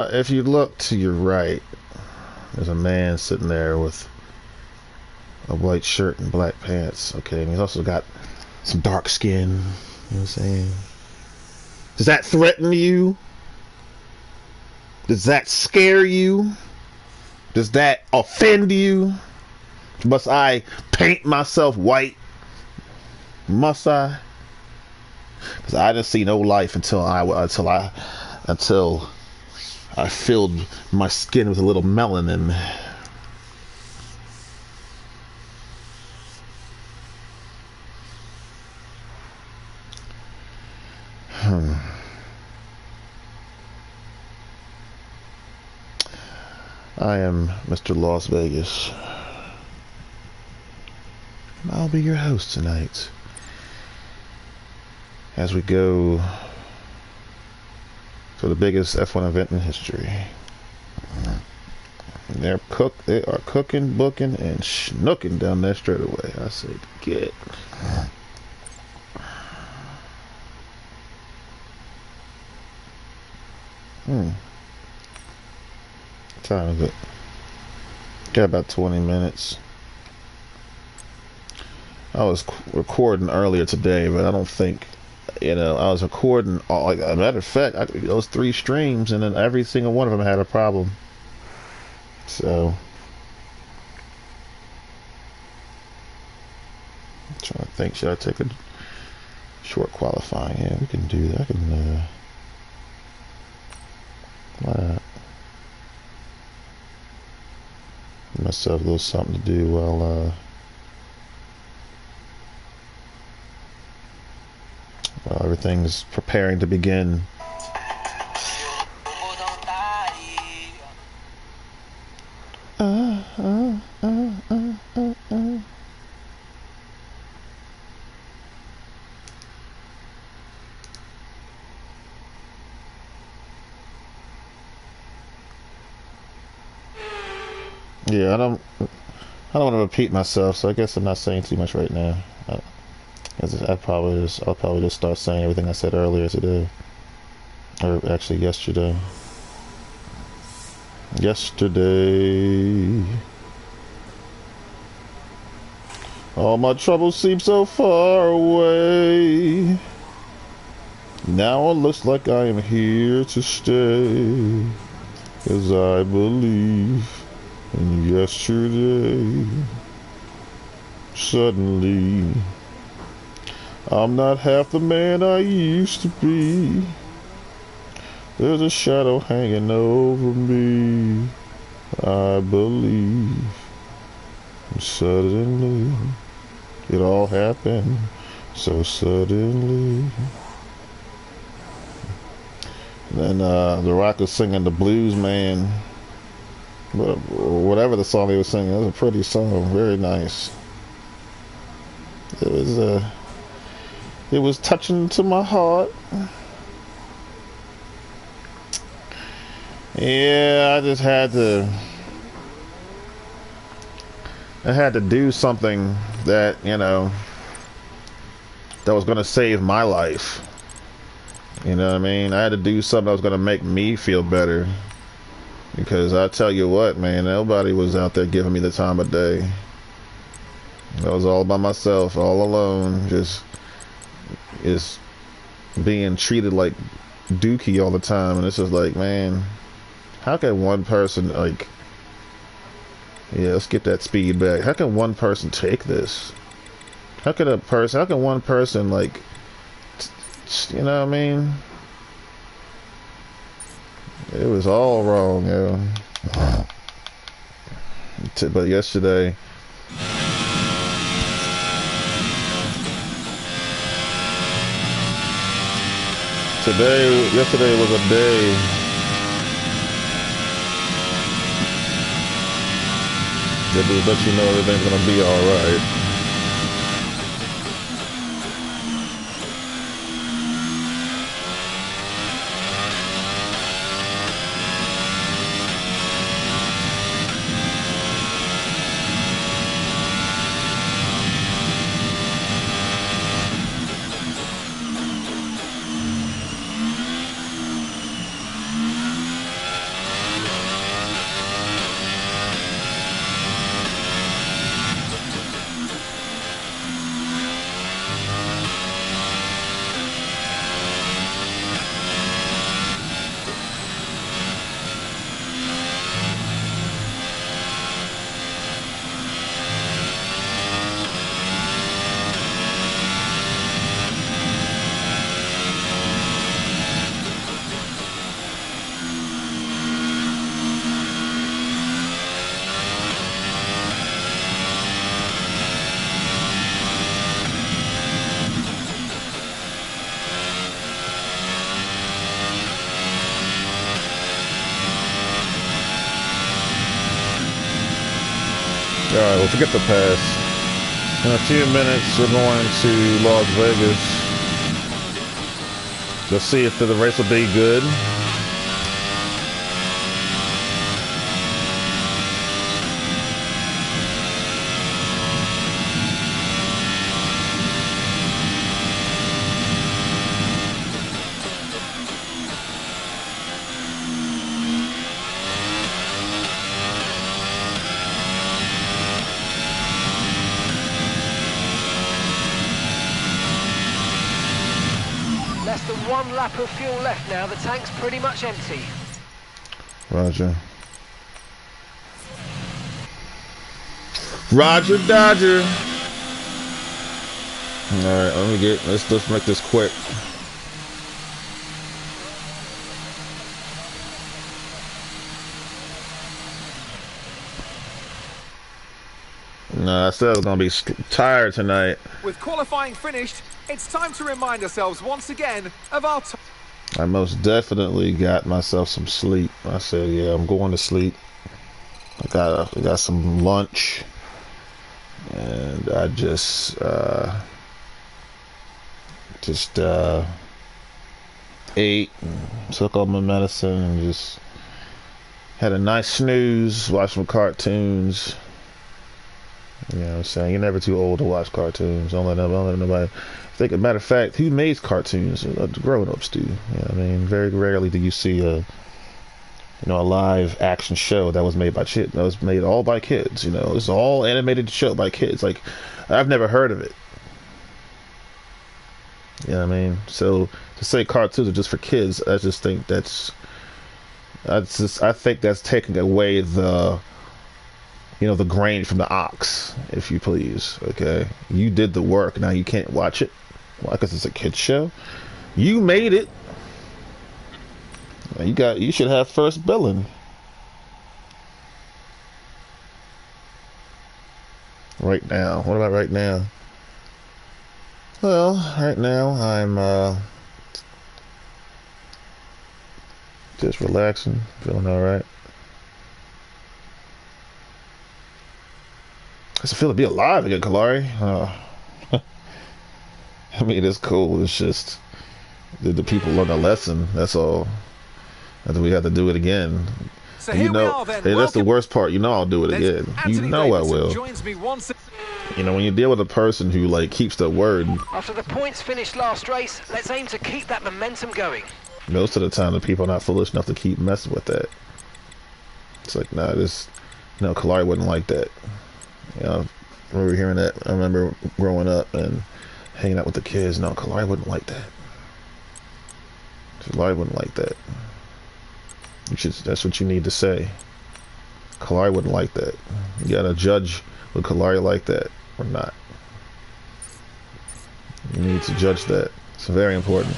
If you look to your right, there's a man sitting there with a white shirt and black pants. Okay, and he's also got some dark skin. You know what I'm saying? Does that threaten you? Does that scare you? Does that offend you? Must I paint myself white? Must I? Because I didn't see no life until I filled my skin with a little melanin. I am Mr. Las Vegas. I'll be your host tonight as we go to the biggest F1 event in history. They are cooking, booking, and snooking down that straightaway. I say, get. What time is it? Got about 20 minutes. I was recording earlier today, but I don't think, I was recording, like, a matter of fact, those 3 streams, and then every single one of them had a problem. So, I'm trying to think, should I take a short qualifying? Yeah, we can do that. I can, why not? Give myself a little something to do while everything's preparing to begin. Yeah, I don't want to repeat myself, so I guess I'm not saying too much right now. I'll probably just start saying everything I said earlier today, or actually yesterday. All my troubles seem so far away. Now it looks like I am here to stay, 'cause I believe in yesterday. Suddenly, I'm not half the man I used to be. There's a shadow hanging over me, I believe. And suddenly, it all happened so suddenly. And then The Rock was singing The Blues Man, whatever the song he was singing. It was a pretty song, very nice. It was touching to my heart. Yeah, I just had to do something that, that was going to save my life. You know what I mean? I had to do something that was going to make me feel better. Because I tell you what, man, nobody was out there giving me the time of day. I was all by myself, all alone, just being treated like dookie all the time. And it's just like, man, how can one person, like, yeah, let's get that speed back. How can one person take this? How can one person, like, you know what I mean? It was all wrong, yo. But yesterday, yesterday was a day that just let you know everything's gonna be alright. Alright, well, forget the past. In a few minutes, we're going to Las Vegas. Let's see if the race will be good. Less than 1 lap of fuel left now. The tank's pretty much empty. Roger. Roger Dodger. Alright, let's make this quick. No, I said I was gonna be tired tonight. With qualifying finished, it's time to remind ourselves once again of our I most definitely got myself some sleep. I said, yeah, I'm going to sleep. I got some lunch, and I just ate, and took all my medicine, and just had a nice snooze, watched some cartoons. You know what I'm saying? You're never too old to watch cartoons. Don't let nobody think. As a matter of fact, who made cartoons? Grown-ups do. You know what I mean? Very rarely do you see a live action show that was made by kids. That was made all by kids. You know, it's all animated show by kids. Like, I've never heard of it. You know what I mean? So to say cartoons are just for kids, I think that's taking away the the grain from the ox, if you please. Okay, you did the work. Now you can't watch it. Why? Because it's a kids show. You made it. You should have first billing. Right now. What about right now? Well, right now I'm just relaxing, feeling all right. It's a feel to be alive again, Kalari. I mean, it's cool. It's just did the people learn a lesson? That's all. I think we have to do it again. So here we are, then. That's the worst part. I'll do it again. Anthony I will. Joins me once. When you deal with a person who keeps their word. After the points finished last race, let's aim to keep that momentum going. Most of the time, the people are not foolish enough to keep messing with that. It's like, nah, Kalari wouldn't like that. I remember hearing that. I remember growing up and hanging out with the kids. No, Kalari wouldn't like that. Kalari wouldn't like that. That's what you need to say. Kalari wouldn't like that. You gotta judge would Kalari like that or not. You need to judge that. It's very important.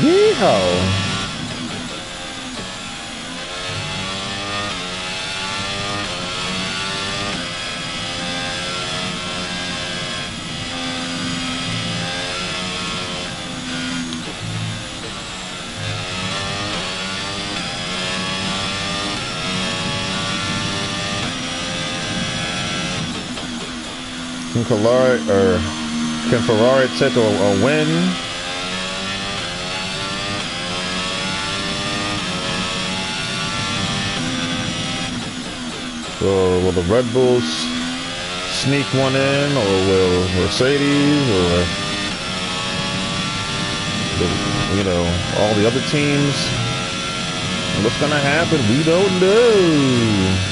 Yeehaw! Can Ferrari take a win? Or will the Red Bulls sneak one in, or will Mercedes, or all the other teams? What's gonna happen? We don't know.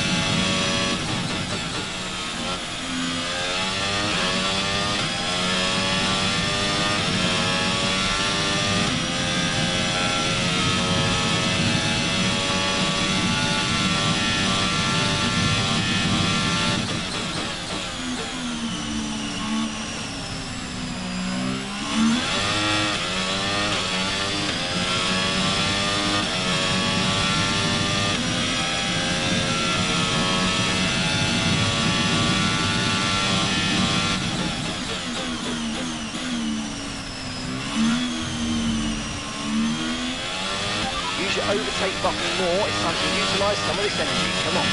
overtake Bucky more. It's time to utilise some of this energy. Come on.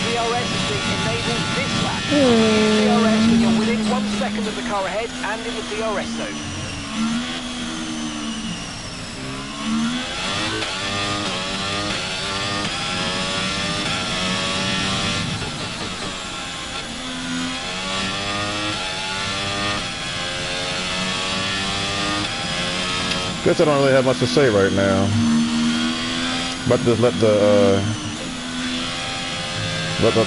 DRS has been enabled this lap. DRS when you're within 1 second of the car ahead and in the DRS zone. Guess I don't really have much to say right now. But just let the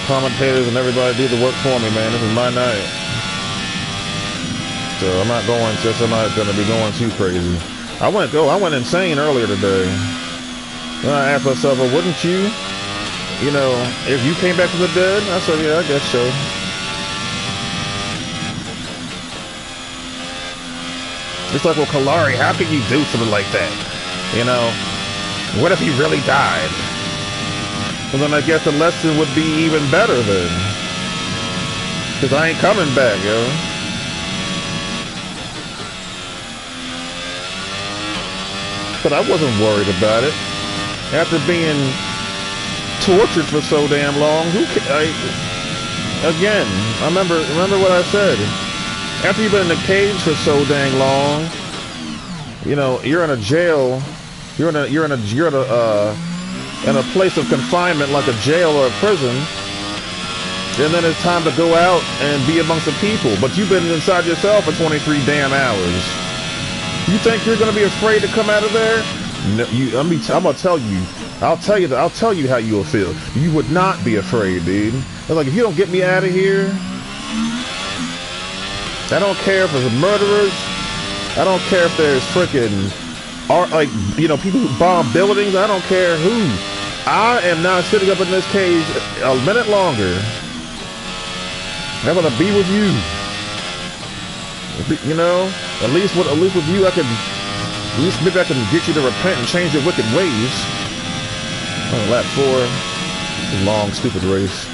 commentators and everybody do the work for me, man. This is my night. So I'm not gonna be going too crazy. I went insane earlier today. Then I asked myself, well, wouldn't you know, if you came back from the dead? I said, yeah, I guess so. It's like, well, Kalari, how could you do something like that? You know, what if he really died? Well, then I guess the lesson would be even better then. Because I ain't coming back, yo. But I wasn't worried about it. After being tortured for so damn long, again, I remember what I said. After you've been in a cage for so dang long, you know, you're in a jail, you're in a place of confinement like a jail or a prison, and then it's time to go out and be amongst the people. But you've been inside yourself for 23 damn hours. You think you're gonna be afraid to come out of there? No, I'm gonna tell you. I'll tell you how you'll feel. You would not be afraid, dude. It's like, if you don't get me out of here, I don't care if it's murderers. I don't care if there's freaking like, you know, people who bomb buildings. I don't care who. I am not sitting up in this cage a minute longer. I'm gonna be with you. You know, at least with you, maybe I can get you to repent and change your wicked ways. On lap 4, long stupid race.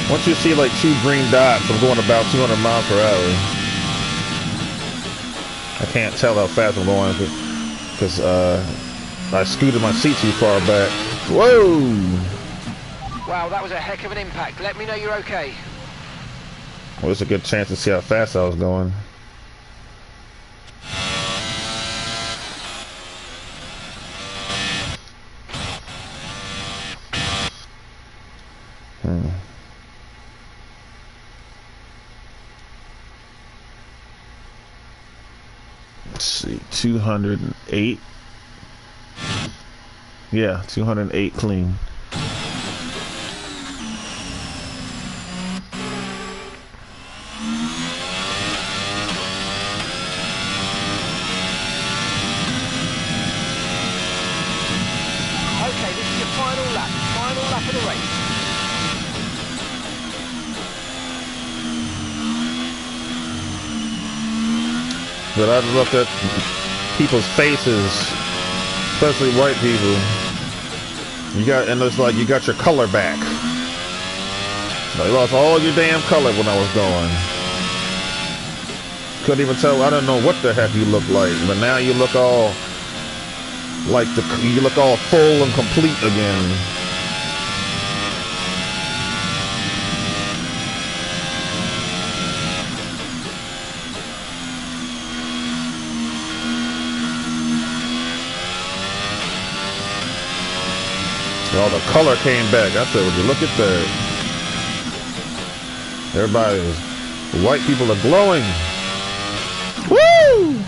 Once you see like 2 green dots, I'm going about 200 miles per hour. I can't tell how fast I'm going because I scooted my seat too far back. Whoa! Wow, that was a heck of an impact. Let me know you're okay. Well, there's a good chance to see how fast I was going. Let's see, 208. Yeah, 208 clean. the race. But I look at people's faces, especially white people. And it's like you got your color back. You lost all your damn color when I was going. Couldn't even tell. I don't know what the heck you look like, but now you look all like you look all full and complete again. All the color came back. I said, would you look at that? Everybody's, white people are glowing. Woo!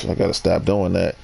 I gotta stop doing that.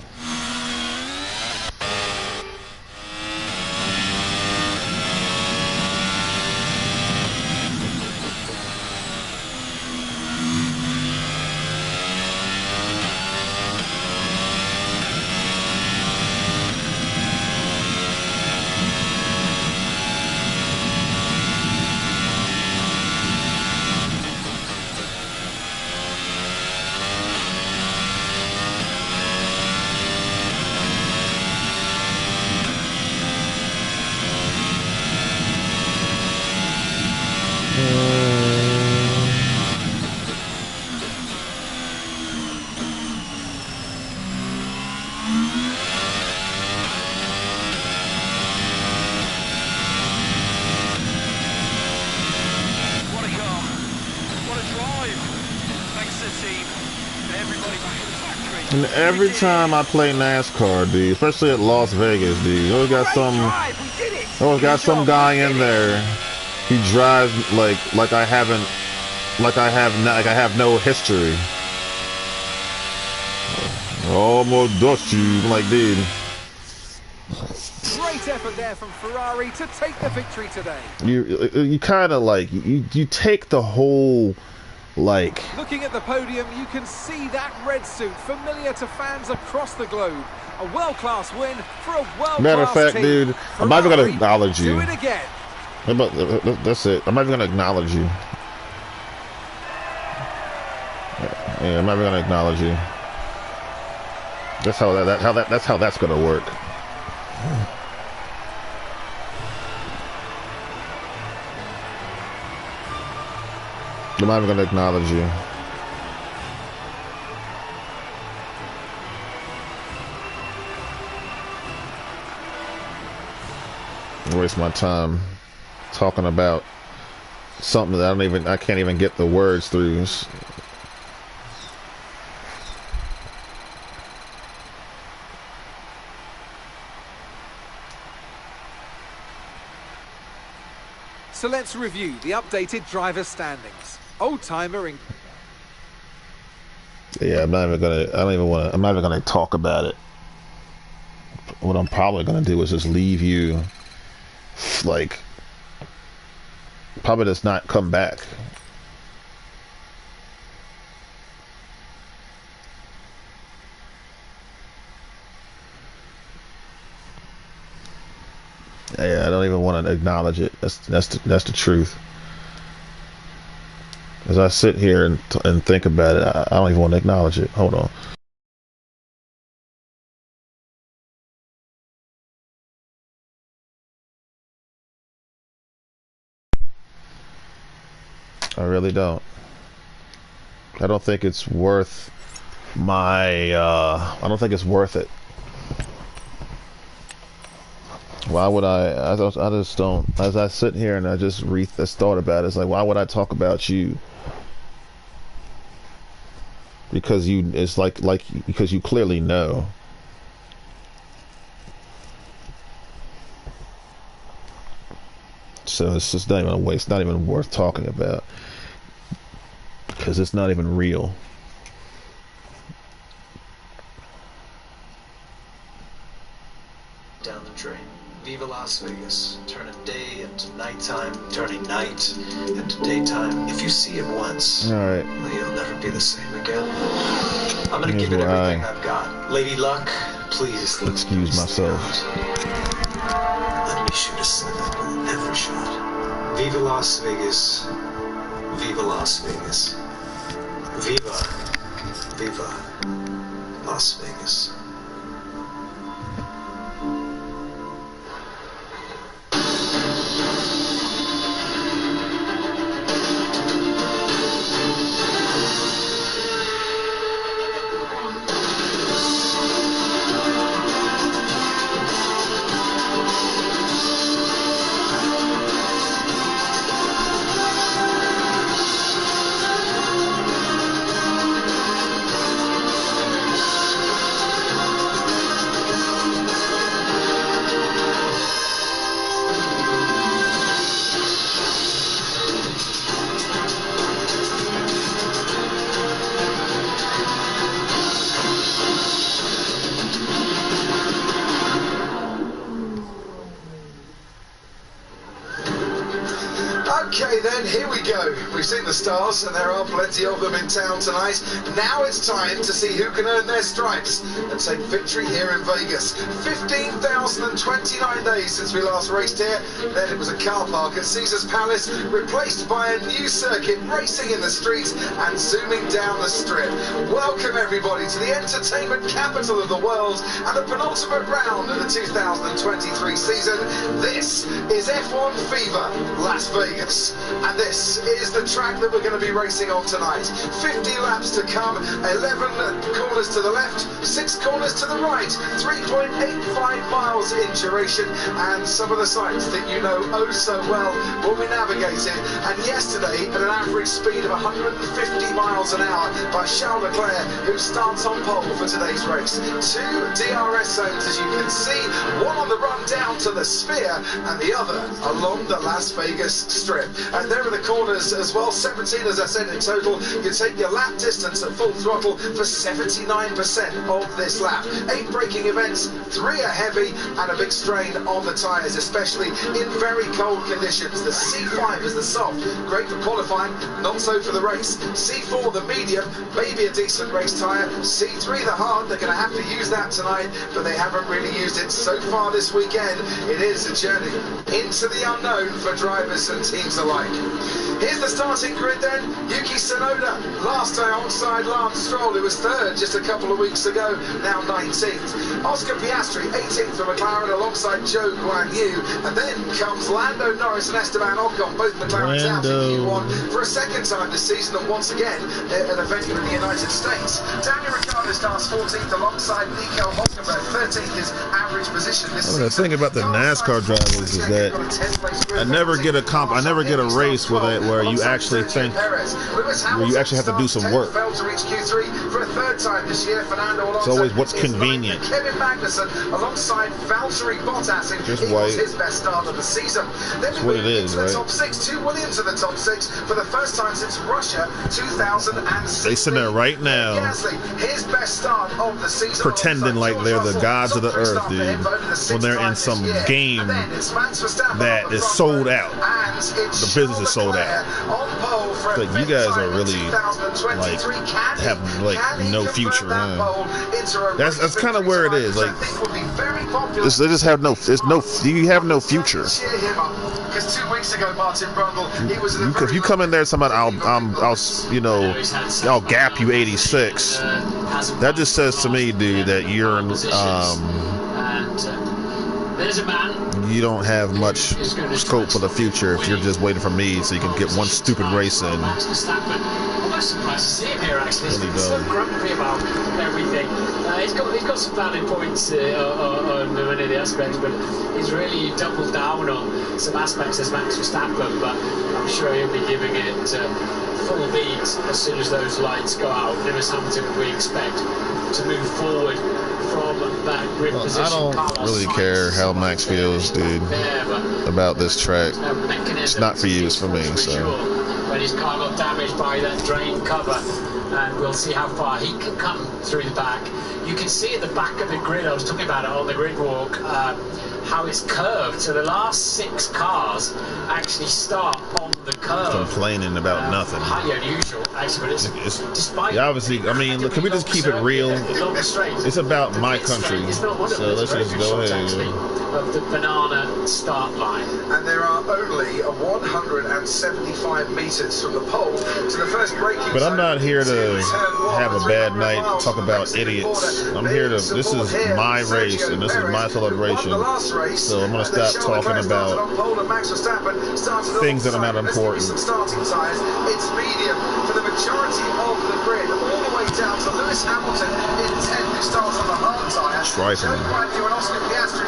And every time I play NASCAR, dude, especially at Las Vegas, dude, you always got some guy in there. He drives like I have no history. Almost dust you, I'm like, dude. Great effort there from Ferrari to take the victory today. You kind of like you take the whole. Like, looking at the podium, you can see that red suit familiar to fans across the globe. A world-class win for a world-class team. Matter of fact, dude, I'm not even gonna acknowledge you. Do it again. That's it. I'm not even gonna acknowledge you. Yeah, I'm not even gonna acknowledge you. That's how that's gonna work. I'm not even going to acknowledge you. Waste my time talking about something that I can't even get the words through. So let's review the updated driver standings. Old timer in. Yeah, I'm not even gonna talk about it. What I'm probably gonna do is just leave you, like, probably just not come back. Yeah, I don't even want to acknowledge it. That's the truth. As I sit here and think about it, I don't even want to acknowledge it. Hold on. I really don't. I don't think it's worth my. I don't think it's worth it. Why would I just don't. As I sit here and I just thought about it, it's like, why would I talk about you? Because because you clearly know. So it's just not even a waste, not even worth talking about. Because it's not even real. Down the drain. Viva Las Vegas. Turning day into nighttime, turning night into daytime. If you see it once, alright, well, you'll never be the same again. I'm gonna give it everything I've got. Lady Luck, please excuse myself. Let always shoot a slipper, but never shot. Viva Las Vegas. Viva Las Vegas. Viva. Viva Las Vegas. Okay then, here we go. We've seen the stars, and there are plenty of them in town tonight. Now it's time to see who can earn their stripes and take victory here in Vegas. 15,029 days since we last raced here. Then it was a car park at Caesars Palace, replaced by a new circuit, racing in the streets and zooming down the strip. Welcome everybody to the entertainment capital of the world and the penultimate round of the 2023 season. This is F1 Fever Las Vegas. And this is the track that we're going to be racing on tonight. 50 laps to come, 11 corners to the left, 6 corners to the right, 3.85 miles in duration, and some of the sights that you know oh so well will be navigated. And yesterday, at an average speed of 150 miles an hour by Charles Leclerc, who starts on pole for today's race. 2 DRS zones, as you can see, one on the run down to the Sphere, and the other along the Las Vegas Strip. And there are the corners as well, 17 as I said in total. You take your lap distance at full throttle for 79% of this lap. 8 braking events, 3 are heavy, and a big strain on the tyres, especially in very cold conditions. The C5 is the soft, great for qualifying, not so for the race. C4 the medium, maybe a decent race tyre. C3 the hard, they're going to have to use that tonight, but they haven't really used it so far this weekend. It is a journey into the unknown for drivers and teams alike. Here's the starting grid then. Yuki Tsunoda, last alongside Lance Stroll, who was 3rd just a couple of weeks ago, now 19th. Oscar Piastri, 18th for McLaren alongside Zhou Guanyu. And then comes Lando Norris and Esteban Ocon, both McLarens out in Q1 for a second time this season, and once again at a venue in the United States. Daniel Ricciardo starts 14th alongside Nico Hulkenberg. 13th is average position this season. The thing about the NASCAR drivers is that I never get a race where you actually think, where you actually have to do some work. It's always what's convenient. Kevin Magnussen alongside Valtteri Bottas, just it white. was his best start of the season. Then That's what it is, the right? top 6, 2 Williams in the top 6 for the first time since Russia 2006. They sitting there right now, Gasly, his best start of the season, pretending like they're the gods of the earth, dude, when they're in some game that is sold out. The business is sold out. Like, you guys are really like have like no future, man. That's kind of where it is. Like, they just have no. You have no future. Because 2 weeks ago, Martin Brundle, he was in If you come in there, somebody, I'll gap you 86. That just says to me, dude, that you're you don't have much scope for the future if you're just waiting for me so you can get one stupid race in. I'm surprised to see him here, actually. He's so grumpy about everything. He's got some valid points on many of the aspects, but he's really doubled down on some aspects as Max Verstappen, but I'm sure he'll be giving it full beat as soon as those lights go out. Lewis Hamilton, we expect to move forward from that grid position. I don't really care how Max feels, dude, about this track. It's not for you, it's for me. So when his car got damaged by that drain cover, and we'll see how far he can come through the back. You can see at the back of the grid, I was talking about it on the grid walk, how it's curved. So the last 6 cars actually start on the curve. Complaining about nothing. Highly unusual, actually, but it's despite. Yeah, obviously, I mean, look, can we just keep it real? It's about my country. So let's just go ahead. Of the banana start line. And there are only 175 metres from the pole to the first braking zone. But I'm not here to have a bad night, talk about idiots. I'm here to, this is my race and this is my celebration. So I'm going to stop talking about things that are not important. It's medium for the majority of the grid, all the way down to Lewis Hamilton in 10th, who starts on the hard tyre. Trifling.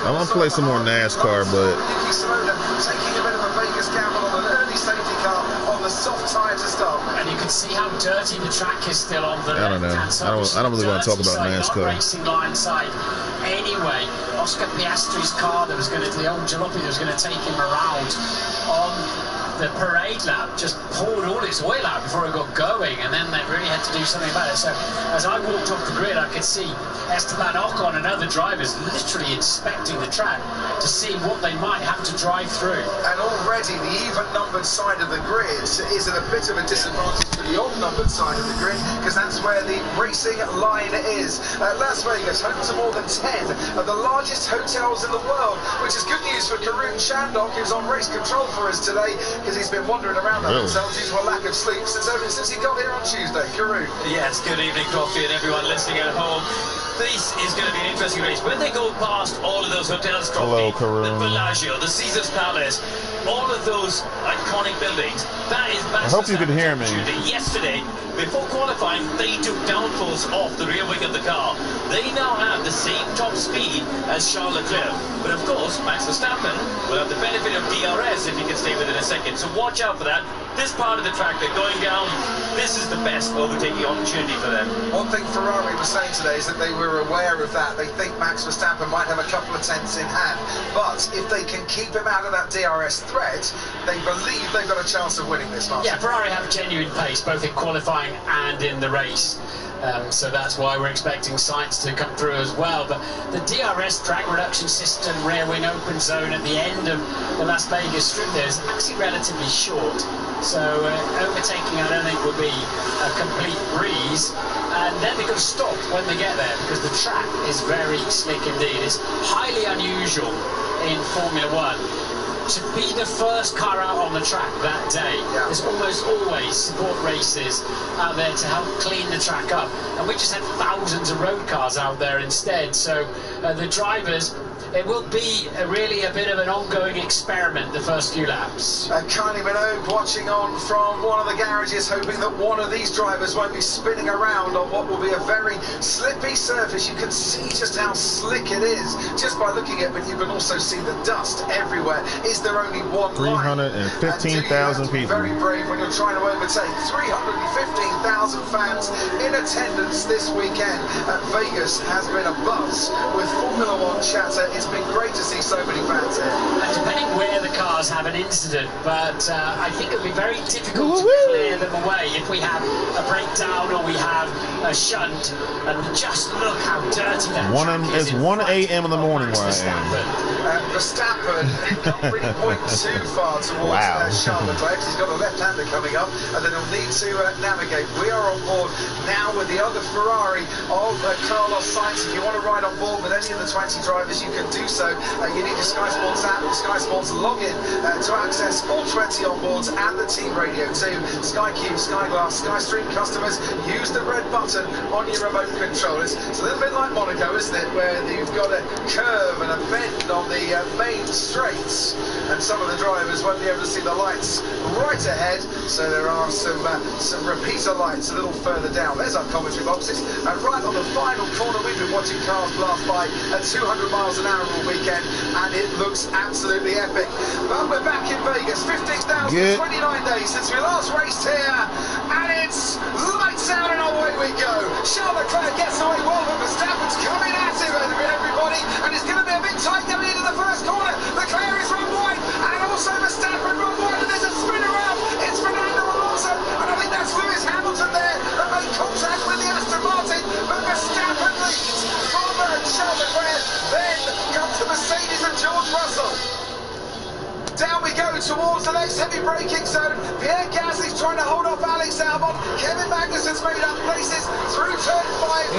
I want to play some more NASCAR, but Yuki Tsunoda taking a bit of a Vegas gamble on an early safety car on the soft tyre to start. And you can see how dirty the track is still on the I don't know. I don't really want to talk about NASCAR. Not racing line side. Anyway, Oscar Piastri's car that was going to, the old jalopy that was going to take him around on the parade lap, just poured all its oil out before it got going, and then they really had to do something about it. So as I walked off the grid, I could see Esteban Ocon and other drivers literally inspecting the track to see what they might have to drive through. And already the even-numbered side of the grid is at a bit of a disadvantage to the odd-numbered side of the grid, because that's where the racing line is. Las Vegas, home to more than 10 of the largest hotels in the world, which is good news for Karun Chandok, who's on race control for us today, because he's been wandering around the hotel due to a lack of sleep since he got here on Tuesday. Karun. Yes, good evening, Coffee, and everyone listening at home. This is going to be an interesting race. When they go past all of those hotels, Coffee, the Bellagio, the Caesars Palace, all of those iconic buildings, that is massive. I hope you can hear me. Yesterday, before qualifying, they took downforce off the rear wing of the car. They now have the same top speed as Charles Leclerc. But of course, Max Verstappen will have the benefit of DRS if he can stay within a second. So watch out for that. This part of the track, they're going down. This is the best overtaking opportunity for them. One thing Ferrari was saying today is that they were aware of that. They think Max Verstappen might have a couple of tenths in hand. But if they can keep him out of that DRS threat, they believe they've got a chance of winning this, Martin. Yeah, Ferrari have genuine pace, both in qualifying and in the race. So that's why we're expecting Sainz to come through as well. But the DRS drag reduction system, rear wing open zone at the end of the Las Vegas Strip there is actually relatively short. So overtaking, I don't think, will be a complete breeze. And then they've got to stop when they get there because the track is very slick indeed. It's highly unusual in Formula One to be the first car out on the track that day. There's almost always support races out there to help clean the track up, and we just had thousands of road cars out there instead. So the drivers, it will be really a bit of an ongoing experiment the first few laps. Kylie Minogue watching on from one of the garages, hoping that one of these drivers won't be spinning around on what will be a very slippy surface. You can see just how slick it is just by looking at it, but you can also see the dust everywhere. Is there only one line? 315,000 people. Very brave when you're trying to overtake. 315,000 fans in attendance this weekend at Vegas has been a buzz with Formula One chatter. It's been great to see so many fans here. And depending where the cars have an incident, but I think it'll be very difficult to clear them away if we have a breakdown or we have a shunt. And just look how dirty that track is. It's 1 a.m. in the morning where I am. Verstappen can't really point too far towards Charles Leclerc. He's got a left-hander coming up, and then he'll need to navigate. We are on board now with the other Ferrari of Carlos Sainz. If you want to ride on board with any of the 20 drivers, you can do so. You need your Sky Sports app, your Sky Sports login to access all 20 onboards and the team radio too. Sky Q, Sky Glass, Sky Stream customers, use the red button on your remote controllers. It's a little bit like Monaco, isn't it, where you've got a curve and a bend on the main straights, and some of the drivers won't be able to see the lights right ahead, so there are some repeater lights a little further down. There's our commentary boxes, and right on the final corner we've been watching cars blast by at 200 miles an hour all weekend, and it looks absolutely epic. But we're back in Vegas, 15,029 days since we last raced here, and it's lights out and away we go. Charles Leclerc gets away well, but Verstappen's coming at him, everybody, and it's going to be a bit tight going into the first corner. Leclerc is run wide, and also Verstappen run wide, and there's a spin around. It's Fernando Alonso, and I think that's Lewis Hamilton there that made contact with the Aston Martin, but Verstappen leads from Charles Leclerc. Then comes the Mercedes and George Russell. Down we go towards the next heavy braking zone. Pierre Gasly's trying to hold off Alex Albon. Kevin Magnussen's made up places through turn 5.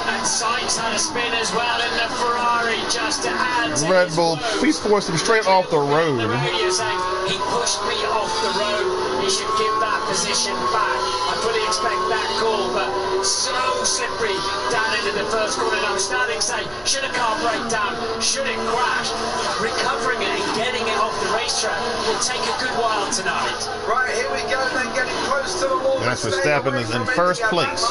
And Sainz had a spin as well in the Ferrari just to add to Red Bull, we forced him straight off the road. You're saying he pushed me off the road. He should give that position back. I fully expect that call, but so slippery down into the first corner. And I'm standing saying, should a car break down? Should it crash? Recovering it and getting it off the racetrack will take a good while tonight. Right, here we go, then getting close to the wall. Max Verstappen is in first place.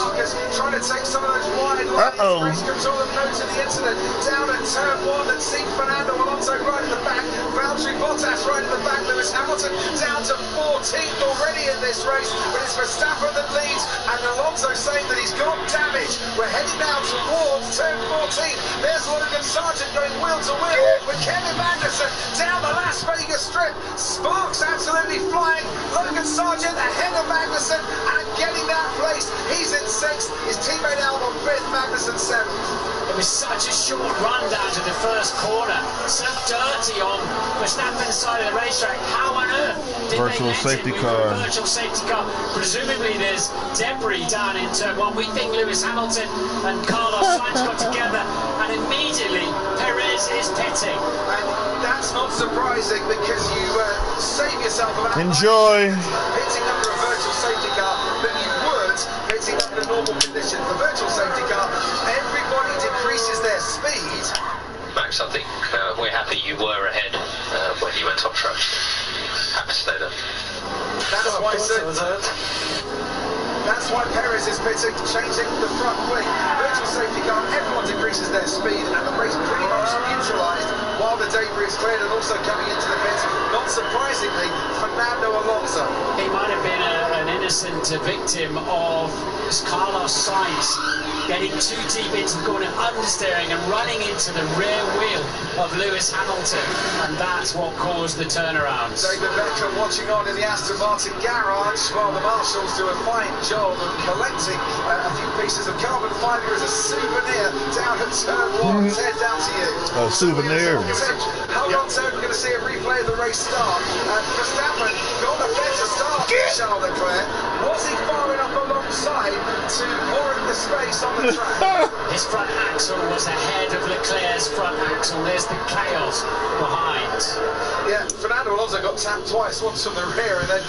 Trying to take some of those wide lines. Race control and notes of the incident. Down at turn 1 and see Fernando Alonso right in the back. Valtteri Bottas right in the back. Lewis Hamilton down to 14th already in this race. But it's Verstappen that leads, and Alonso saying that he's got damage. We're heading now towards turn 14. There's Logan Sargent going wheel to wheel with Kevin Magnussen down the Las Vegas Strip. Sparks absolutely flying. Logan Sargent ahead of Magnussen and getting that place. He's in 6th. His teammate Albon 5th. Magnussen 7th. It was such a short run down to the first corner. So dirty on Verstappen's side of the racetrack. How on earth did virtual they safety let car? Virtual safety car. Presumably there's debris down in turn 1. We think Lewis Hamilton and Carlos Sainz got together, and immediately Perez is pitting. And that's not surprising because you save yourself about Enjoy. pitting under a virtual safety car than you would pitting under normal conditions. The virtual safety car, everybody decreases their speed. Max, I think we're happy you were ahead when you went off track. Happy to stay there. That's why Perez is pitting, changing the front wing. Virtual safety car, everyone decreases their speed, and the race pretty much neutralised while the debris is cleared, and also coming into the pits, not surprisingly, Fernando Alonso. He might have been an innocent victim of Carlos Sainz getting too deep into the corner, understeering and running into the rear wheel of Lewis Hamilton, and that's what caused the turnaround. David Beckham watching on in the Aston Martin garage while the marshals do a fine job of collecting a few pieces of carbon fibre as a souvenir down at turn 1. Ted, down to you. A souvenir. Hold on, Ted, we're going to see a replay of the race start. Verstappen got a better start than Charles Leclerc. Was he far enough alongside to warrant the space on the track? His front axle was ahead of Leclerc's front axle. There's the chaos behind. Yeah, Fernando Alonso got tapped twice, once from the rear and then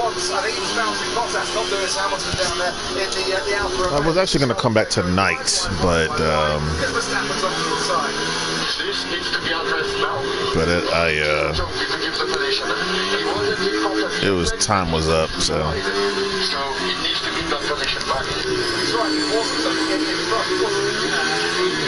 once, I think it was Valtteri Bottas, not Lewis Hamilton down there in the Alfa. I was actually going to come back tonight, but Verstappen's on the side. This needs to be addressed now. but it was time was up, so. So it needs to be that position back. He's right, he wasn't getting in front, wasn't he?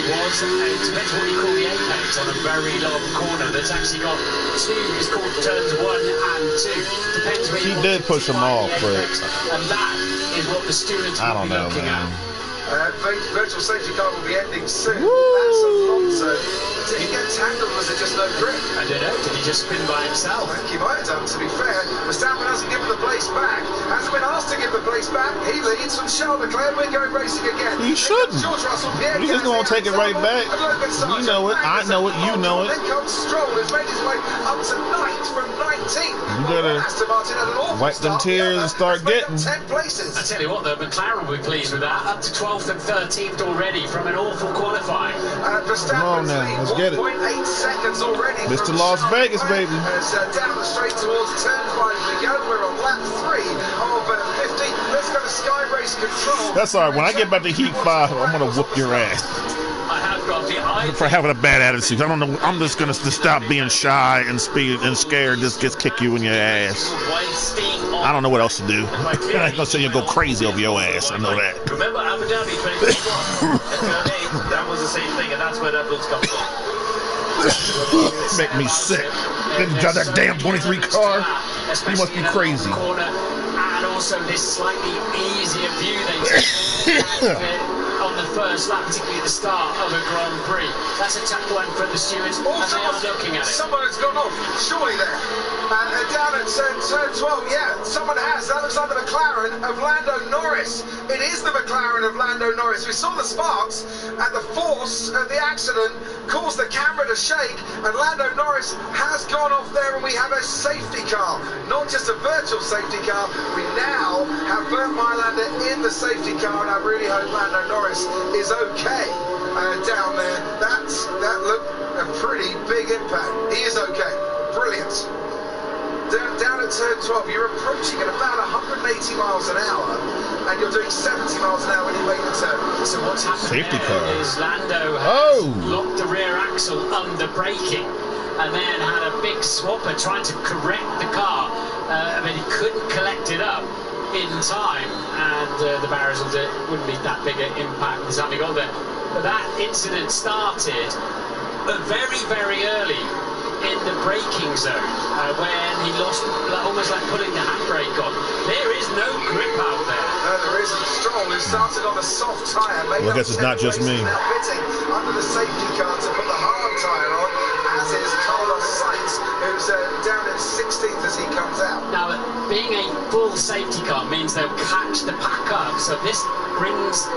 It was, it depends what you call the apex on a very long corner that's actually got two, it's called turns 1 and 2. Depends where He you did want to push him define off, the but apex, and that is what the stewards I will don't be know, looking man. at. Virtual safety car will be ending soon. That's Alonso. Did he get tangled or was it just no grip? I don't know, did he just spin by himself? I think he might have done, to be fair. Verstappen hasn't given the place back. Hasn't been asked to give the place back. He leads from Charles Leclerc. We're going racing again. He shouldn't. George Russell, Pierre He's just gonna take it right back. You know it. I know it. You know it. Then comes Stroll, who's made his way up to 9th from 19th. You better Aston Martin had an awful wipe them start. tears and start Has made up getting. 10 places. I tell you what though, McLaren will be pleased with that, up to 12th and 13th already from an awful qualifying. Verstappen's now, lead, let's get it. 1.8 seconds already. Mr. from Las Charles Vegas, Leclerc. baby. As down the straight towards turn 5 we go. We're on lap 3 of 50. Let's go to Sky Race Control. That's all right. When I get back to Heat 5, I'm gonna whoop your ass I have got the eye. for having a bad attitude. I don't know. I'm just gonna stop being shy and speed and scared. Just kick you in your ass. I don't know what else to do. I ain't gonna say you go crazy over your ass. I know that. Remember Abu Dhabi 2021? That was the same thing, and that's where that looks come from. Make me sick. Didn't got that damn 23 car. You must be crazy. And also this slightly easier view they take on the the first lap, particularly at the start of a Grand Prix. That's a tough one for the stewards, and they are looking at it. Someone has gone off, surely there. And down at turn 12, yeah, someone has. That looks like the McLaren of Lando Norris. It is the McLaren of Lando Norris. We saw the sparks, and the force of the accident caused the camera to shake, and Lando Norris has gone off there, and we have a safety car. Not just a virtual safety car, we now have Bernd Maylander in the safety car, and I really hope Lando Norris is okay down there. That looked a pretty big impact. He is okay. Brilliant. Down at turn 12, you're approaching at about 180 miles an hour, and you're doing 70 miles an hour when you make the turn. So what's happened Safety there car. is Lando has locked the rear axle under braking, and then had a big swapper trying to correct the car, but he couldn't collect it up in time, and the barriers wouldn't be that big an impact by the time he got there. But that incident started very, very early in the braking zone, when he lost, almost like putting the handbrake on. There is no grip out there. No, there isn't. Stroll, who started on a soft tyre, made Well, I guess it's not just me. now pitting under the safety car to put the hard tyre on, as is Carlos Sainz, who's down in 16th as he comes out. Now, being a full safety car means they'll catch the pack up, so this helps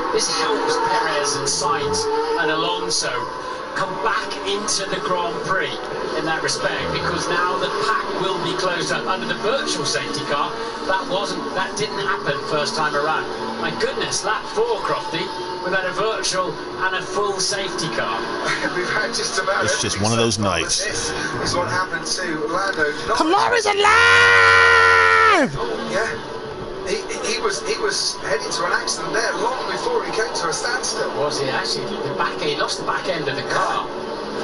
Perez and Sainz and Alonso come back into the Grand Prix in that respect, because now the pack will be closed up. Under the virtual safety car, that didn't happen first time around. My goodness, lap 4, Crofty, we've had a virtual and a full safety car. We've had just about It's just one of those nights. This is what happened to Lando. Kamara's alive! Yeah. He was heading to an accident there long before he came to a standstill. Was he actually? He lost the back end of the car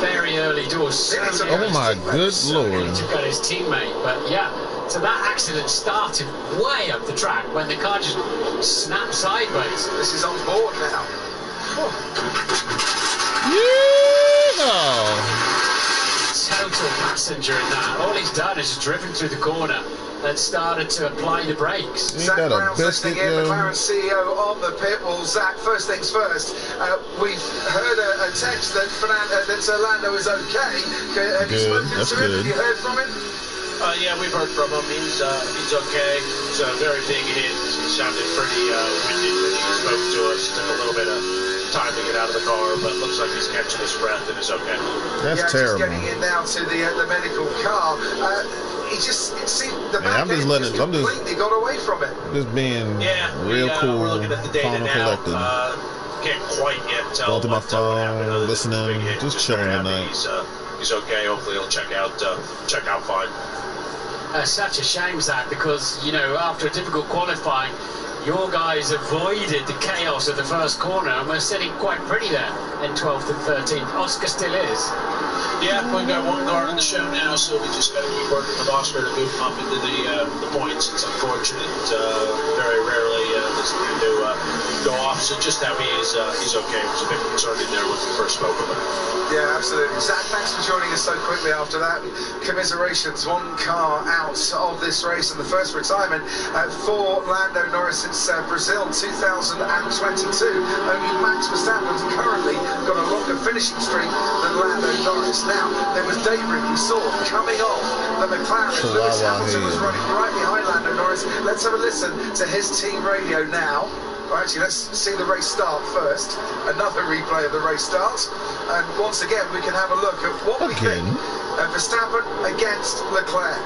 very early doors. Oh my good lord. He took out his teammate, but yeah. So that accident started way up the track when the car just snapped sideways. This is on board now. Total passenger in that. All he's done is driven through the corner and started to apply the brakes. Ain't Zach that a Brown's listening biscuit, in, yo? McLaren CEO on the pit. Well, Zach, first things first, we've heard a text that Lando is okay. Have you spoken That's to him? good. Have you heard from him? Yeah, we've heard from him. He's okay. It's a very big hit. He sounded pretty winded when he spoke to us. Took a little bit of time to get out of the car, but looks like he's catching his breath and is okay. That's Just terrible. getting in now to the medical car. It seemed the back end just completely got away from it. Just being We're real cool, looking at the data calm and now. collected. Can't quite yet tell. Going through my what happened phone, other than the listening, big hit. just chilling very happy tonight. He's okay. Hopefully he'll check out fine. Such a shame, Zach, because, you know, after a difficult qualifying, your guys avoided the chaos of the first corner and we're sitting quite pretty there in 12th and 13th. Oscar still is. Yeah, we've got one car in the show now, so we just got to keep working with Oscar to move him up into the points. It's unfortunate. Very rarely does he go off, so just happy he's okay. I was a bit concerned in there when we first spoke with him. Yeah, absolutely. Zach, thanks for joining us so quickly after that. Commiserations, one car out of this race and the first retirement for Lando Norris since Brazil 2022. Only Max Verstappen's currently got a longer finishing streak than Lando Norris. Now, there was debris we saw coming off the McLaren. Lewis Hamilton was running right behind Lando Norris. Let's have a listen to his team radio now. Well, actually, let's see the race start first. Another replay of the race start. And once again, we can have a look at what we think of Verstappen against Leclerc.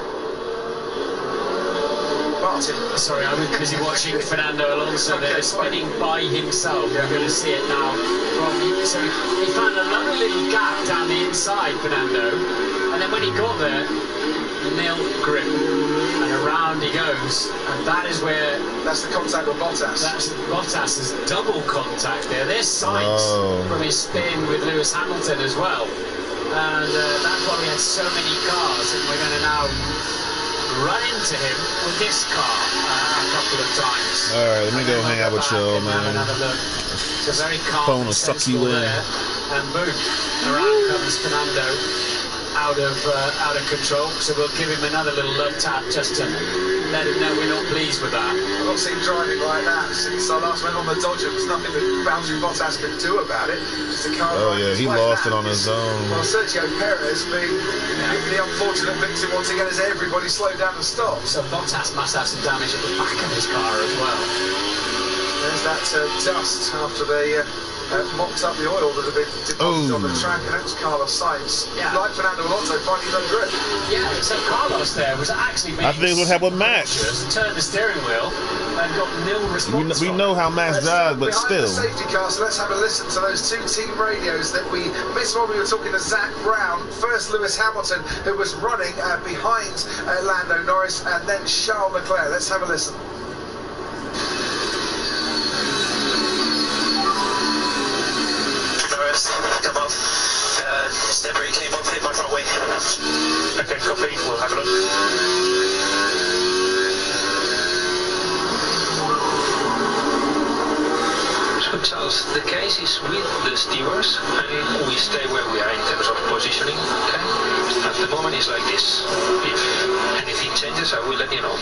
Martin. Sorry, I was busy watching Fernando Alonso there, spinning by himself. We're going to see it now. So he found another little gap down the inside, Fernando. And then when he got there, nil grip. And around he goes. And that is where... That's the contact with Bottas. That's Bottas's double contact there. There's Sainz from his spin with Lewis Hamilton as well. And that's why we had so many cars. And we're going to now run into him with this car a couple of times. Alright, let me go hang out with y'all, man. Another look. It's a very calm, Phone will suck you in. there. And boom, around comes Fernando. Out of control, so we'll give him another little love tap just to let him know we're not pleased with that. I've not seen driving like that since I last went on the Dodger. There's nothing that Valtteri Bottas could do about it. Just a car. Oh yeah, he lost it on his own. Well, Sergio Perez being the unfortunate victim once again as everybody slowed down and stopped. So Bottas must have some damage at the back of his car as well. There's that dust after they mopped up the oil that had been deposited on the track, and it was Carlos Sainz. Yeah. Like Fernando Alonso finding no grip. Yeah, so Carlos there was actually being I think what happened with Max. turned the steering wheel and got nil response. We know how Max drives, but Behind still. the safety car, so let's have a listen to those two team radios that we missed while we were talking to Zach Brown. First Lewis Hamilton, who was running behind Lando Norris, and then Charles Leclerc. Let's have a listen. Come off. Step brake came off, hit my front wing. Okay, copy. We'll have a look. So Charles, the case is with the stewards, and we stay where we are in terms of positioning. Okay. At the moment, it's like this. If anything changes, I will let you know.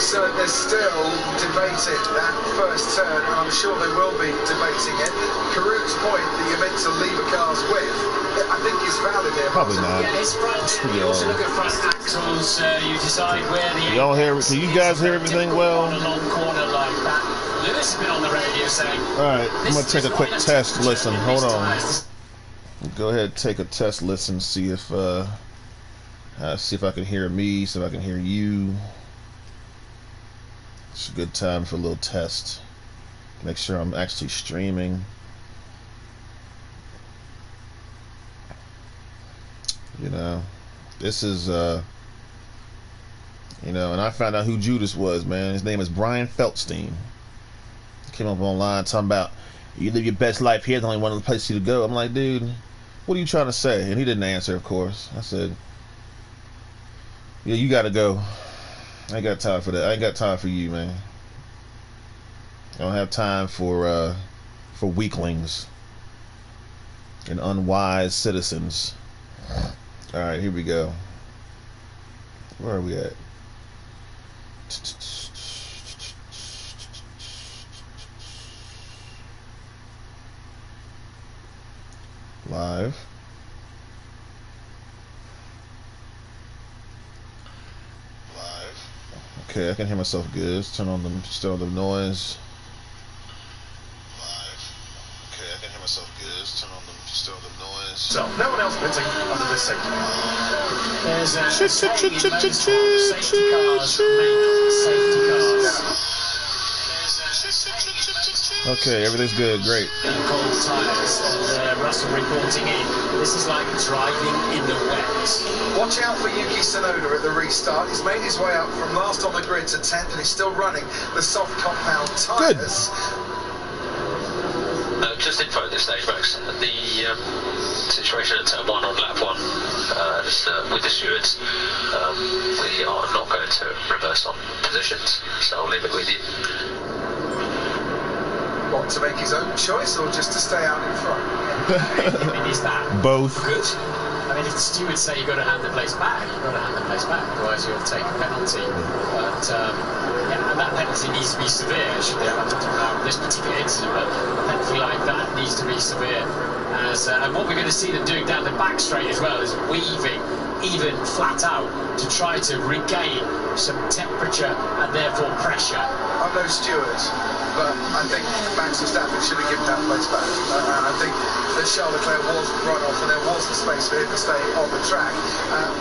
So they're still debating that first turn, and I'm sure they will be debating it. Karut's point that you're meant to leave a car's width, I think is valid here. Probably not. Yeah, it's front. You also look at front axles. You decide where the. Y'all hear? Can you guys hear everything well? On a long corner like that. Lewis has been on the radio saying. All right, I'm gonna take a quick test listen. Hold on. Go ahead, take a test listen. See if I can hear me. See if I can hear you. It's a good time for a little test. Make sure I'm actually streaming. You know, this is you know, and I found out who Judas was, man. His name is Brian Feldstein. He came up online talking about you live your best life here, there's only one other place for you to go. I'm like, dude, what are you trying to say? And he didn't answer, of course. I said, yeah, you gotta go. I ain't got time for that. I ain't got time for you, man. I don't have time for weaklings and unwise citizens. All right, here we go. Where are we at? Live. Okay, I can hear myself good. Let's turn on the noise. Live. Okay, I can hear myself good. Let's turn on the noise. So no one else pitting under this safety car. There's a safety cars. Okay, everything's good. Great. Cold tires. Russell reporting in. This is like driving in the wet. Watch out for Yuki Tsunoda at the restart. He's made his way up from last on the grid to 10th, and he's still running the soft compound tyres. Just info at this stage, Max. The situation at turn 1 on lap 1 with the stewards, we are not going to reverse on positions, so I'll leave it with you. What, to make his own choice or just to stay out in front? I mean, is that both good? I mean, if the stewards say you've got to hand the place back, you've got to hand the place back, otherwise you'll take a penalty. But yeah, and that penalty needs to be severe. Should they have to talk about this particular incident, but a penalty like that needs to be severe. And what we're going to see them doing down the back straight as well is weaving even flat out to try to regain some temperature and therefore pressure. I'm no steward, but I think Max Verstappen should have given that place back. And I think that Charles Leclerc was run off and there was the space for him to stay on the track.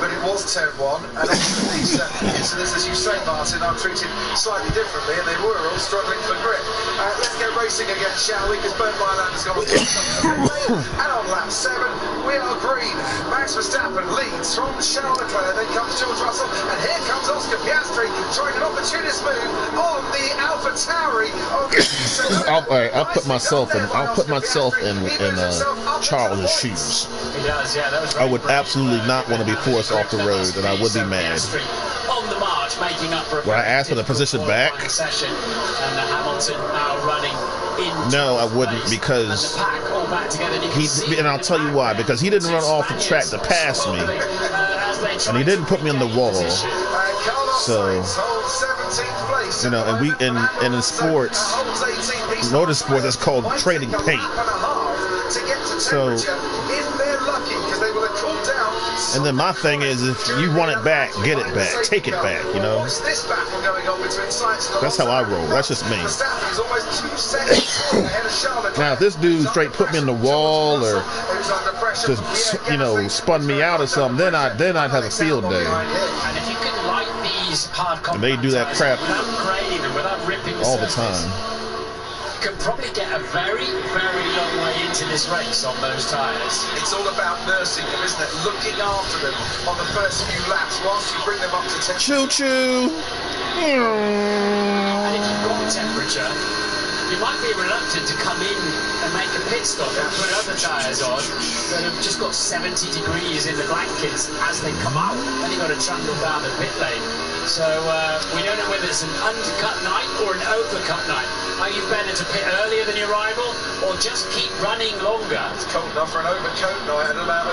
But it was turn 1, and these incidents, as you say, Martin, are treated slightly differently, and they were all struggling for grip. Let's get racing again, shall we? Because Bernd Mailand has gone on. And on lap 7, we are green. Max Verstappen leads from Charles Leclerc, then comes George Russell, and here comes Oscar Piastri trying an opportunist move on the AlphaTauri. I'll put myself in Charles's shoes. He does, yeah. That was I would absolutely not want to be forced off the road, and I would be mad. On the march, making up for Would I ask for the position back? Session, and Hamilton now running in. No, I wouldn't, because and I'll tell you why. Because he didn't run off the track to pass me, and he didn't put me on the wall. So, you know, and in sports, motorsports, it's called trading paint. So, and then my thing is, if you want it back, get it back, take it back, you know. That's how I roll. That's just me. Now, if this dude straight put me in the wall or just, you know, spun me out or something, then I'd have a field day. And if you can light these hard And they do that crap without ripping all the time. You can probably get a very, very long way into this race on those tyres. It's all about nursing them, isn't it? Looking after them on the first few laps whilst you bring them up to temperature. Choo-choo! And if you've got temperature, you might be reluctant to come in and make a pit stop and put other tyres on that have just got 70 degrees in the blankets as they come out. Then you've got to trundle down the pit lane. So we don't know whether it's an undercut night or an overcut night. Are you better to pit earlier than your rival or just keep running longer? It's cold enough for an overcoat night and about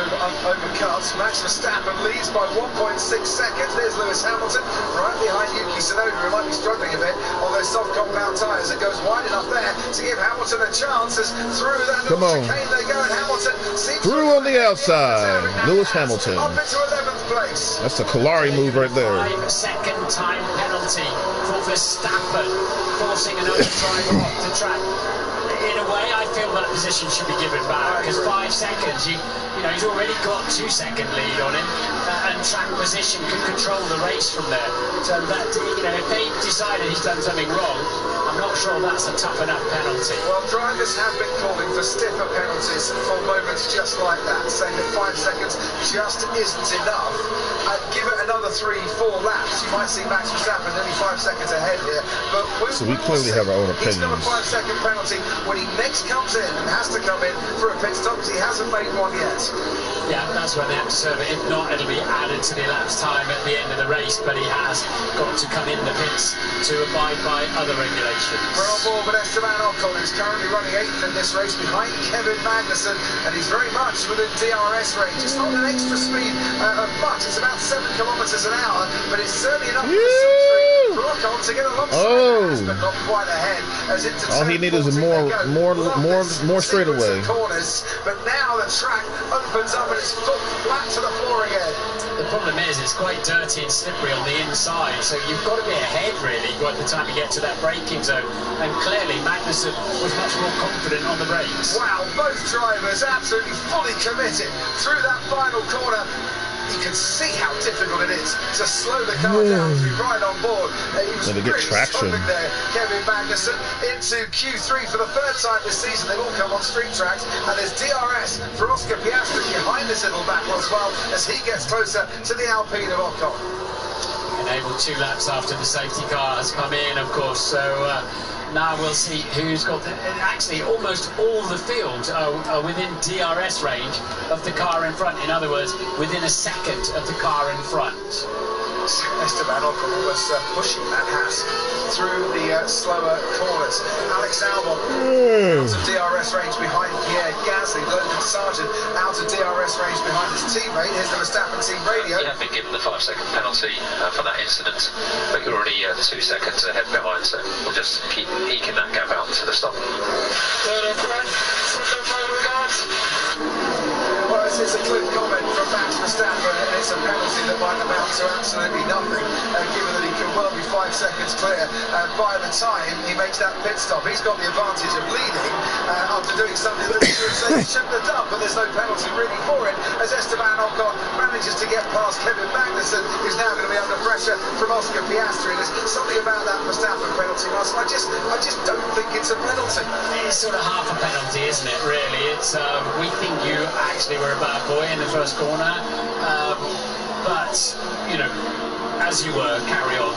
overcuts. Max Verstappen leads by 1.6 seconds. There's Lewis Hamilton right behind Yuki Tsunoda, who might be struggling a bit on those soft compound tyres. It goes wide enough there to give Hamilton a chance as through that little chicane they go, and Hamilton seems through on the outside. Lewis Hamilton. Up into 11th place. That's a Kalari move right there. 5-second time penalty for Verstappen, forcing another driver off the track. In a way, I feel that position should be given back, because 5 seconds, you know, he's already got 2-second lead on him, and track position can control the race from there. So that, you know, if they decided he's done something wrong, I'm not sure that's a tough enough penalty. Well, drivers have been calling for stiffer penalties for moments just like that, saying that 5 seconds just isn't enough. Give it another 3-4 laps, you might see Max Verstappen only 5 seconds ahead here. But so we clearly have our own opinions. He's got a 5-second penalty when he next comes in and has to come in for a pit stop, because he hasn't made one yet. Yeah, that's when they have to serve it. If not, it'll be added to the elapsed time at the end of the race, but he has got to come in the pits to abide by other regulations. We're on board with Esteban Ocon, who's currently running 8th in this race behind Kevin Magnussen, and he's very much within DRS range. It's not an extra speed of much, it's about 7 kilometres an hour, but it's certainly enough for Ocon to get alongside, but not quite ahead. As into all he needs is more straightaway. Corners, but now the track opens up and it's foot flat to the floor again. The problem is it's quite dirty and slippery on the inside, so you've got to be ahead really by the time you get to that braking zone. And clearly Magnussen was much more confident on the brakes. Wow, both drivers absolutely fully committed through that final corner. You can see how difficult it is to slow the car down to be right on board. He was to get traction there. Kevin Magnussen into Q3 for the 3rd time this season. They've all come on street tracks, and there's DRS for Oscar Piastri behind this little battle as well as he gets closer to the Alpine of Ocon. Enabled 2 laps after the safety car has come in, of course, so now we'll see who's got actually almost all the field are within DRS range of the car in front. In other words, within a second of the car in front. Esteban Ocon was pushing that Haas through the slower corners. Alex Albon out of DRS range behind Pierre Gasly. Logan Sargent out of DRS range behind his teammate. Here's the Verstappen team radio. You have been given the 5-second penalty for that incident, but you're already 2 seconds ahead behind, so we'll just keep eking that gap out to the stop. Well, it's a clear comment from Max Verstappen, and it's a penalty that might amount to absolutely nothing, given that he could well be 5 seconds clear by the time he makes that pit stop. He's got the advantage of leading after doing something that he shouldn't have done, but there's no penalty really for it, as Esteban Ocon manages to get past Kevin Magnussen, who's now going to be under pressure from Oscar Piastri. There's something about that Verstappen penalty, Russell. I just don't think it's a penalty. It's sort of half a penalty, isn't it, really? It's we think you actually were a bad boy in the first corner, but, you know, as you were, carry on.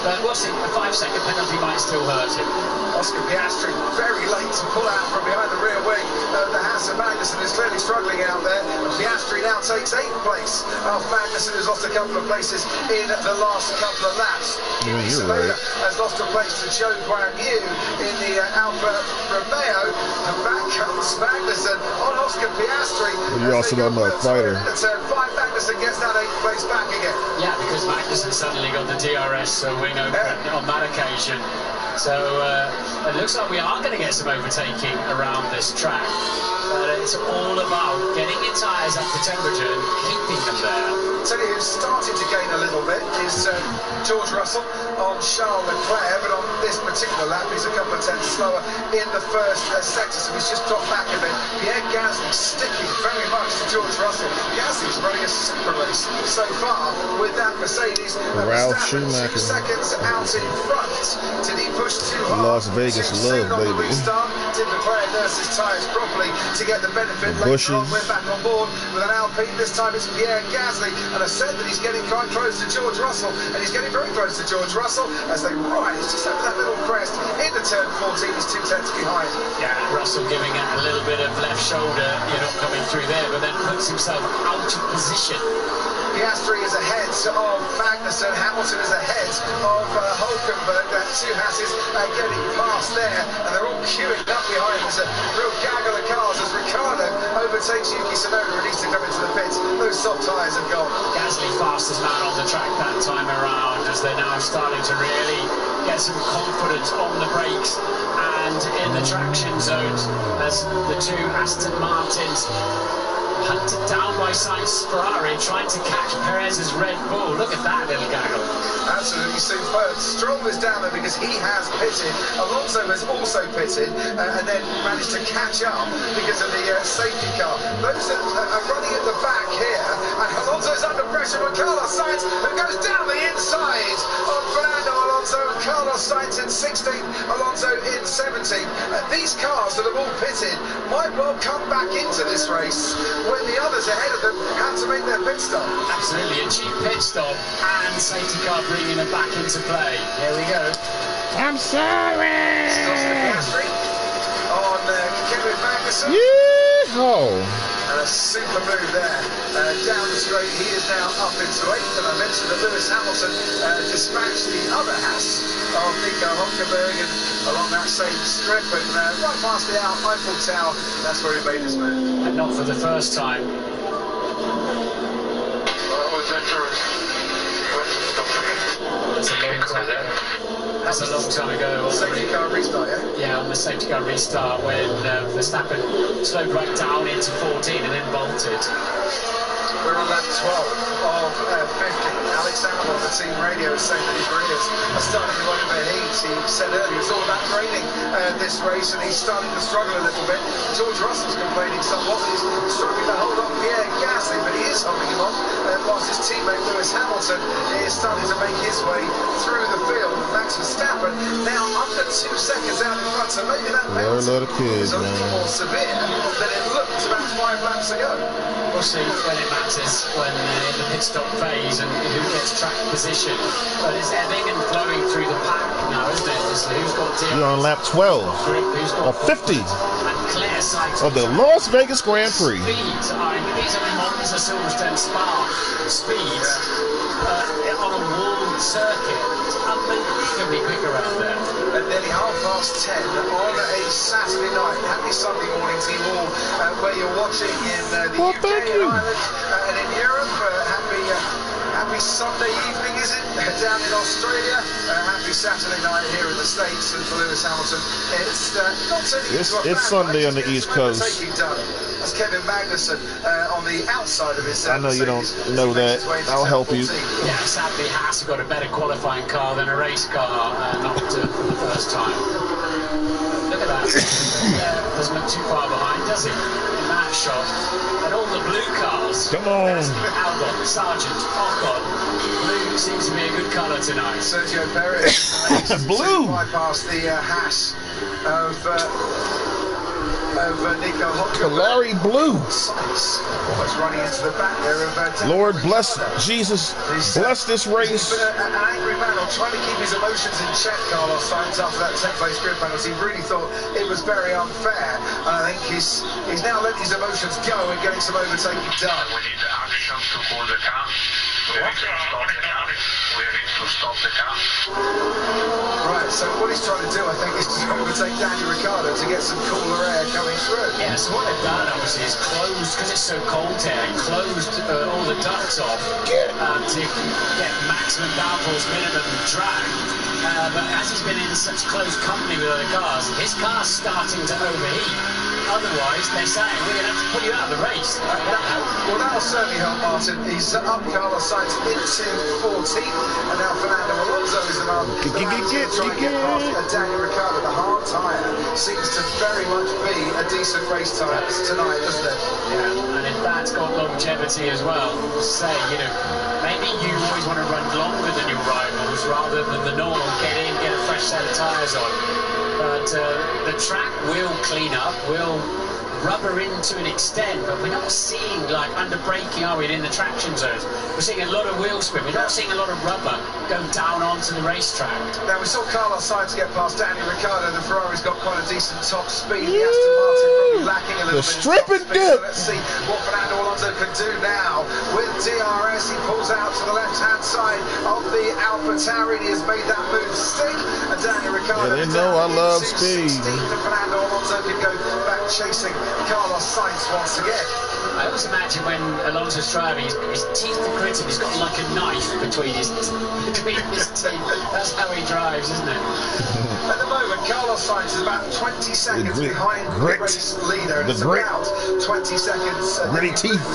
But we'll see. A 5-second penalty might still hurt him. Oscar Piastri very late to pull out from behind the rear wing of the Haas, and Magnussen is clearly struggling out there. Piastri now takes 8th place off Magnussen, who's lost a couple of places in the last couple of laps. Yuki Tsunoda has lost a place to Zhou Guanyu in the Alfa Romeo, and back comes Magnussen on Oscar Piastri. You're also not my fighter. Turn 5, Magnussen gets that 8th place back again. Yeah, because Magnussen suddenly got the DRS wing open on that occasion. So it looks like we are going to get some overtaking around this track. But it's all about getting your tyres up to temperature and keeping them there. Tell you who's starting to gain a little bit is George Russell on Charles Leclerc, but on this particular lap he's a couple of tenths slower in the first sector, so he's just dropped back a bit. Pierre Gasly sticking very much to George Russell. Gasly's running a super race so far with that Mercedes. Ralph Schumacher 2 seconds out in front. Did he push too hard? Las Vegas too soon love, on the baby. restart? Did Leclerc nurse his tyres properly to get the benefit later on? We're back on board with an Alpine. This time it's Pierre Gasly, and I said that he's getting quite close to George Russell, and he's getting very close to George Russell as they rise just over that little crest into turn 14. He's 2 tenths behind. Yeah, Russell giving it a little bit of left shoulder, you're not coming through there, but then puts himself out of position. Piastri is ahead of Magnussen. Hamilton is ahead of Hulkenberg. The 2 Hasses are getting past there, and they're all queuing up behind. There's a real gaggle of cars as Ricciardo overtakes Yuki Tsunoda and needs to come into the pits. Those soft tyres have gone. Gasly fastest man on the track that time around, as they're now starting to really get some confidence on the brakes and in the traction zones, as the 2 Aston Martins hunted down by Sainz Ferrari, trying to catch Perez's Red Bull. Look at that little gaggle. Absolutely superb. Stroll is down there because he has pitted. Alonso has also pitted and then managed to catch up because of the safety car. Those that are running at the back here, and Alonso's under pressure from Carlos Sainz, who goes down the inside on Fernando Alonso, and Carlos Sainz in 16th, Alonso in 17th. These cars that have all pitted might well come back into this race when the others ahead of them have to make their pit stop. Absolutely, a cheap pit stop and safety car bringing them back into play. Here we go. I'm sorry. Piastri on Kevin Magnussen. Yeehaw. And a super move there. Down the straight, he is now up into 8th. And I mentioned that Lewis Hamilton dispatched the other Haas of Nico Hulkenberg and along that same strip. And right past the Eiffel Tower, that's where he made his move. And not for the first time. That's a long time ago. Safety car restart, yeah? Yeah, on the safety car restart when Verstappen slowed right down into 14 and then bolted. We're on lap 12 of 50. Alex Albon on the team radio is saying that his rears are starting to overheat. He said earlier it's all about training this race, and he's starting to struggle a little bit. George Russell's complaining somewhat that he's struggling to hold on Pierre Gasly, but he is holding him on, whilst his teammate Lewis Hamilton is starting to make his way through the field. Max Verstappen now under 2 seconds out in front, so maybe that penalty is a little more severe than it looked about 5 laps ago. We'll see when it matters, when in the pit stop phase and who gets track position. But it's ebbing and flowing through the pack now, isn't it? It's who's got You're on lap 12 of 50 and clear sight of the Las Vegas Grand Prix. Speeds are these are Monza Silverstone Spa speeds on a warm circuit. It's unbelievably quick around there. At nearly 10:30 on a Saturday night. Happy Sunday morning to you all, where you're watching in the UK and Ireland and in Europe. Happy Sunday evening, is it? Down in Australia. Happy Saturday night here in the States, and for Lewis Hamilton, it's not turning into a It's Sunday on the East Coast. That's Kevin Magnussen on the outside of his. I know you don't know that. I'll help you. Yeah, sadly, Haas have got a better qualifying car than a race car, not for the first time. Look at that. Doesn't look too far behind, does he? In that shot. And all the blue cars. Come on. Albon, Sargent, Ocon. Blue seems to be a good colour tonight. Sergio Perez. Blue. Bypass the Haas of of Nico Hülkenberg. Larry Blue. Sainz almost running into the back there of Lord bless Jesus. Bless this race. He's been an angry man on trying to keep his emotions in check, Carlos Sainz, after that 10th-place grid penalty. He really thought it was very unfair. And I think he's now letting his emotions go and getting some overtaking done. We need the Anderson to hold the car. We need to stop the car. We need to stop the car. Right, so what he's trying to do, I think, is to overtake Daniel Ricciardo to get some cooler air coming through. Yeah, so what they've done, obviously, is closed, because it's so cold here, closed all the ducts off to get maximum downforce, minimum drag. But as he's been in such close company with other cars, his car's starting to overheat. Otherwise, they're saying, we're going to have to put you out of the race. Well, that'll certainly help Martin. He's up Carlos Sainz into 14th, and now Fernando Alonso is the man trying to get past Daniel Ricciardo. The hard tyre seems to very much be a decent race tyre tonight, doesn't it? Yeah, and if that's got longevity as well, say, you know, maybe you always want to run longer than your rivals rather than the norm, get in, get a fresh set of tyres on. But the track will clean up, will rubber in to an extent, but we're not seeing, like, under braking, are we, in the traction zones? We're seeing a lot of wheel spin. We're not seeing a lot of rubber go down onto the racetrack. Now, we saw Carlos Sainz get past Daniel Ricciardo. The Ferrari's got quite a decent top speed. The Aston Martin probably lacking a little bit. The strip and dip. So let's see what Fernando Alonso can do now. With DRS, he pulls out to the left-hand side of the AlphaTauri. He has made that move stick. And Daniel Ricciardo, they know I love speed. And Fernando Alonso can go back chasing Carlos Sainz once again. I always imagine when Alonso's driving, his teeth are gritted. He's got like a knife between his teeth. That's how he drives, isn't it? At the moment, Carlos Sainz is about 20 seconds behind the race leader. And it's about 20 seconds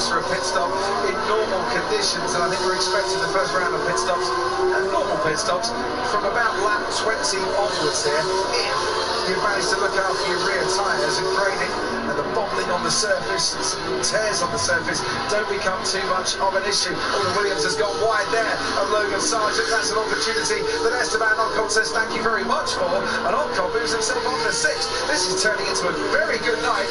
for a pit stop in normal conditions. And I think we're expecting the first round of pit stops, normal pit stops, from about lap 20 onwards here. If you've managed to look after your rear tyres and grading and the bonding on the surface, tears on the surface don't become too much of an issue. Alden Williams has gone wide there of Logan Sargent. That's an opportunity that Esteban Ocon says thank you very much for, and Ocon moves himself on to 6th. This is turning into a very good night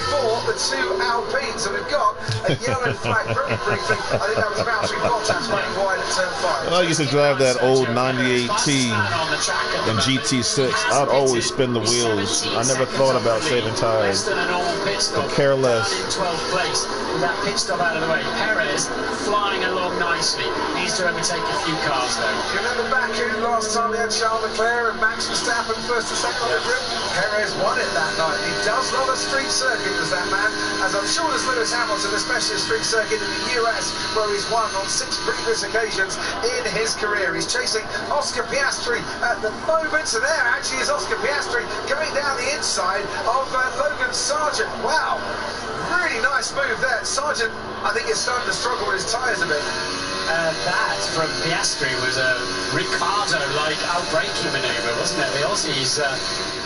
for the two Alpines, and we've got a yellow flag very briefly. I think that was Valtteri Bottas running wide at turn 5. I used to drive that old 98T in GT6. I'd always spin the wheels. I never thought about saving tires. Could care less. In 12th place with that pit stop out of the way. Perez flying along nicely. Needs to overtake a few cars though. You remember Baku last time we had Charles Leclerc and Max Verstappen first and second on the grid? Perez won it that night. He does love a street circuit, does that man? As I'm sure as Lewis Hamilton, especially a street circuit in the US, where he's won on 6 previous occasions in his career. He's chasing Oscar Piastri at the moment. So there actually is Oscar Piastri going down the inside of Logan Sargent. Wow, really nice move there. Sargent, I think, is starting to struggle with his tyres a bit. That from Piastri was a Ricciardo-like out-braking manoeuvre, wasn't it? The Aussies,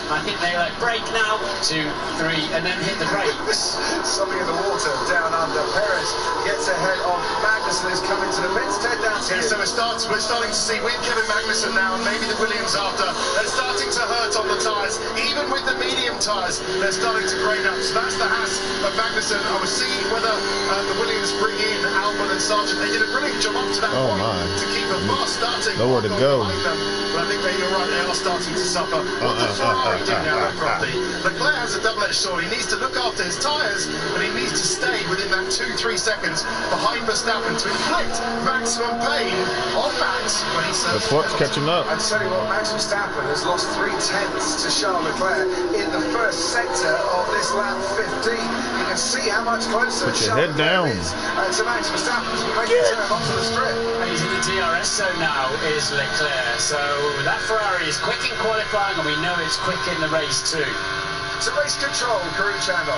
I think they like brake now, 2, 3, and then hit the brakes. Something in the water down under. Perez gets ahead of Magnussen, who's coming to the pits. Ted, down to you. So we're starting to see with Kevin Magnussen now, and maybe the Williams after. They're starting to hurt on the tyres, even with the medium tyres. They're starting to grade up. So that's the Haas of Magnussen. I was seeing whether the Williams bring in Albon and Sargent. They did a brilliant job up to that point to keep a fast starting. Nowhere to go. But I think you're right, they are starting to suffer. What the Ferrari do now properly? Leclerc has a double-edged sword. He needs to look after his tyres, but he needs to stay within that 2-3 seconds behind Verstappen to inflict maximum pain on Max when he serves. The clock's catching up. I'd tell you what, Max Verstappen has lost 3 tenths to Charles Leclerc in the first sector of this lap 15. You can see how much closer Put your head down to Max Verstappen as we make the turn onto the strip. And he's in the DRS zone now, is Leclerc. So that Ferrari is quick in qualifying, and we know it's quick in the race too. To race control, Karun Chandler.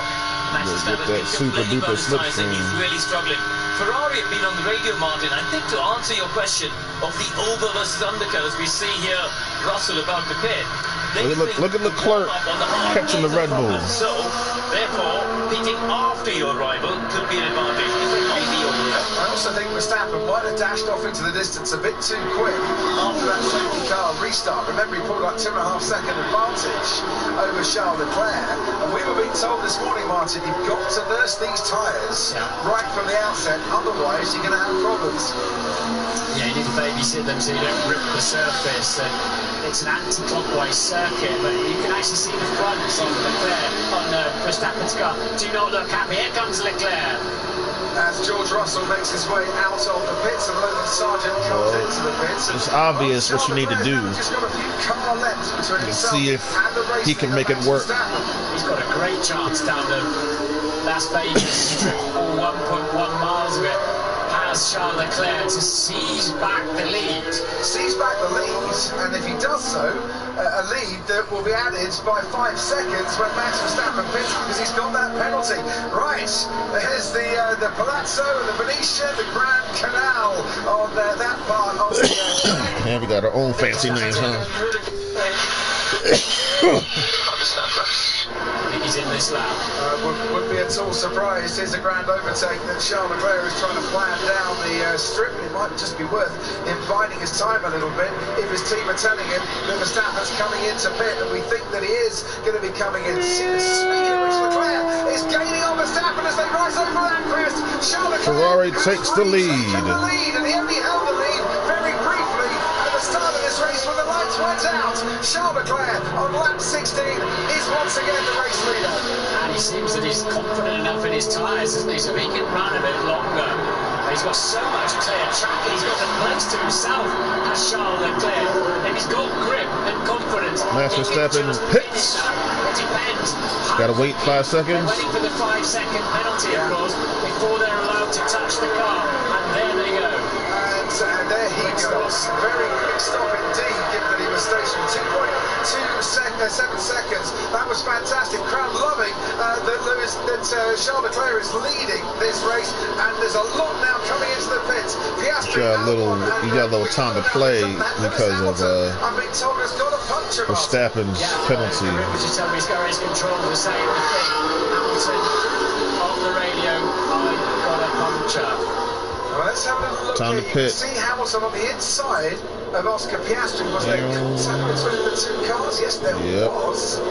Max Verstappen that super duper slipstream. He's really struggling. Ferrari have been on the radio, Martin. I think to answer your question of the over versus under curves, we see here Russell about to pit. Look at Leclerc catching the Red Bulls. So, therefore, pitting after your arrival could be an advantage. If it may be your I also think Verstappen might have dashed off into the distance a bit too quick after that safety car restart. Remember, he pulled like 2.5 second advantage over Charles Leclerc. And we were being told this morning, Martin, you've got to nurse these tyres right from the outset, otherwise you're going to have problems. Yeah, you need to babysit them so you don't rip the surface. And it's an anti-clockwise circuit, but you can actually see the fronts on Leclerc, on Verstappen's car. Do not look happy. Here comes Leclerc. As George Russell makes his way out of the pits and Logan Sargent comes into the pits. It's obvious what you need to do. Just got a few car lengths between himself See if and the race he can make it work. He's got a great chance down the Las Vegas strip, all 1.1 miles of it. Has Charles Leclerc to seize back the lead. Seize back the lead, and if he does so, a lead that will be added by 5 seconds when Max Verstappen pits because he's got that penalty. Right, there's the Palazzo, the Venetian, the Grand Canal on that part of the... Yeah, we got our own fancy names, huh? He's in this lap. Would be at all surprised. Here's a grand overtake that Charles Leclerc is trying to plan down the strip, and it might just be worth him biding his time a little bit if his team are telling him that Verstappen's coming into pit, and we think that he is going to be coming in. See the speed at which Leclerc is gaining on Verstappen as they rise over that crest. Charles Leclerc Ferrari takes the lead. And he only held the lead very briefly at the start of this race when the lights went out. Charles Leclerc on lap 16 is once again the race leader. And he seems that he's confident enough in his tyres, isn't he? So he can run a bit longer. He's got so much clear track, he's got the place to himself as Charles Leclerc. And he's got grip and confidence. Max Verstappen pits. It depends. Gotta wait 5 seconds. They're waiting for the 5-second penalty, of course, before they're allowed to touch the car. And there they go. And there he goes. Very quick stop indeed, given that he was stationed 2.7 seconds. That was fantastic. Crowd loving that Charles Leclerc is leading this race, and there's a lot now coming into the pits. Piastri You got a little time to play because of I've been told it's got a puncture. Verstappen's penalty. Richard tell me he's got race control the same thing. Hamilton on the radio, I've got a puncture. Well, let's have a little look. Time to You pit. can see Hamilton on the inside of Oscar Piastri. Was there contact between the two cars? Yes, there was.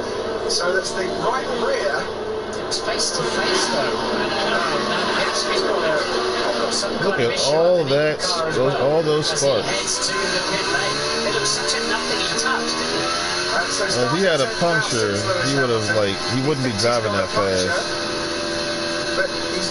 So that's the right rear. It's face to face though. Piastri's got some Look kind of at issue all underneath that, the car as well. all those As sparks. he heads to the pit lane. It looks such a nothing he touched, didn't it? If he had a puncture, he wouldn't be driving that fast. But he's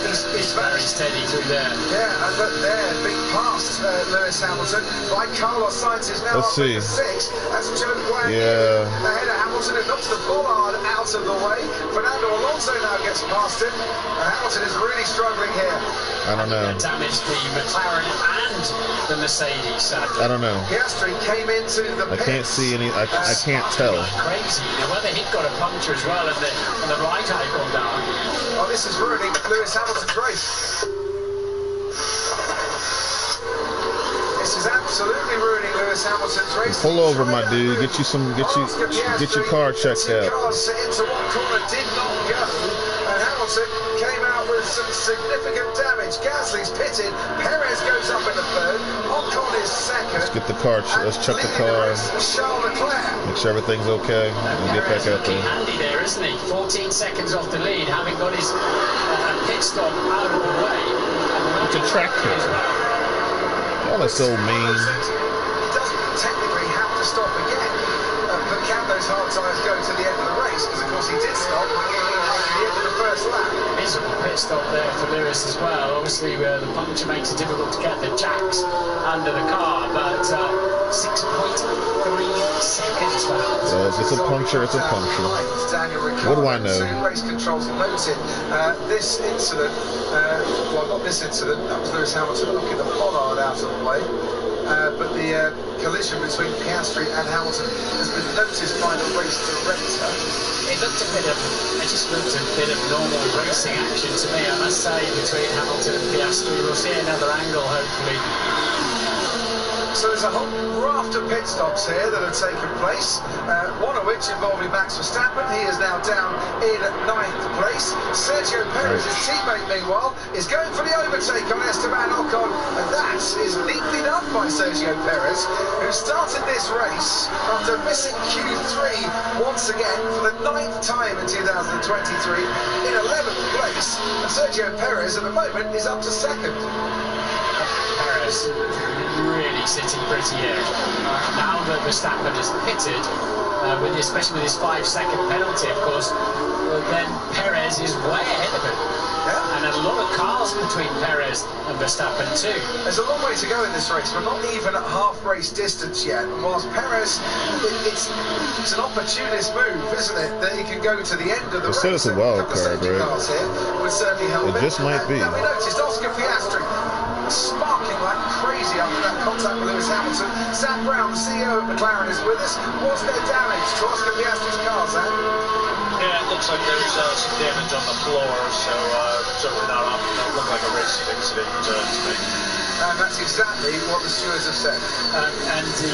very steady through there. Yeah, and look there, being passed Lewis Hamilton by Carlos Sainz is now Let's up see. at 6. That's Juan Yeah. ahead of Hamilton. It knocks the bollard out of the way. Fernando Alonso now gets past him, and Hamilton is really struggling here. I don't know. Damaged the McLaren and the Mercedes, sadly. I don't know. Piastri came into the I pits. can't see any. I can't tell. Crazy. Now, whether he'd got a puncture as well and the right eye gone down. Oh, this is ruining Lewis Hamilton's race. This is absolutely ruining Lewis Hamilton's race. Pull over, my dude. Get your car checked out. Cars into one corner did not go, and Hamilton came out with some significant damage. Gasly's pitted. Perez goes up in the third. Ocon is second. Let's get the car. Let's check the car. Charles Leclerc. Make sure everything's okay. And get back out there. Handy there, isn't he? 14 seconds off the lead, having got his pit stop out of the way. It's a track pit. Y'all are so mean. He doesn't technically have to stop again, but can those hard tyres go to the end of the race? Because of course he did stop at the end of the first lap. Miserable pit stop there for Lewis as well. Obviously, the puncture makes it difficult to get the jacks under the car, but 6.3 seconds for Hamilton. If it's a puncture, it's a puncture. What do I know? Race controls noted this incident. Well, not this incident. That was Lewis Hamilton knocking the bollard out of the way. But the collision between Piastri and Hamilton has been noticed by the race director. It just looked a bit of normal racing action to me, I must say, between Hamilton and Piastri. We'll see another angle, hopefully. So there's a whole raft of pit stops here that have taken place, one of which involving Max Verstappen. He is now down in 9th place. Sergio Perez, his teammate, meanwhile, is going for the overtake on Esteban Ocon, and that is neatly done by Sergio Perez, who started this race after missing Q3 once again for the 9th time in 2023 in 11th place. And Sergio Perez at the moment is up to 2nd. Perez really sitting pretty here. Now that Verstappen has pitted, especially with his 5-second penalty, of course, then Perez is way ahead of him. Yeah. And a lot of cars between Perez and Verstappen too. There's a long way to go in this race. We're not even at half race distance yet. And whilst Perez, it's an opportunist move, isn't it? That he can go to the end of the race. It's a wild card, right? Cars here would certainly help. It just might be. And we noticed Oscar Piastri sparking like crazy after that contact with Lewis Hamilton. Zak Brown, the CEO of McLaren, is with us. Was there damage to Oscar Piastri's car, Zak? Yeah, it looks like there's some damage on the floor, so certainly not look like a racing incident to me. And that's exactly what the stewards have said.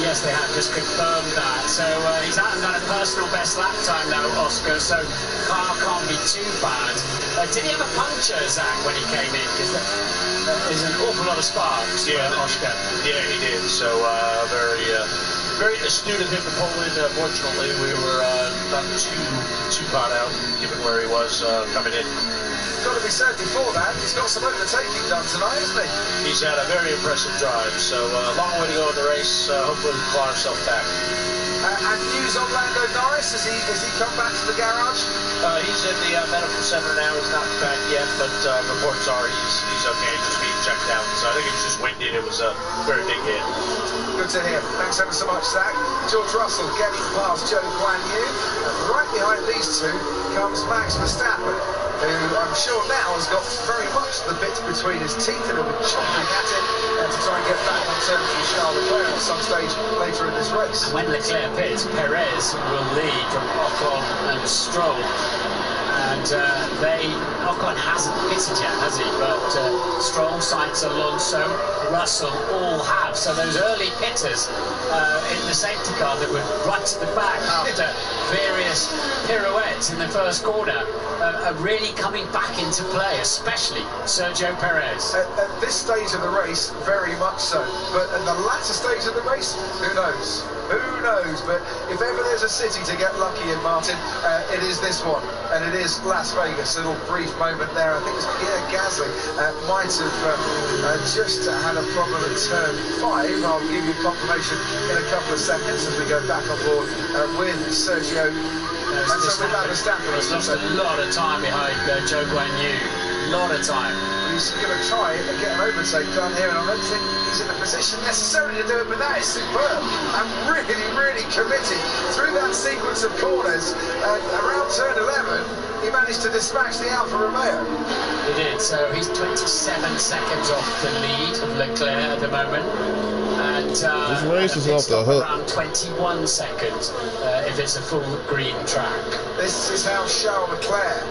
Yes, they have just confirmed that. So he's out and done a personal best lap time now, Oscar, so car can't be too bad. Did he have a puncture, Zach, when he came in? Because there's an awful lot of sparks for Oscar. Yeah, he did. So very astute of him to pull in. Fortunately, we were not too caught out, given where he was coming in. Got to be said before that, he's got some overtaking done tonight, hasn't he? He's had a very impressive drive, so a long way to go in the race. Hopefully we'll claw himself back. And news on Lando Norris, has he come back to the garage? He's in the medical center now. He's not back yet, but reports are he's okay, just being checked out. So I think it was just winded. It was a very big hit. Good to hear. Thanks ever so much, Zach. George Russell getting past Zhou Guanyu. And right behind these two comes Max Verstappen, who I'm sure now has got very much the bit between his teeth and will be chomping at it to try and get back on terms with Charles Leclerc at some stage later in this race. And when Leclerc pits, Perez will lead from Ocon and Stroll. And Ocon hasn't pitted yet, has he? But Stroll, Sainz, Alonso, Russell all have. So those early hitters in the safety car that were right at the back after various pirouettes in the first corner are really coming back into play, especially Sergio Perez. At this stage of the race, very much so. But at the latter stage of the race, who knows? Who knows? But if ever there's a city to get lucky in, Martin, it is this one. And it is Las Vegas. A little brief moment there. I think it's Pierre Gasly might have just had a problem at turn 5. I'll give you confirmation in a couple of seconds as we go back on board with Sergio. And so with Verstappen, he's lost a lot of time behind Zhou Guanyu. A lot of time. He's going to try and get an overtake done here, and I don't think he's in a position necessarily to do it, but that is superb. And really, really committed through that sequence of corners. And around turn 11, he managed to dispatch the Alfa Romeo. He did, so he's 27 seconds off the lead of Leclerc at the moment. And this race is off the hook. Around 21 seconds if it's a full green track. This is how Charles Leclerc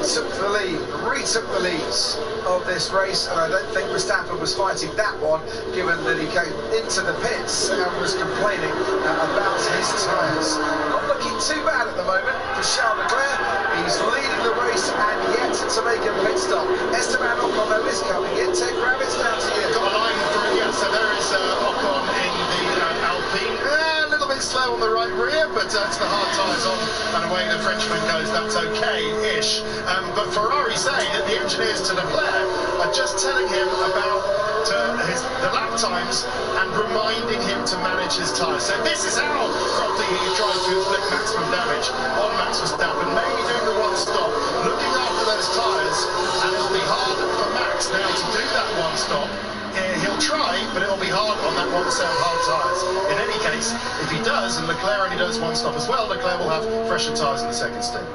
took the lead, retook the leads of this race, and I don't think Verstappen was fighting that one, given that he came into the pits and was complaining about his tyres. Not looking too bad at the moment for Charles Leclerc. He's leading the race and yet to make a pit stop. Esteban Ocon though is coming in. Ted Kravitz, down to you. Got a line through, yeah, so there is Ocon in the Alpine. A little bit slow on the right rear, but it's the hard tyres on, and away the Frenchman goes. That's okay-ish. But Ferrari say that the engineers to Leclerc are just telling him about the lap times and reminding him to manage his tyres. So this is how Crofty tries to inflict maximum damage on Max Verstappen. Maybe doing the one stop, looking after those tyres, and it'll be hard for Max now to do that one stop. He'll try, but it'll be hard on that one set of hard tyres. In any case, if he does, and Leclerc only does one stop as well, Leclerc will have fresher tyres in the second stint.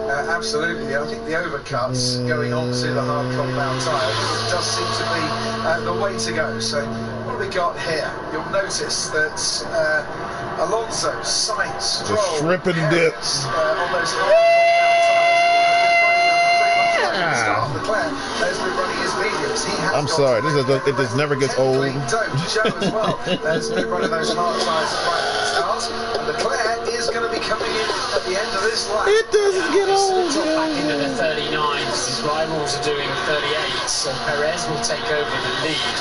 Absolutely, I think the overcuts going on to the hard compound tyre does seem to be the way to go. So what have we got here? You'll notice that Alonso, Sainz, Stroll, shrimping dips on those hard compound tyres. start. Leclerc has been running his mediums. He has I'm sorry, it just never gets old. Don't show as well. Has been running those hard tyres right at the start. And Leclerc is going to be coming in at the end of this lap. It doesn't get old. Back into the 39s. His rivals are doing 38, so Perez will take over the lead.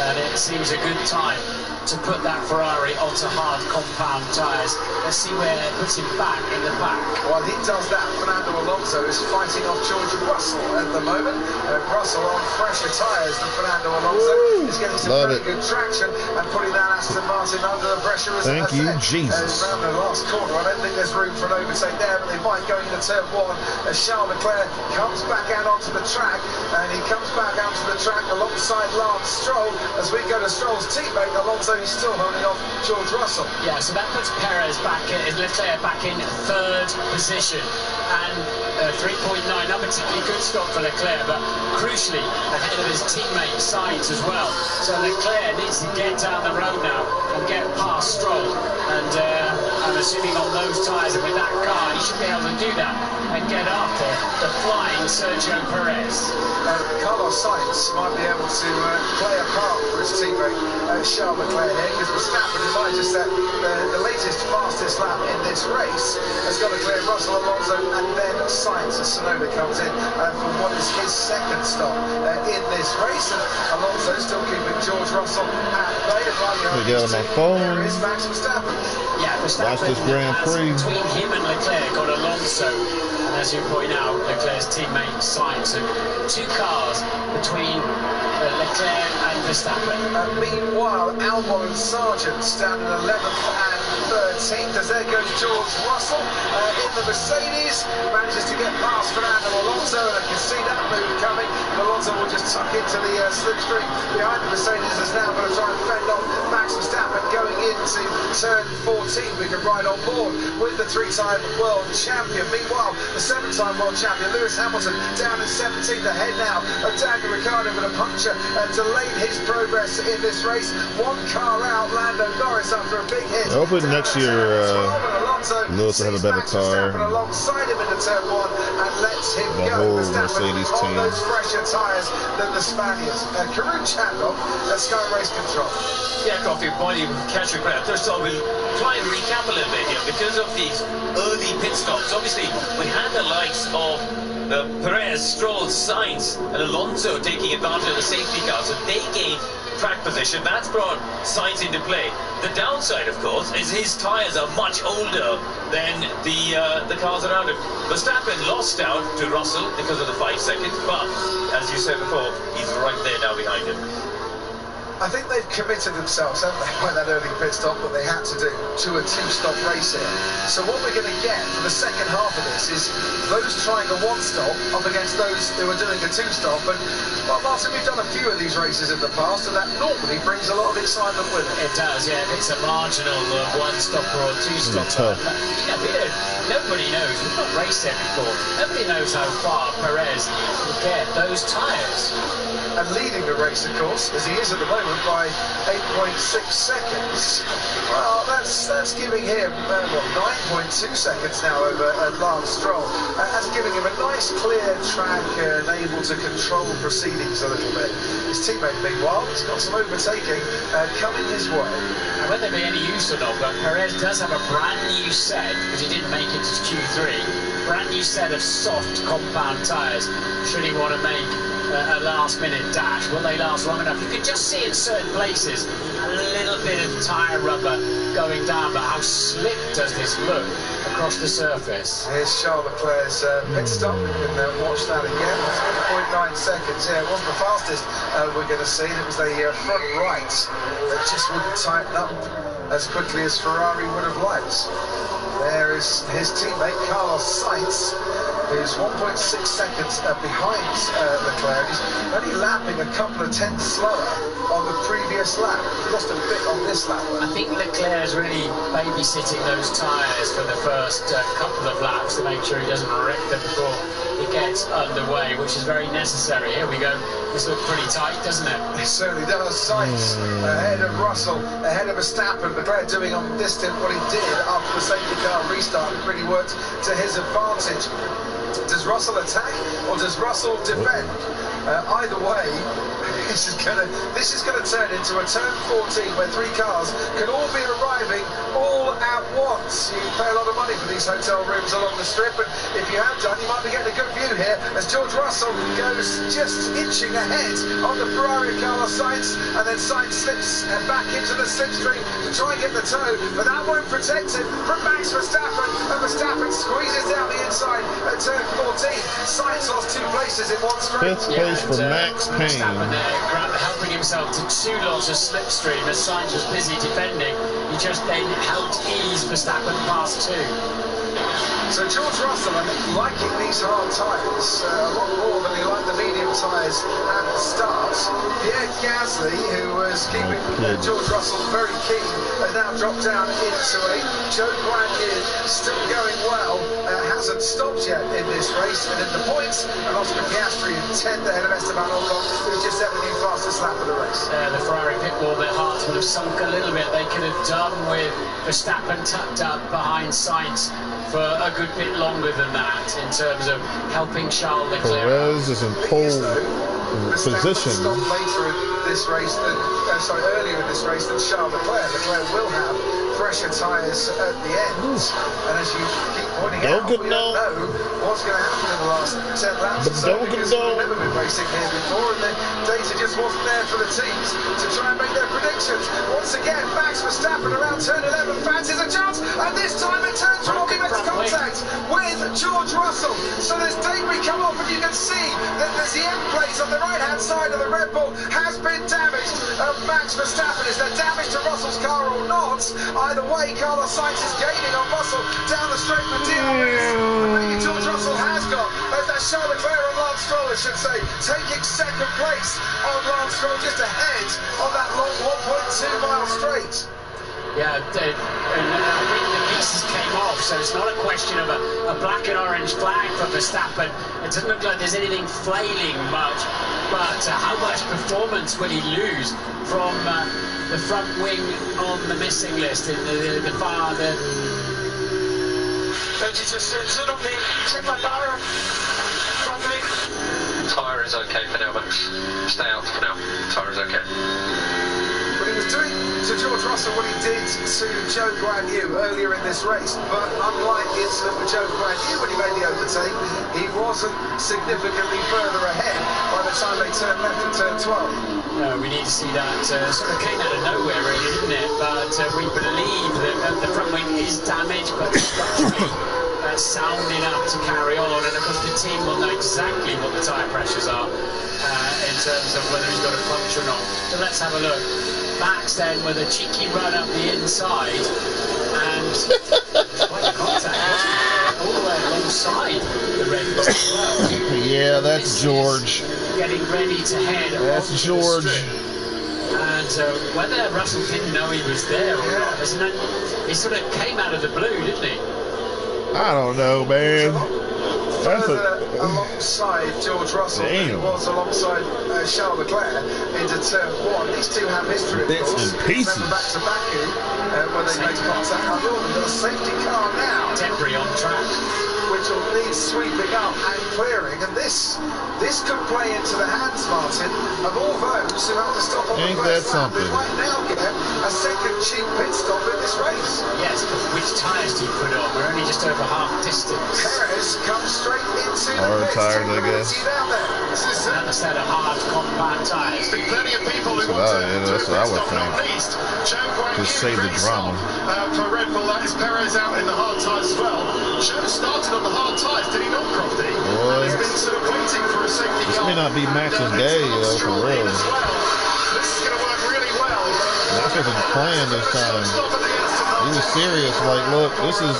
And it seems a good time to put that Ferrari onto hard compound tyres. Let's see where it puts him back in the pack. While he does that, Fernando Alonso is fighting off George Russell at the moment. Russell on fresher tyres than Fernando Alonso is getting some very good traction and putting that Aston Martin under the pressure. Thank you, Jesus. Around the last corner, I don't think there's room for an overtake there, but they might go into turn one as Charles Leclerc comes back out onto the track, and he comes back out to the track alongside Lance Stroll. As we go to Stroll's teammate, Alonso is still holding off George Russell. Yeah, so that puts Perez back in, Leclerc back in third position, and 3.9, not particularly good stop for Leclerc, but crucially ahead of his teammate Sainz as well. So Leclerc needs to get down the road now and get past Stroll, and I'm assuming on those tyres and with that car he should be able to do that and get after the flying Sergio Perez. Carlos Sainz might be able to play a part for his teammate Charles Leclerc here, because Verstappen, who might just set the latest fastest lap in this race, has got to clear Russell, Alonso and then Sainz as Tsunoda comes in for what is his second stop in this race. And Alonso still keeping George Russell at bay. Get out of my phone. There is Max Verstappen. Yeah, Verstappen watch this Grand Prix. Between him and Leclerc got Alonso, and as you point out, Leclerc's teammate Sainz, and two cars between Leclerc and Verstappen. Meanwhile, Albon and Sargent stand in 11th and 13th, as there goes George Russell in the Mercedes, manages to get past Fernando Alonso, and I can see that move coming. Alonso will just tuck into the slipstream behind the Mercedes, is now going to try and fend off Max Verstappen going into turn 14. We can ride on board with the three-time world champion. Meanwhile, the seven-time world champion Lewis Hamilton down in 17th, ahead now of Daniel Ricciardo with a puncture delayed his progress in this race. One car out, Lando Norris after a big hit. Hopefully next year Lewis will have a better tire. Alongside him into turn one and lets him The go. whole Verstappen Mercedes on team. those fresher tyres than the Spaniards. Karun Chandler at Sky Race Control. Yeah, Coffee, body catch your breath. First of all, we'll try and recap a little bit here because of these early pit stops. Obviously, we had the likes of Perez, Stroll, Sainz, and Alonso taking advantage of the safety cars, so they gained track position. That's brought Sainz into play. The downside, of course, is his tyres are much older than the cars around him. Verstappen lost out to Russell because of the 5 seconds, but as you said before, he's right there now behind him. I think they've committed themselves, haven't they, by that early pit stop that they had to do to a two-stop race here. So what we're going to get for the second half of this is those trying a one-stop up against those who are doing a two-stop. And, well, Martin, we've done a few of these races in the past, and that normally brings a lot of excitement with it. It does, yeah. If it's a marginal one-stopper or two-stopper, nobody knows. We've not raced it before. Nobody knows how far Perez will get those tyres. And leading the race, of course, as he is at the moment, by 8.6 seconds. Well, that's giving him 9.2 seconds now over Lance Stroll. That's giving him a nice clear track and able to control proceedings a little bit. His teammate, meanwhile, has got some overtaking coming his way. Now, whether they be any use or not, but Perez does have a brand new set, because he didn't make it to Q3, brand new set of soft compound tyres, should he want to make a last-minute dash. Will they last long enough? You can just see in certain places a little bit of tyre rubber going down, but how slick does this look across the surface? Here's Charles Leclerc's pit stop. We can watch that again. It's 0.9 seconds. Yeah, it wasn't the fastest we're going to see. It was the front right that just wouldn't tighten up as quickly as Ferrari would have liked. There is his teammate Carlos Sainz, who's 1.6 seconds behind Leclerc. He's only lapping a couple of tenths slower on the previous lap. He lost a bit on this lap. I think Leclerc is really babysitting those tyres for the first couple of laps to make sure he doesn't wreck them before he gets underway, which is very necessary. Here we go. This looks pretty tight, doesn't it? It certainly does. Sainz ahead of Russell, ahead of Verstappen. Leclerc doing on this stint what he did after the safety car restart. It really worked to his advantage. Does Russell attack or does Russell defend? Either way, this is gonna turn into a turn 14 where 3 cars can all be arriving all at once. You pay a lot of money for these hotel rooms along the strip, and if you have done, you might be getting a good view here as George Russell goes just inching ahead on the Ferrari of Carlos Sainz, and then Sainz slips back into the slipstream to try and get the toe, but that won't protect him from Max Verstappen, and Verstappen squeezes down the inside at turn 14. Sainz lost 2 places in one straight. 5th place for Max Payne. Helping himself to 2 lots of slipstream as Sainz was busy defending. He just then helped ease Verstappen past 2. So George Russell, I think, liking these hard tyres a lot more than he liked the medium tyres at the start. Pierre Gasly, who was keeping George Russell very keen, has now dropped down into 8. Zhou Guanyu still going well, hasn't stopped yet in this race, and in the points, and Oscar Piastri in 10th ahead of Esteban Ocon, who just set the new fastest lap of the race. The Ferrari pit wall, their hearts would have sunk a little bit. They could have done with Verstappen tucked up behind Sainz for a good bit longer than that in terms of helping Charles Leclerc. Perez is in pole position. Stopped later in this race than, earlier in this race than Charles Leclerc. Leclerc will have fresher tyres at the end, and as you keep pointing out, we don't know what's going to happen in the last 10 laps or so, because we've never been racing here before, and the data just wasn't there for the teams to try and make their predictions. Once again, Max Verstappen around turn 11 fancies a chance, and this time it turns around, he makes contact with George Russell. So there's debris come off, and you can see that the end plate on the right-hand side of the Red Bull has been damaged. Max Verstappen, is there damage to Russell's car or not? Either way, Carlos Sainz is gaining on Russell down the straight for DRS. And maybe George Russell has got, as Charles Leclerc and Lance Stroll, I should say, taking 2nd place on Lance Stroll, just ahead on that long 1.2-mile straight. Yeah, and I think the pieces came off, so it's not a question of a black and orange flag for Verstappen. It doesn't look like there's anything flailing much, but how much performance will he lose from the front wing on the missing list in the far... Check my tyre. Front wing. Tyre is okay for now, Max. Stay out for now. Tyre is okay. But he was doing to George Russell what he did to Zhou Guanyu earlier in this race, but unlike the incident with Zhou Guanyu when he made the overtake, he wasn't significantly further ahead by the time they turned left in turn 12. No, we need to see that. Sort of came out of nowhere, really, didn't it? But we believe that the front wing is damaged, but structurally sound enough to carry on. And of course, the team will know exactly what the tyre pressures are in terms of whether he's got a punch or not. So let's have a look. Max then with a cheeky run up the inside, and quite a contact all the way alongside the Red Bull as well. Yeah, that's George. Getting ready to head. That's George. And whether Russell didn't know he was there or not, isn't it? He sort of came out of the blue, didn't he? I don't know, man. Further alongside George Russell, he was alongside Charles Leclerc into turn 1. These two have history, of course. Remember back to Baku when they made contact. I've got a safety car now. Debris on track, which will need sweeping up and clearing, and this could play into the hands, Martin, of all those who have to stop on the first lap. They might now get a second cheap pit stop in this race. Yes, but which tyres do you put on? We're only just over half distance. Perez comes straight into the pits. Tires, I guess. Another set of hard compact tyres. Plenty of people who want to that's what I would think. Just save the drama. For Red Bull, that is Perez out in the hard tyres as well. Zhou started on the hard tyres, did he not, Crofty? And he's been sort of waiting for a safety car. This may not be Max's day, though, for real. This is going to work really well. Max wasn't playing this time. He was serious, like, look, this is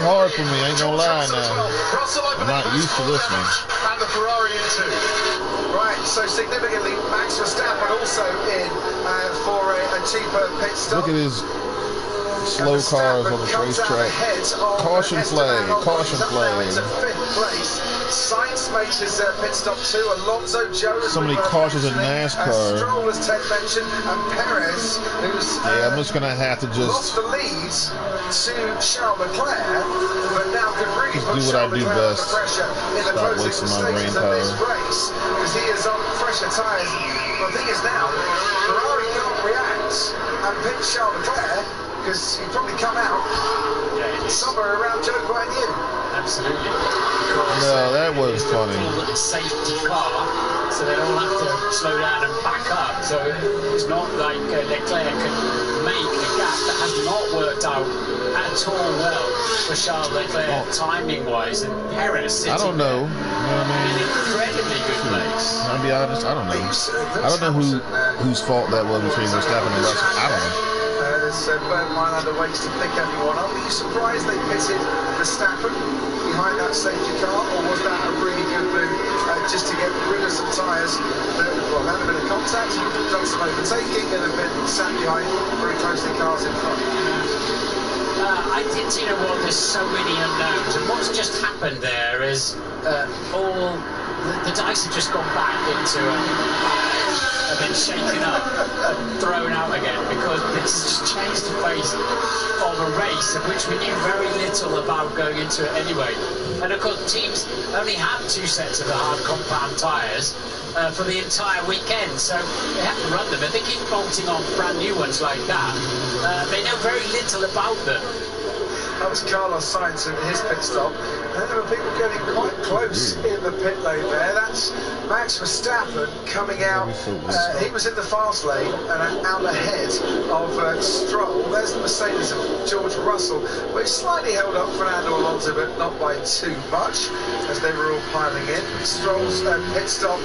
hard for me, I ain't gonna lie now. I'm not used to this one. And the Ferrari in 2. Right, so significantly, Max Verstappen also in for a cheaper pit stop. Look at his slow cars on the racetrack. Caution flag, caution flag. Sainz makes his pit stop too. Alonso, Joe. So many cautions in NASCAR. Stroll, as Ted mentioned, and Perez, who's I'm just gonna have to lost the lead to Charles Leclerc, but now could really Just put do what I Charles do Leclerc best. under pressure in the Stop closing wasting my brain stages of this power. race, because he is on fresher tyres. Well, the thing is now, Ferrari can't react and pit Charles Leclerc, because he'd probably come out somewhere around Joe Guanyu. Absolutely. No, that was funny. A safety car, so they all have to slow down and back up. So it's not like Leclerc can make a gap that has not worked out at all well for Charles Leclerc timing-wise, and Perez sitting I don't know. there in an incredibly good place. I'll be honest, I don't know. I don't know whose fault that was between Verstappen and Russell. I don't know. Bernd Mailander waits to pick everyone up. Are you surprised they pitted Verstappen behind that safety car, or was that a really good move just to get rid of some tyres that had a bit of contact, done some overtaking, and have been sat behind very closely cars in front? I think, you know what, there's so many unknowns, and what's just happened there is all the dice have just gone back into and then shaken up and thrown out again, because this has just changed the face of a race of which we knew very little about going into it anyway. And of course teams only have 2 sets of the hard compound tyres for the entire weekend, so they have to run them. If they keep bolting on brand new ones like that, they know very little about them. That was Carlos Sainz at his pit stop, and there were people getting quite close in the pit lane there. That's Max Verstappen coming out. He was in the fast lane and out ahead of Stroll. There's the Mercedes of George Russell, which slightly held up Fernando Alonso, but not by too much, as they were all piling in. Stroll's pit stop,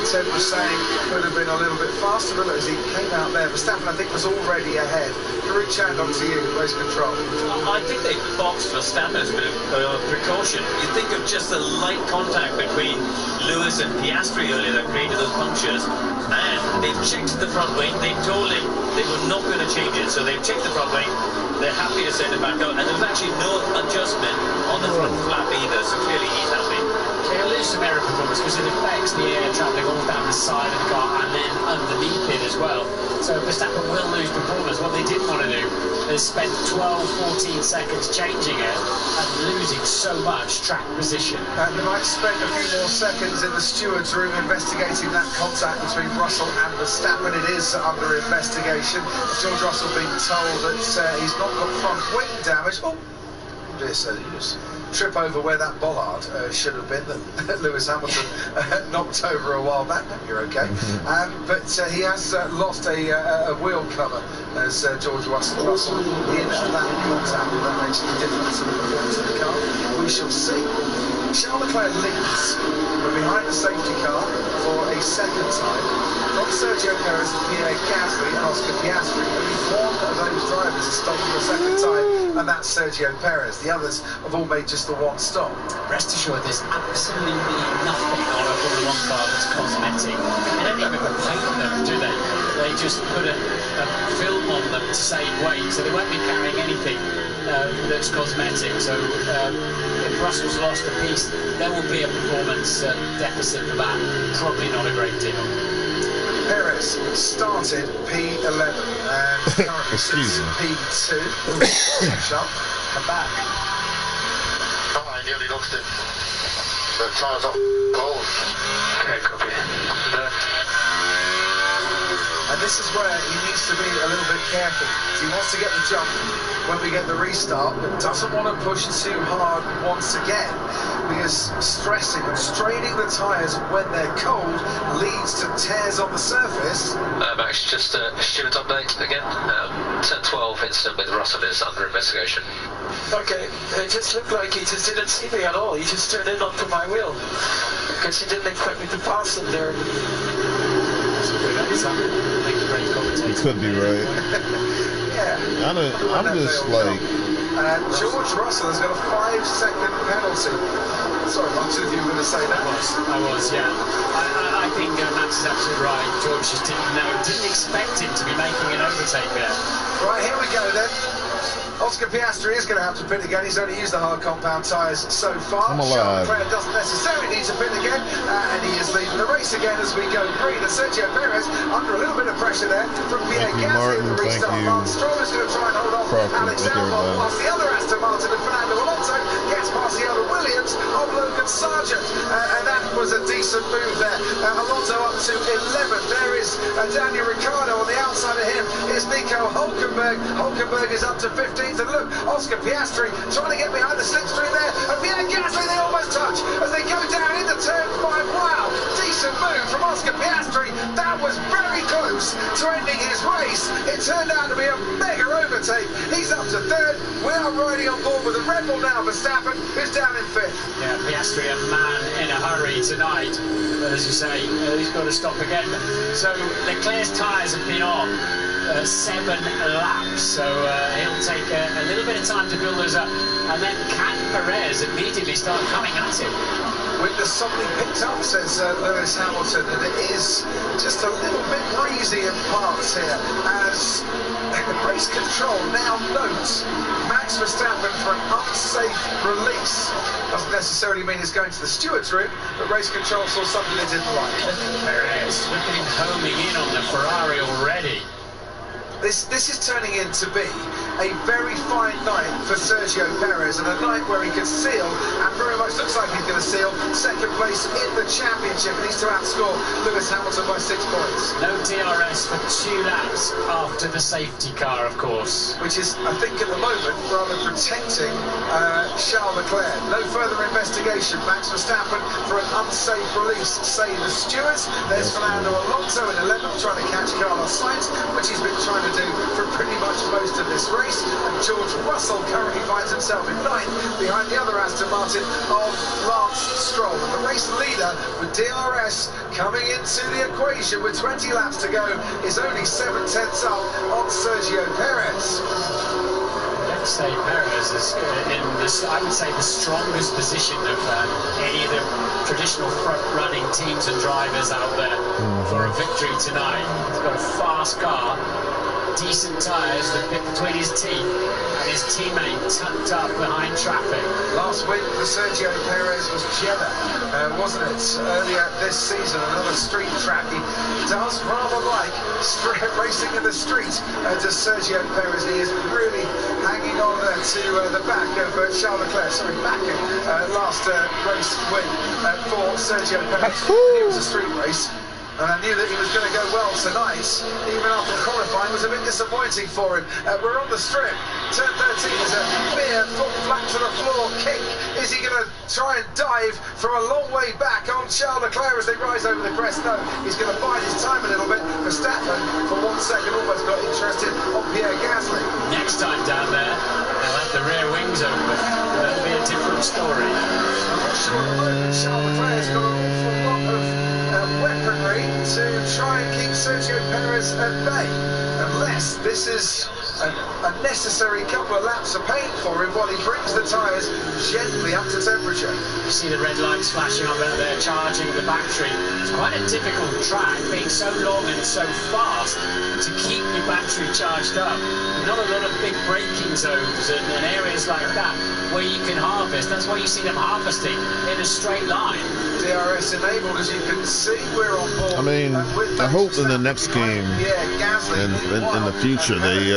Ted was saying, could have been a little bit faster, but as he came out there, Verstappen, I think, was already ahead. Karun Chandon to you, race control. I think they boxed Verstappen as a bit of precaution. You think of just the light contact between Lewis and Piastri earlier that created those punctures, and they've checked the front wing. They told him they were not going to change it, so they've checked the front wing. They're happy to send it back out, and there's actually no adjustment on the front flap either, so clearly he's happy. They'll lose some air performance because it affects the air travelling all down the side of the car and then underneath it as well. So Verstappen will lose performance. What they didn't want to do is spend 12-14 seconds changing it and losing so much track position. They might spend a few more seconds in the steward's room investigating that contact between Russell and Verstappen. It is under investigation. George Russell being told that he's not got front wing damage. Oh, this trip over where that bollard should have been that Lewis Hamilton knocked over a while back. You're okay. But he has lost a wheel cover as George Russell in that contact. That makes a difference in the performance of the car. We shall see. Charles Leclerc leads from behind the safety car for a second time from Sergio Perez and Pierre Gasly and Oscar Piastri. Only one of those drivers has stopped for a second time, and that's Sergio Perez. The others have all made just the one stop. Rest assured, there's absolutely nothing on a Formula 1 car that's cosmetic. They don't even paint them, do they? They just put a film on them to save weight, so they won't be carrying anything that's cosmetic. So if Russell's lost a piece, there will be a performance deficit for that. Probably not a great deal. Perez started P11 and currently sits P2. Sharp, come back. I nearly lost it. The tyres off cold. Okay, copy. And this is where he needs to be a little bit careful. He wants to get the jump when we get the restart, but doesn't want to push too hard once again, because stressing and straining the tyres when they're cold leads to tears on the surface. Max, just a student update again. Turn 12 incident with Russell is under investigation. Okay, it just looked like he just didn't see me at all. He just turned in onto my wheel because he didn't expect me to pass him there. You could be right. Yeah. I'm just like... George Russell has got a 5-second penalty. Sorry, Max, if you were going to say that. I was, yeah. I think Max is absolutely right. George just didn't expect him to be making an overtake there. Right, here we go then. Oscar Piastri is going to have to pit again. He's only used the hard compound tyres so far. I'm alive. Charles Leclerc doesn't necessarily need to pit again, and he is leading the race again as we go green. And Sergio Perez under a little bit of pressure there from Pierre Gasly in the restart. Lance Stroll is going to try and hold on Croft to make everybody. Whilst the other Aston Martin and Fernando Alonso gets past the other Williams of Logan Sargent. And that was a decent move there. Alonso up to 11. There is Daniel Ricciardo on the outside of him. Is Nico Hulkenberg. Hulkenberg is up to 15th. And look, Oscar Piastri trying to get behind the slipstream there. And Pierre Gasly, they almost touch as they go down into turn 5. Wow, decent move from Oscar Piastri. That was very close to ending his race. It turned out to be a mega overtake. He's up to 3rd. We are riding on board with a Red Bull now. Verstappen, who's down in 5th. Yeah, Piastri, a man in a hurry tonight. But as you say, he's got to stop again. So Leclerc's tyres have been on 7 laps, so he'll take a little bit of time to build those up. And then can Perez immediately start coming at him? Windows suddenly picked up, says Lewis Hamilton, and it is just a little bit breezy in parts here as race control now notes Max Verstappen for an unsafe release. Doesn't necessarily mean he's going to the steward's room, but race control saw something they didn't like. Perez, look at him homing in on the Ferrari already. This is turning into be a very fine night for Sergio Perez, and a night where he can seal, and very much looks like he's going to seal, 2nd place in the championship. He needs to outscore Lewis Hamilton by 6 points. No DRS for 2 laps after the safety car, of course. Which is, I think, at the moment, rather protecting Charles Leclerc. No further investigation. Max Verstappen for an unsafe release, say the stewards. There's Fernando Alonso in 11th, trying to catch Carlos Sainz, which he's been trying to do for pretty much most of this race. And George Russell currently finds himself in 9th behind the other Aston Martin of Lance Stroll. And the race leader with DRS coming into the equation with 20 laps to go is only 7/10 up on Sergio Perez. Let's say Perez is in this, I would say, the strongest position of any of the traditional front-running teams and drivers out there for a victory tonight. He's got a fast car, decent tyres, the bit between his teeth, and his teammate tucked up behind traffic. Last week for Sergio Perez was Jeddah, wasn't it? Earlier this season, another street track. He does rather like racing in the street, does Sergio Perez. He is really hanging on to the back of Charles Leclerc. Sorry, backing last race win for Sergio Perez. It was a street race. And I knew that he was going to go well tonight, even after qualifying. Was a bit disappointing for him. We're on the strip. Turn 13 is a mere foot flat to the floor kick. Is he going to try and dive from a long way back on Charles Leclerc as they rise over the crest? No, he's going to bide his time a little bit. Verstappen, for 1 second, almost got interested on Pierre Gasly. Next time down there, they'll have the rear wings open. That'll be a different story. I'm not sure at the moment Charles Leclerc's got an awful lot of weaponry to try and keep Sergio Perez at bay, unless this is a necessary couple of laps of pain for him while he brings the tyres gently up to temperature. You see the red lights flashing on there, they're charging the battery. It's quite a difficult track, being so long and so fast, to keep your battery charged up. Not a lot of big braking zones and areas like that where you can harvest. That's why you see them harvesting in a straight line. DRS enabled, as you can see. We're on board. I mean, I hope in the next game, in the future, they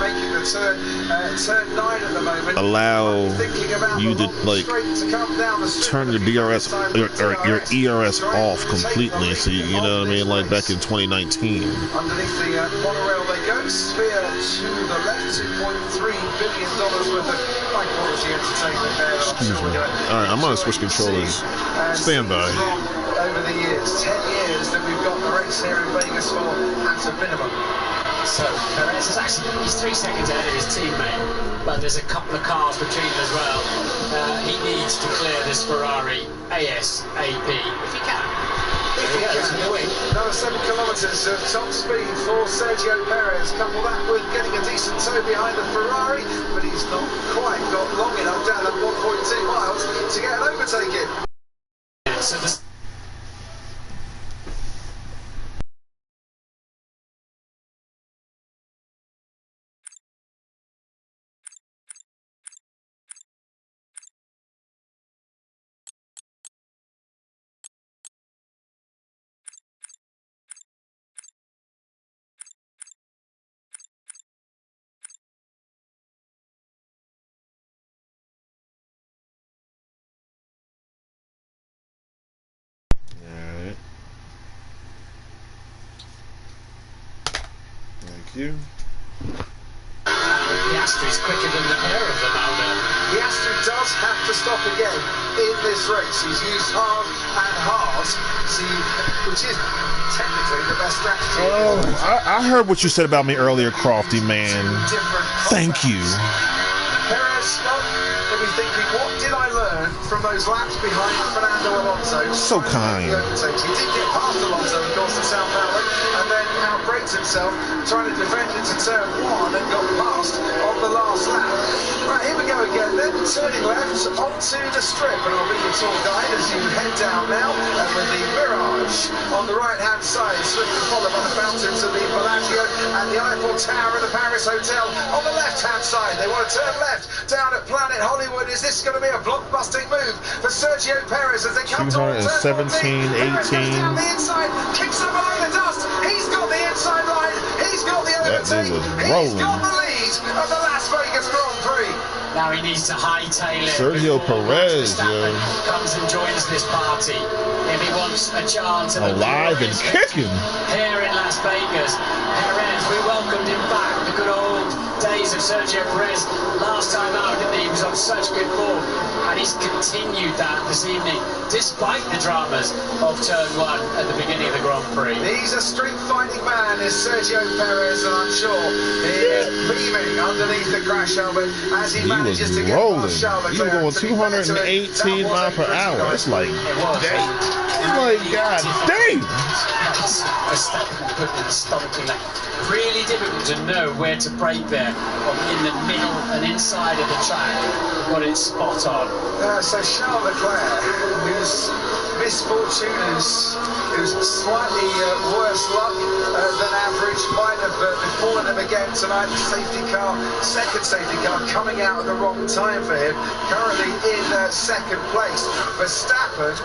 making the turn 9 at the moment. allow you to like turn your DRS or your ERS off completely. So you know what I mean, like back in 2019. Underneath the monorail they go. Sphere to the left. $2.3 billion worth of high quality entertainment there. Excuse me. All right, I'm gonna switch controllers. Stand by. Over the years, 10 years that we've got the race here in Vegas for at a minimum. So Perez is actually, he's 3 seconds ahead of his teammate, but there's a couple of cars between them as well. He needs to clear this Ferrari ASAP if he can. Another 7 kilometres of top speed for Sergio Perez. Couple that with getting a decent toe behind the Ferrari, but he's not quite got long enough down at 1.2 miles to get an overtake in. So the you. Piastri's quicker than the pair of them out there. Piastri does have to stop again in this race. He's used hard and hard, which is technically the best strategy. Oh, I heard what you said about me earlier, Crofty, man. Thank you. Perez, well, be thinking, what did I learn from those laps behind Fernando Alonso? So kind. He did get past Alonso, of course, in Sao Paulo, and then outbraked himself, trying to defend into turn 1 and got past on the last lap. Right, here we go again then, turning left onto the strip, and I'll be your tour guide as you head down now, and with the Mirage on the right-hand side, swiftly followed by the fountains of the Bellagio and the Eiffel Tower and the Paris Hotel on the left-hand side. They want to turn left down at Planet Hollywood. Is this going to be a blockbusting move for Sergio Perez as they come to 217, 18. Down the inside, kicks up below the dust. He's got the inside line. He's got the overtake. He's got the lead of the Las Vegas Grand Prix. Now he needs to hightail it. Sergio Perez, comes and joins this party if he wants a chance of alive and kicking here in Las Vegas. Perez, we welcomed him back. The good old days of Sergio Perez. Last time out, didn't he? He was on such good form, and he's continued that this evening, despite the dramas of turn 1 at the beginning of the Grand Prix. He's a street-fighting man, is Sergio Perez, and I'm sure he is beaming underneath the crash helmet as he manages to get past Charles Leclerc. He was going 218 miles per hour. It's like, dang. It's like, God dang. Really difficult to know where to brake there, in the middle and inside of the track. Got it spot on. So Charles Leclerc, whose misfortune, who's slightly worse luck than average, might have befallen him again tonight. The safety car, second safety car, coming out at the wrong time for him. Currently in second place. Verstappen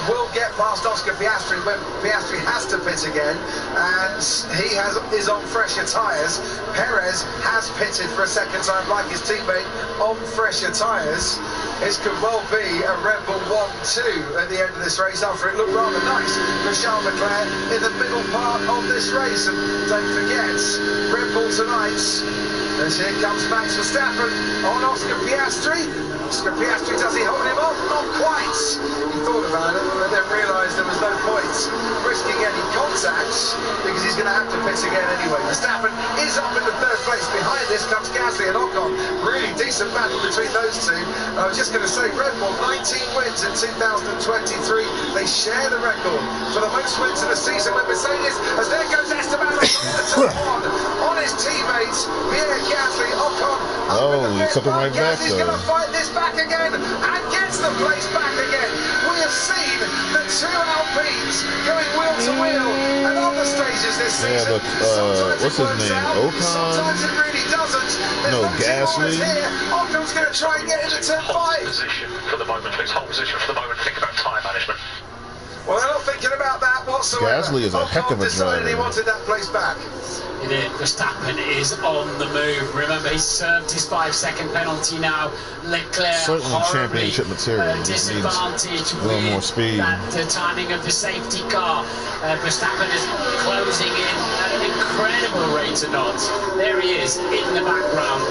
will get past Oscar Piastri when Piastri has to pit again, and he is on fresher tyres. Perez has pitted for a second time, like his teammate, on fresher tyres. This could well be a Red Bull 1-2 at the end of this race, after it looked rather nice for Charles Leclerc in the middle part of this race. And don't forget, Red Bull tonight, as here comes Max Verstappen on Oscar Piastri. Oscar Piastri, does he hold him off? Not quite. He thought about it, but then realised there was no point risking any contact, because he's going to have to pit again anyway. Verstappen is up in the third place. Behind this comes Gasly and Ocon. Really decent battle between those two. I was just going to say, Red Bull, 19 wins in 2023. They share the record for the most wins in a season with Mercedes, as there goes Esteban on his teammates, Pierre Gasly. Ocon he took him right back, Gasly's going to fight this back again and gets the place back again. We have seen the two Alpines going wheel to wheel and on the stages this season. What's his name? Ocon? Sometimes it really doesn't. No, Gasly. Ocon's going to try and get into turn 5. Position for the moment, please. Hold position for the moment. Think about tyre management. Well, they're not thinking about that whatsoever. Gasly is a heck of a decided driver. he wanted that place back. Verstappen is on the move. Remember, he served his 5-second penalty now. Leclerc certainly championship material. Disadvantage a little more speed. The timing of the safety car. Verstappen is closing in at an incredible rate of knots. There he is in the background,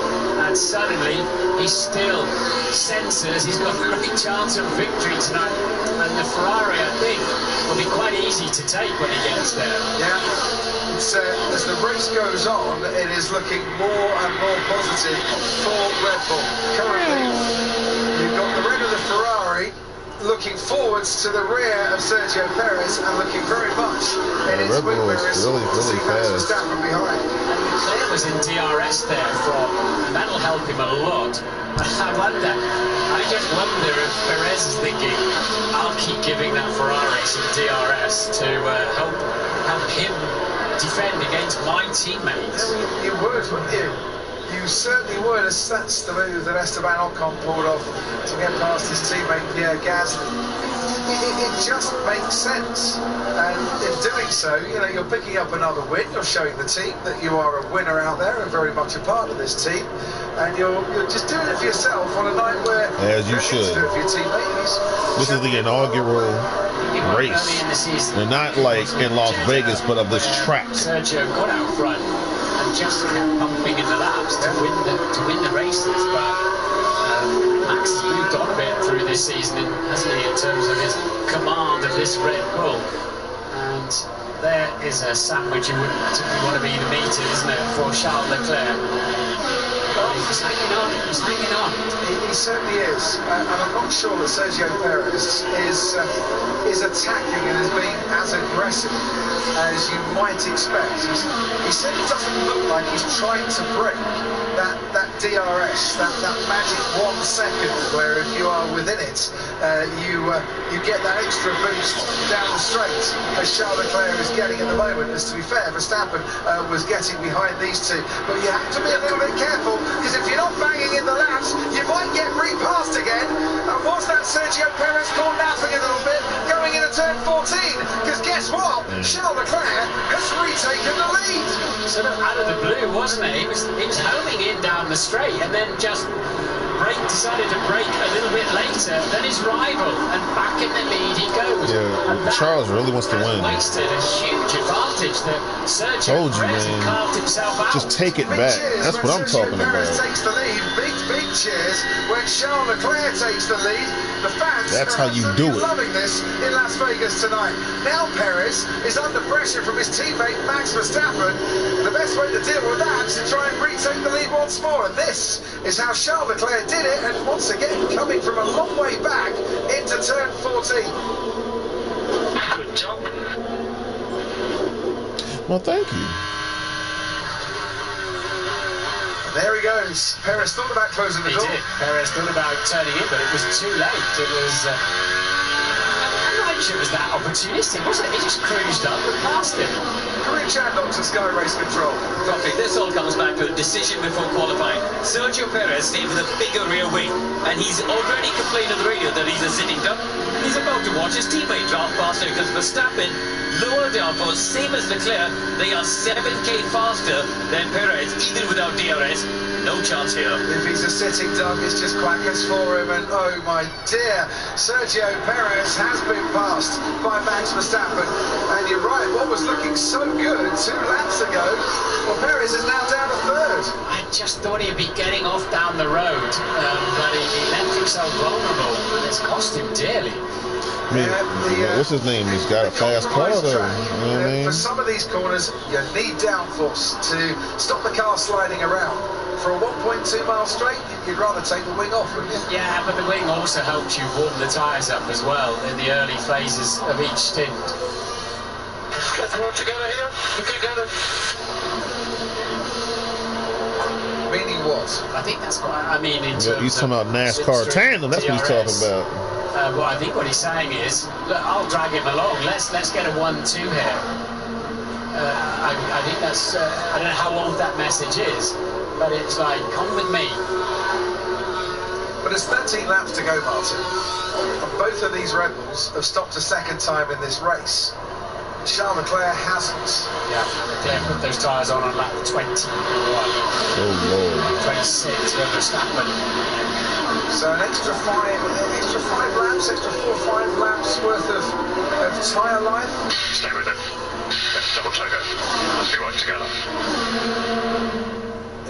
and suddenly he still senses he's got a great chance of victory tonight. And the Ferrari, I think, will be quite easy to take when he gets there. Yeah. As the race goes on, it is looking more and more positive for Red Bull. Currently, you've got the red of the Ferrari looking forwards to the rear of Sergio Perez and looking very much in its wing mirrors to see Max Verstappen behind. Leclerc was in DRS there and that'll help him a lot. I just wonder if Perez is thinking, I'll keep giving that Ferrari some DRS to help him defend against my teammates. You would, wouldn't you? You certainly would. That's the move that Esteban Ocon pulled off to get past his teammate Pierre Gasly. It just makes sense, and in doing so, you're picking up another win. You're showing the team that you are a winner out there and very much a part of this team, and you're just doing it for yourself on a night where as you should. Do it for your teammates. This is the inaugural race, and not like in Las Vegas, but of this track. Sergio got out front. and just kept pumping in the laps to win the races. But Max has moved on a bit through this season, hasn't he, in terms of his command of this Red Bull. And there is a sandwich you wouldn't particularly want to be in a meeting, isn't it, for Charles Leclerc? He's hanging on, he's hanging on. He certainly is, and I'm not sure that Sergio Perez is attacking and is being as aggressive as you might expect. He certainly doesn't look like he's trying to break that DRS, that magic 1 second, where if you are within it, you get that extra boost down the straight, as Charles Leclerc is getting at the moment. As to be fair, Verstappen was getting behind these two, but you have to be a little bit careful, because if you're not banging in the laps, you might get repassed again. And was that Sergio Perez caught napping a little bit going into turn 14? Because guess what? Charles Leclerc has retaken the lead. Sort of out of the blue, wasn't it? He was homing in down the straight, and then just decided to brake a little bit later than his rival, and back in the lead he goes. Yeah, Charles really wants to win. Wasted a huge advantage that Sergio Perez carved himself out. Just take it back. That's what I'm talking about. Takes the lead. Big cheers when Charles Leclerc takes the lead. The fans That's how you do it. Loving this in Las Vegas tonight. Now Perez is under pressure from his teammate Max Verstappen. The best way to deal with that is to try and retake the lead once more. And this is how Charles Leclerc did it. And once again, coming from a long way back into turn 14. Good job. Well, thank you. There he goes. Perez thought about closing the door. He did. Perez thought about turning in, but it was too late. It was... I'm not sure it was that opportunistic, wasn't it? He just cruised up and passed him. Kareem Chandler to Sky Race Control. Okay, this all comes back to a decision before qualifying. Sergio Perez stayed with a bigger rear wing, and he's already complained on the radio that he's a sitting duck. He's about to watch his teammate drop faster because Verstappen, lower downforce, same as Leclerc, they are 7k faster than Perez, even without DRS. No chance here. If he's a sitting duck, it's just quackers for him, and oh my dear, Sergio Perez has been passed by Max Verstappen. And you're right, what was looking so good 2 laps ago, well, Perez is now down to third. I just thought he'd be getting off down the road, but he left himself vulnerable, and it's cost him dearly. What's his name? He's got a fast car, though. You know what I mean? For some of these corners, you need downforce to stop the car sliding around. For a 1.2 mile straight, you'd rather take the wing off, wouldn't you? Yeah, but the wing also helps you warm the tyres up as well in the early phases of each stint. Let's get them all together here. Together. Meaning what? I think that's what I mean in terms he's talking about NASCAR tandem. That's what he's talking about. Well, I think what he's saying is, look, I'll drag him along. Let's get a 1-2 here. I think that's. I don't know how old that message is, but it's like, come with me. But it's 13 laps to go, Martin. And both of these Red Bulls have stopped a second time in this race. Charles Leclerc hasn't. Yeah, Leclerc put those tyres on lap 21. Oh Lord. 26 for Verstappen. So an extra five laps, extra 4 or 5 laps worth of tyre life. Stay with it. Let's double check it. Let's be right together.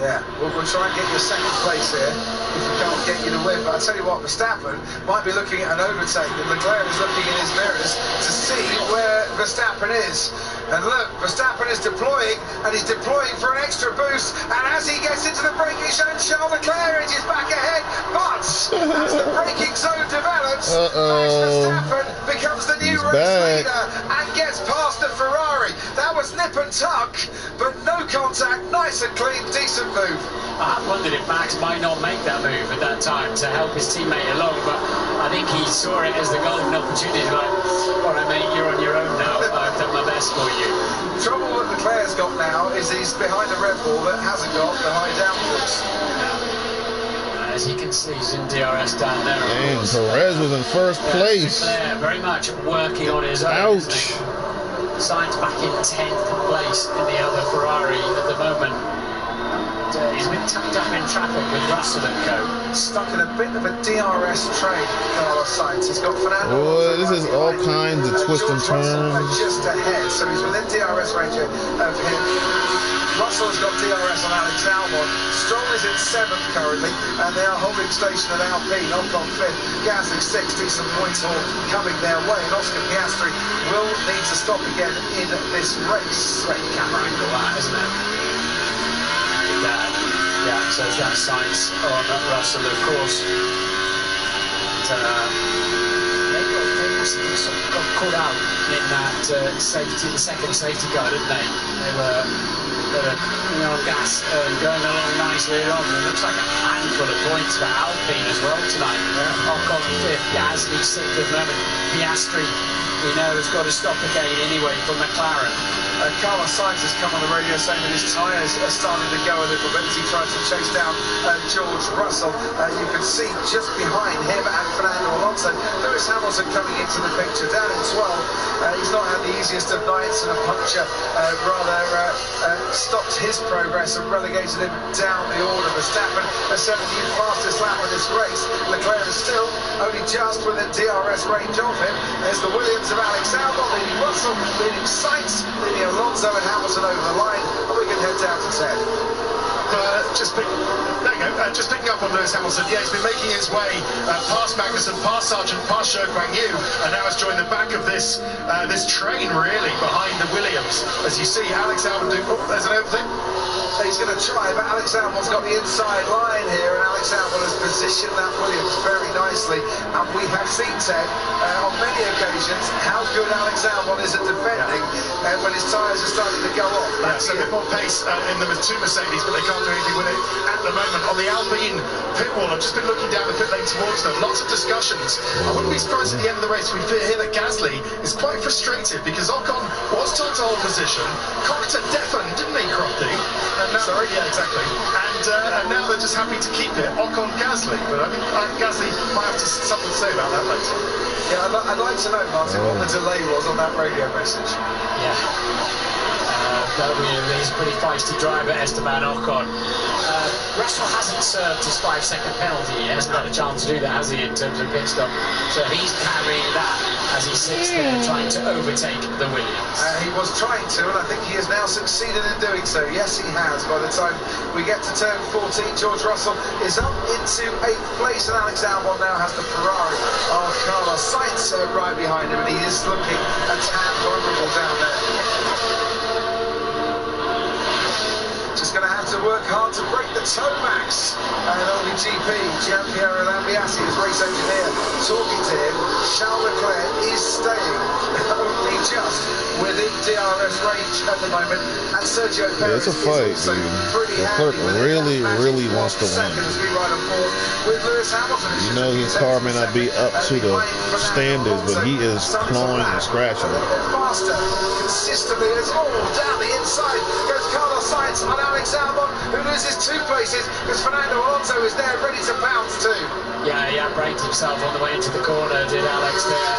Yeah, we'll try and get you a second place here if we can't get you to win. But I tell you what, Verstappen might be looking at an overtake, and Leclerc is looking in his mirrors to see where Verstappen is. And look, Verstappen is deploying, and he's deploying for an extra boost. And as he gets into the braking zone, Charles Leclerc is back ahead. But as the braking zone develops, Max Verstappen becomes the new race leader and gets past the Ferrari. That was nip and tuck, but no contact, nice and clean, decent move. I wondered if Max might not make that move at that time to help his teammate along, but I think he saw it as the golden opportunity, like, all right, mate, you're on your own now. I've done my best for you. The trouble that Leclerc's got now is he's behind a Red Bull that hasn't got the high downforce. As you can see, he's in DRS down there. And Perez was in first place. Leclerc very much working on his own. Ouch. Sainz back in 10th place in the other Ferrari at the moment. he's been tucked up in traffic with Russell and co. Stuck in a bit of a DRS trade, Carlos Sainz. He's got Fernando. Boy, this is all kinds of twists and turns. Just ahead, so he's within DRS range of him. Russell has got DRS on Alex Albon. Stroll is in 7th currently, and they are holding station at Alpine. Ocon 5th, Gasly 6th, decent points all coming their way. And Oscar Piastri will need to stop again in this race. Great camera angle, that, isn't it? Yeah, so that's Sainz on Russell, of course. And, they sort of got caught out in that safety, the second safety car, didn't they? They were on gas and going along nicely along. It looks like a handful of points for Alpine as well tonight. Ocon 5th, Gasly 6th at the moment. Piastri, we know, has got to stop again anyway for McLaren. Carlos Sainz has come on the radio saying that his tyres are starting to go a little bit as he tries to chase down George Russell. You can see just behind him and Fernando Alonso, Lewis Hamilton coming into the picture down in 12. He's not had the easiest of nights, and a puncture stopped his progress and relegated him down the order. Verstappen has set a new fastest lap of this race. Leclerc is still only just within DRS range of him. There's the Williams of Alex Albon leading Russell, leading Sainz, leading Alonso and Hamilton over the line, and we can head down to 10. Just picking up on Lewis Hamilton. Yeah, he's been making his way past Magnussen, past Sargent, past Zhou Guanyu, and now has joined the back of this train, really, behind the Williams. As you see, Alex Albon there's an overthink. He's going to try, but Alex Albon's got the inside line here, and Alex Albon has positioned that Williams very nicely. And we have seen, Ted, on many occasions, how good Alex Albon is at defending when his tyres are starting to go off. That's a bit more pace in the two Mercedes, but they can't do anything with it at the moment. On the Alpine pit wall, I've just been looking down the pit lane towards them. Lots of discussions. I wouldn't be surprised at the end of the race we hear that Gasly is quite frustrated because Ocon was told to hold position, cocked a deafened, didn't he, Crofty? Sorry, yeah, exactly. And now they're just happy to keep it, Ocon Gasly. But I think Gasly might have something to say about that later. Yeah, I'd like to know, Martin, what the delay was on that radio message. Yeah. He's a pretty feisty driver, Esteban Ocon. Russell hasn't served his 5-second penalty. He hasn't had a chance to do that, has he, in terms of pit stop? So he's carrying that as he sits there trying to overtake the Williams. He was trying to, and I think he has now succeeded in doing so. Yes, he has. By the time we get to turn 14, George Russell is up into 8th place, and Alex Albon now has the Ferrari of Carlos Sainz right behind him, and he is looking a tad vulnerable down there. Just going to have to work hard to break the toe max. And only GP, Gianpiero Lambiase, his race engineer, talking to him. Charles Leclerc is staying only just within DRS range at the moment. And Sergio Perez it's a fight, is also dude. pretty Leclerc happy really wants to win. As we ride on board with Lewis Hamilton. You know his car may not be up to the standards, but he is clawing and scratching it. Faster, consistently, as all down the inside goes Carlos Sainz on Alex Albon, who loses 2 places because Fernando Alonso is there ready to bounce too. Yeah, braked himself on the way into the corner, did Alex there,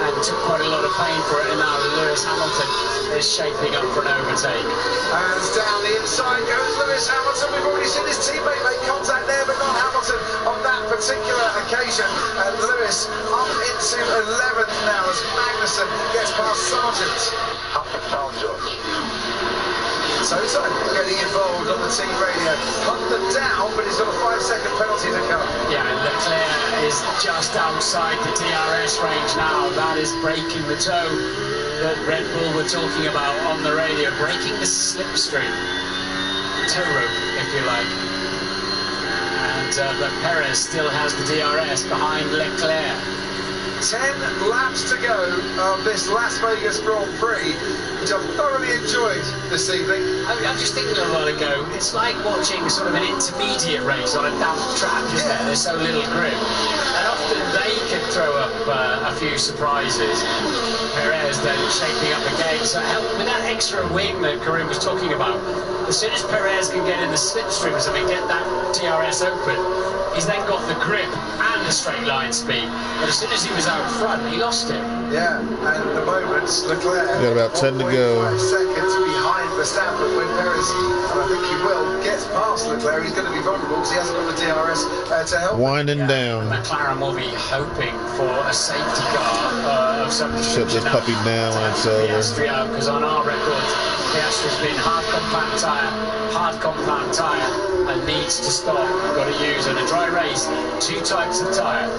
and took quite a lot of pain for it, and now Lewis Hamilton is shaping up for an overtake. And down the inside goes Lewis Hamilton. We've already seen his teammate make contact there, but not Hamilton on that particular occasion. And Lewis up into 11th now as Magnussen gets past Sargent. Up and down, George. So getting involved on the team radio. Hunt them down, but he's got a 5-second penalty to come. Yeah, Leclerc is just outside the DRS range now. That is breaking the toe that Red Bull were talking about on the radio. Breaking the slipstream. Toe rope, if you like. And but Perez still has the DRS behind Leclerc. 10 laps to go of this Las Vegas Grand Prix, which I've thoroughly enjoyed this evening. I'm just thinking a while ago, it's like watching sort of an intermediate race on a damp track, isn't it? There's so little grip. And often they can throw up a few surprises. Perez then shaping up again, so with that extra wing that Karim was talking about, as soon as Perez can get in the slipstream or something, get that DRS open, he's then got the grip and the straight line speed. But as soon as he was out front, he lost it. Yeah, and at the moment, Leclerc got about 10 to go. 5 seconds behind Verstappen. When Perez, and I think he will, gets past Leclerc, he's going to be vulnerable because he hasn't got the DRS to help. Winding down. McLaren will be hoping for a safety car of some Shut this puppy down when it's over. Because on our record, Piastri's been hard compound tyre, and needs to stop. Got to use on a dry race 2 types of tyre.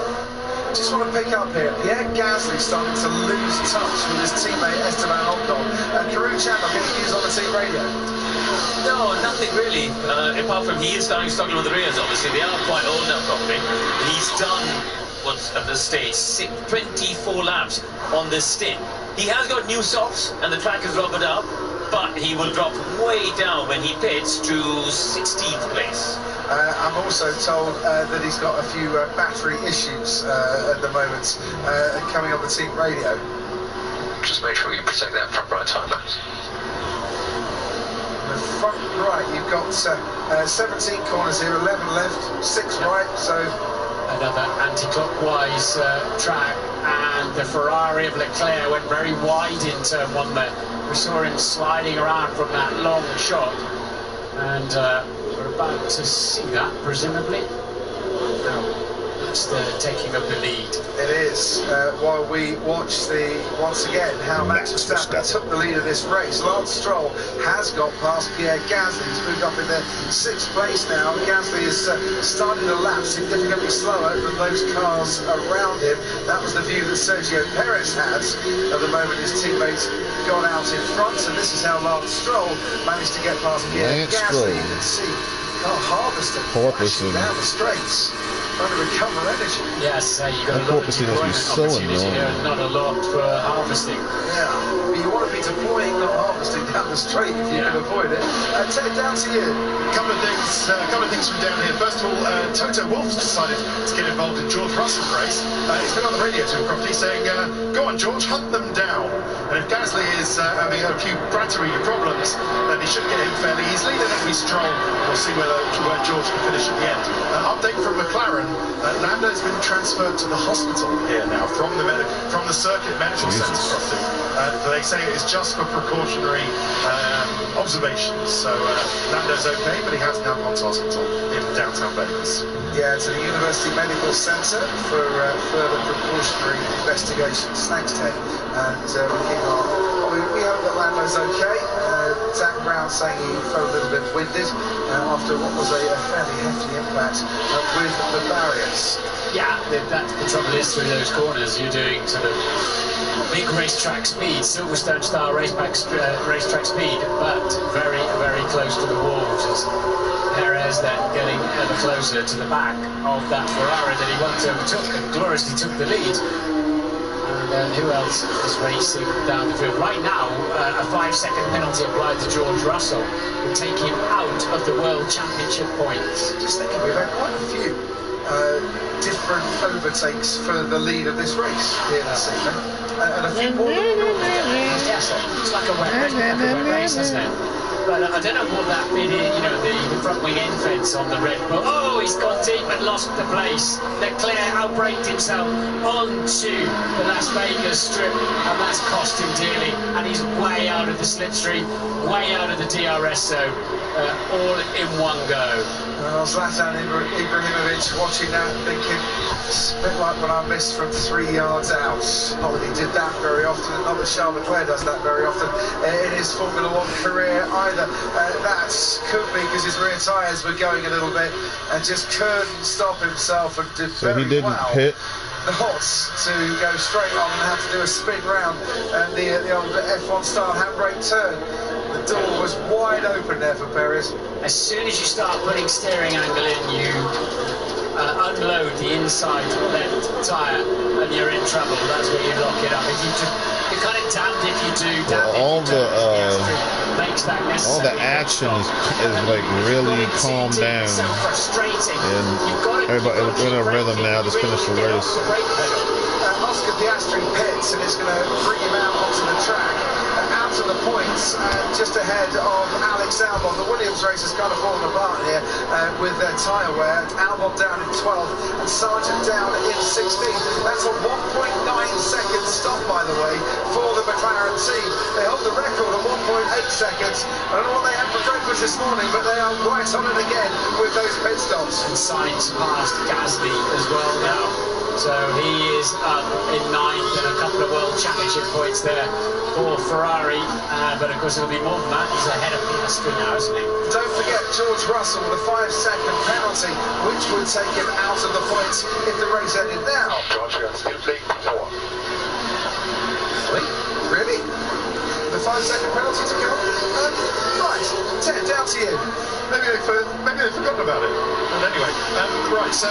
Just want to pick up here. Pierre Gasly starting to lose touch with his teammate Esteban Ocon. Karun Chandler getting used on the team radio. No, nothing really. Apart from he is starting to struggle with the rears, obviously. They are quite old now, probably. He's done, what's at this stage, 24 laps on this stint. He has got new softs, and the track is rubbered up, but he will drop way down when he pits to 16th place. I'm also told that he's got a few battery issues at the moment coming on the team radio. Just make sure you protect that front right tyre, Max. The front right, you've got 17 corners here, 11 left, 6 right, so... Another anti-clockwise track, and the Ferrari of Leclerc went very wide in turn 1 there. We saw him sliding around from that long shot, and we're about to see that, presumably. No, that's the taking of the lead. It is, while we watch once again, how Max Verstappen took the lead of this race. Lance Stroll has got past Pierre Gasly. He's moved up in the 6th place now. Gasly is starting the lap significantly slower than those cars around him. That was the view that Sergio Perez has. At the moment, his teammates got out in front, and this is how Lance Stroll managed to get past Pierre Gasly. You can see harvesting down the straights, trying to recover energy. Yes, you've got a lot of deployment opportunity here, and not a lot for harvesting. Yeah, but you want to be deploying, not harvesting down the straight if you can avoid it. Take it down to you. A couple of things from down here. First of all, Toto Wolff's decided to get involved in George Russell's race. He's been on the radio to him properly saying, go on George, hunt them down. And if Gasly is having a few battery problems, then he should get in fairly easily. Then it'll be Stroll. We'll see where George can finish at the end. Update from McLaren. Lando's been transferred to the hospital here now from the circuit medical centre property. They say it is just for precautionary observations. So Lando's okay, but he has now gone to hospital in downtown Vegas. Yeah, to the University Medical Centre for further precautionary investigations. Thanks, Ted. And we hope that Lando's okay. Zach Brown saying he felt a little bit winded after what was a fairly hefty impact with the barriers. Yeah, that's the trouble is through those corners, you're doing sort of big racetrack speed, Silverstone style racetrack speed, but very, very close to the walls. As Perez then getting ever closer to the back of that Ferrari that he once overtook and gloriously took the lead. And who else is racing down the field? Right now, a 5-second penalty applied to George Russell will take him out of the World Championship points. Just thinking, we've had quite a few different overtakes for the lead of this race here this evening. And a few more. Yes, it's like a wet race, isn't it? But I don't know what that bit is, you know, the front wing end fence on the Red Bull. Oh, he's gone deep and lost the place. Leclerc outbraked himself onto the Las Vegas strip, and that's cost him dearly. And he's way out of the slipstream, way out of the DRS zone, all in one go. Well, Zlatan Ibrahimovic watching that, thinking, it's a bit like when I missed from 3 yards out. Not that he did that very often, not that Charles Leclerc does that very often in his Formula 1 career either. That could be because his rear tyres were going a little bit and just couldn't stop himself and did very well. Pit. Not to go straight on and have to do a spin round and the old F1 style handbrake turn. The door was wide open there for Perez. As soon as you start putting steering angle in, you unload the inside left tyre and you're in trouble. That's where you lock it up. If you just, you're kind of damned if you do, damned all if you don't. Makes that necessary. All the action is like really calmed down. So frustrating. And everybody in a rhythm now to finish the race. Oscar Piastri pits and it's going to bring him out onto the track. Out out of the points and just ahead of Alex Albon. The Williams race has kind of fallen apart here with their tyre wear. Albon down in 12th and Sargent down in 16th. That's a 1.9 second stop, by the way, for the McLaren team. They hold the record at 1.8 seconds. I don't know what they had for breakfast this morning, but they are right on it again with those pit stops. And Sainz passed Gasly as well now. So he is up in 9th and a couple of World Championship points there for Ferrari. But of course it'll be more than that. He's ahead of Piastri now, isn't he? Don't forget George Russell with a 5-second penalty, which would take him out of the points if the race ended now. George, you're still playing before. Really? The 5-second penalty to come? Right, Ted, down to you. Maybe they've forgotten about it. But anyway, right, so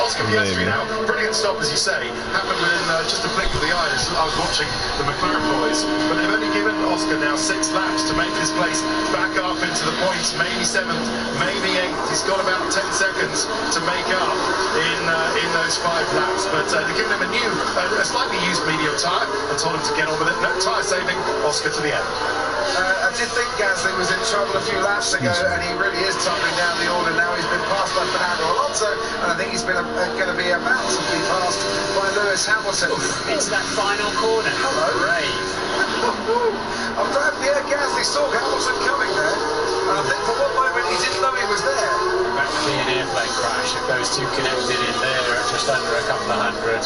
Oscar Piastri now, brilliant stop as you say, happened within just a blink of the eye as I was watching the McLaren boys. But they've only given Oscar now 6 laps to make his place back up into the points, maybe 7th, maybe 8th. He's got about 10 seconds to make up in those 5 laps. But they're giving him a slightly used medium tyre and told him to get on with it. No tyre saving, Oscar to the end. I did think Gasly was in trouble a few laps ago, and he really is tumbling down the order now. He's been passed by Fernando Alonso, and I think he's been going to be about to be passed by Lewis Hamilton. It's that final corner. Hello. Great. I'm glad Pierre Gasly saw Hamilton coming there, and I think for one moment he didn't know he was there. That would be an airplane crash if those two connected in there at just under a couple of hundred.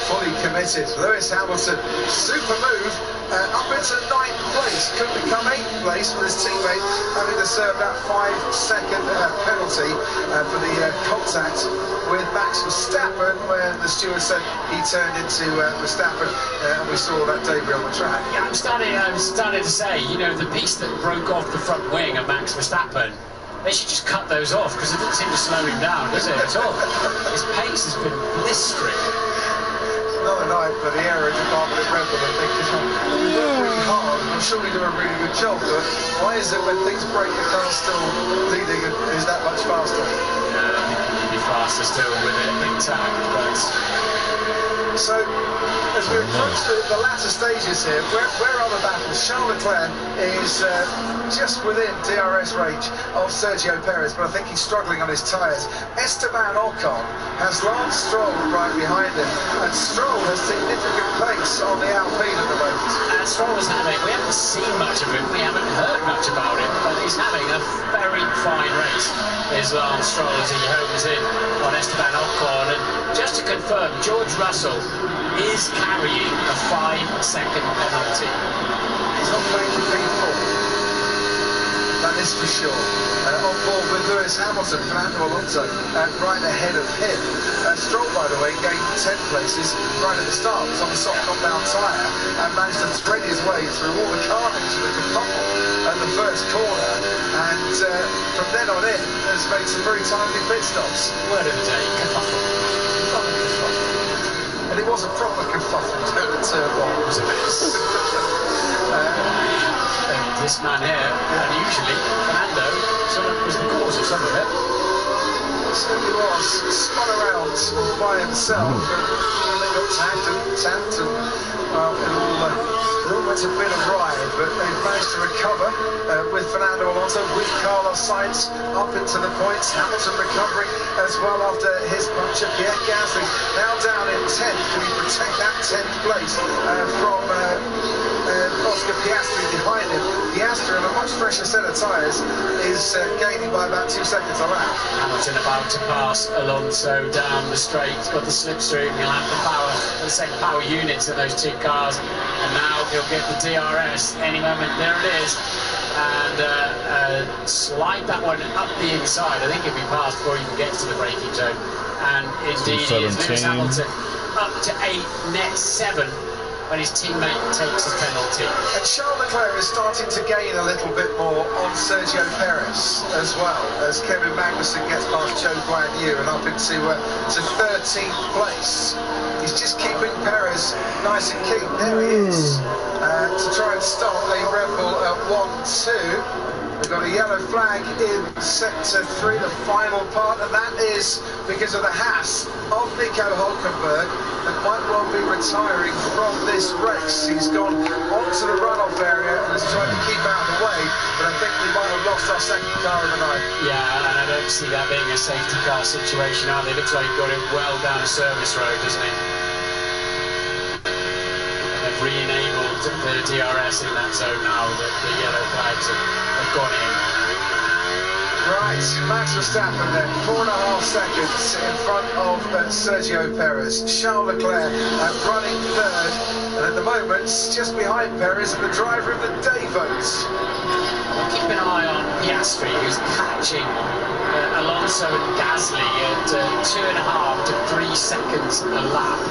Fully committed. Lewis Hamilton, super move, up into 9th place. Could become 8th place with his teammate having to serve that 5-second penalty for the contact with Max Verstappen, where the steward said he turned into Verstappen, and we saw that debris on the track. Yeah, I'm starting to say, you know, the piece that broke off the front wing of Max Verstappen, they should just cut those off, because it doesn't seem to slow him down, does it, at all? His pace has been blistering. Another night for the aero department at Red Bull, I think. We work really hard, I'm sure we do a really good job, but why is it when things break the car's still leading and is that much faster? Yeah, I think he'd be faster still with it intact, but... So, as we approach the latter stages here, where are the battles? Charles Leclerc is just within DRS range of Sergio Perez, but I think he's struggling on his tyres. Esteban Ocon has Lance Stroll right behind him, and Stroll has significant pace on the Alpine at the moment. And Stroll is having, we haven't seen much of him, we haven't heard much about him, but he's having a very fine race. There's Lance Stroll as he homes in on Esteban Ocon, and just to confirm, George Russell is carrying a 5-second penalty. He's not playing to P4. That is for sure. On board with Lewis Hamilton, Fernando Alonso right ahead of him. Stroll, by the way, gained 10 places right at the start. Was on the soft compound tyre and managed to thread his way through all the carnage of the kerfuffle at the first corner. And from then on in, has made some very timely pit stops. Word of the day, kerfuffle. And it was a proper kerfuffle down the turn one. It was a mess. This man here, unusually, Fernando, was the cause of some of it. Certainly was. Spun around by himself, and they got tapped, and it all went a bit awry, but they've managed to recover with Fernando Alonso, with Carlos Sainz up into the points. Hamilton recovering as well after his puncture. Pierre Gasly now down in 10th. Can he protect that 10th place from Oscar Piastri behind him? Piastri, on a much fresher set of tyres, is gaining by about 2 seconds a lap. Hamilton about to pass Alonso down the straight, got the slipstream, he'll have the power, the same power units in those two cars, and now he'll get the DRS any moment. There it is, and slide that one up the inside. I think it'll be passed before he even gets to the braking zone, and indeed he is. Lewis Hamilton up to 8, net 7. When his teammate takes his penalty. And Charles Leclerc is starting to gain a little bit more on Sergio Perez as well, as Kevin Magnussen gets past Zhou Guanyu and up into 13th place. He's just keeping Perez nice and keen. There he is, to try and stop a Red Bull at 1-2. We've got a yellow flag in sector 3, the final part, and that is because of the Haas of Nico Hülkenberg that might well be retiring from this race. He's gone onto the runoff area and has tried to keep out of the way, but I think we might have lost our second car of the night. Yeah, and I don't see that being a safety car situation either. It looks like he got it well down a service road, doesn't it? They've re-enabled the DRS in that zone now that the yellow flags have gone in. Right, Max Verstappen then, 4.5 seconds in front of Sergio Perez. Charles Leclerc running third, and at the moment, just behind Perez, the driver of the day votes. We'll keep an eye on Piastri, who's catching Alonso and Gasly at 2.5 to 3 seconds a lap.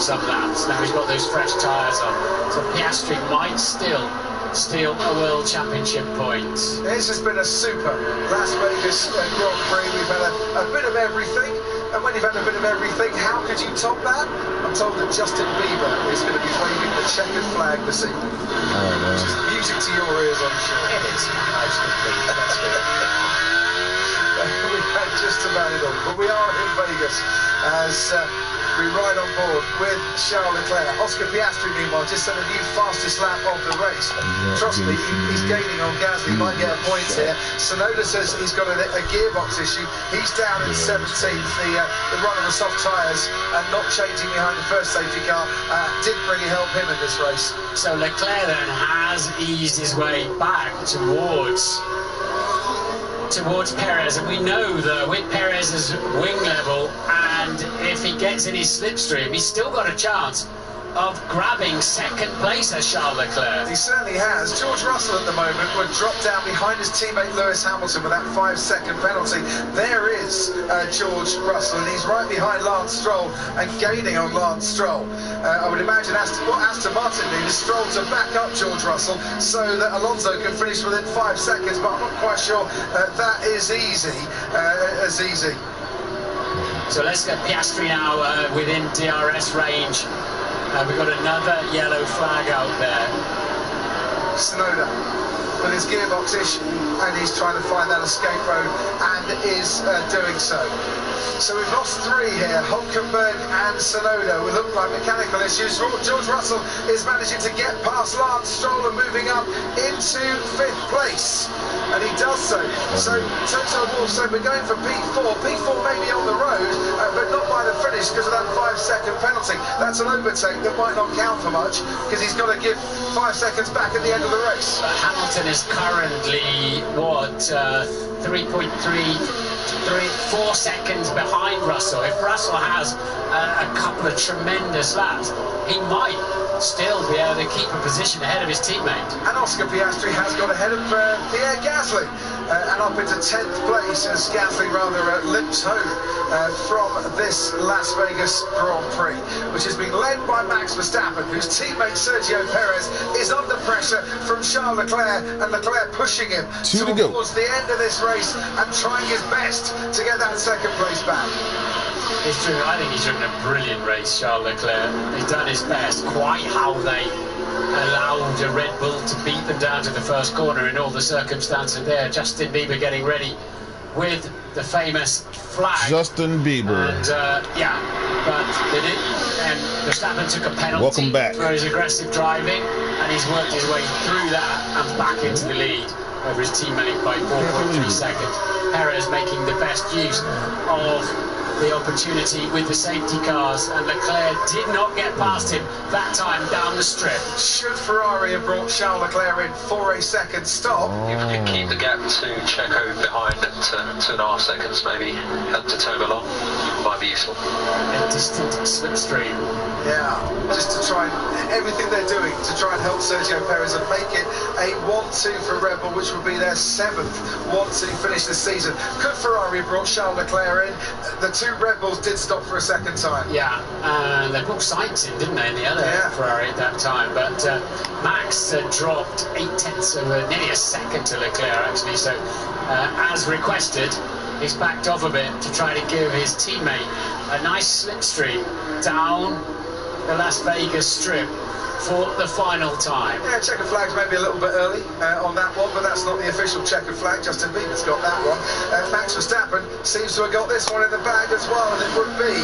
Some laps. Now he's got those fresh tyres on, so Piastri might still steal a World Championship point. This has been a super Las Vegas Grand Prix. We've had a bit of everything, and when you've had a bit of everything, how could you top that? I'm told that Justin Bieber is going to be waving the checkered flag this evening. Which is music to your ears, I'm sure. It is. Most complete. That's good. We've had just about it all, but we are in Vegas as we ride on board with Charles Leclerc. Oscar Piastri, meanwhile, just set a new fastest lap of the race. Trust me, he's gaining on Gasly, might get a point here. Sonoda says he's got a gearbox issue. He's down in 17th. The run on the soft tyres and not changing behind the first safety car didn't really help him in this race. So Leclerc then has eased his way back towards Perez, and we know that with Perez's wing level, and if he gets in his slipstream, he's still got a chance of grabbing second place as Charles Leclerc. He certainly has. George Russell at the moment would drop down behind his teammate Lewis Hamilton with that 5-second penalty. There is George Russell, and he's right behind Lance Stroll and gaining on Lance Stroll. I would imagine what Aston Martin need is Stroll to back up George Russell so that Alonso can finish within 5 seconds, but I'm not quite sure that is easy. So let's get Piastri now within DRS range. We've got another yellow flag out there. Sonoda with his gearbox issue, and he's trying to find that escape road, and is doing so. So we've lost 3 here, Hülkenberg and Sonoda. We look like mechanical issues. George Russell is managing to get past Lance Stroll and moving up into 5th place. And he does so. So Toto Wolff said we're going for P4. P4 may be on the road, but not by the finish because of that 5-second penalty. That's an overtake that might not count for much because he's got to give 5 seconds back at the end of the race. Hamilton is currently, what, 4 seconds behind Russell. If Russell has a couple of tremendous laps, he might still be able to keep a position ahead of his teammate. And Oscar Piastri has got ahead of Pierre Gasly and up into 10th place as Gasly rather limps home from this Las Vegas Grand Prix, which has been led by Max Verstappen, whose teammate Sergio Perez is under pressure from Charles Leclerc, and Leclerc pushing him towards the end of this race and trying his best to get that second place back. I think he's driven a brilliant race, Charles Leclerc. He's done his best. Quite how they allowed a Red Bull to beat them down to the first corner in all the circumstances there. Justin Bieber getting ready with the famous flag. Justin Bieber. And but they did. And Verstappen took a penalty for his aggressive driving, and he's worked his way through that and back into the lead over his teammate by 4.3 seconds. Perez making the best use of the opportunity with the safety cars, and Leclerc did not get past him that time down the strip. Should Ferrari have brought Charles Leclerc in for a second stop? You can keep the gap to Checo behind at 2.5 seconds, maybe help to tow along, might be useful. A distant slipstream. Yeah, just to try and everything they're doing to try and help Sergio Perez and make it a 1-2 for Red Bull, which would be their 7th 1-2 finish this season. Could Ferrari have brought Charles Leclerc in? The 2 Red Bulls did stop for a second time. Yeah, and they brought Sainz in, didn't they, in the other Ferrari at that time. But Max dropped 0.8 of nearly a second to Leclerc, actually. So, as requested, he's backed off a bit to try to give his teammate a nice slipstream down the Las Vegas Strip for the final time. Yeah, checkered flag's maybe a little bit early on that one, but that's not the official checkered flag. Justin Bieber's got that one. Max Verstappen seems to have got this one in the bag as well, and it would be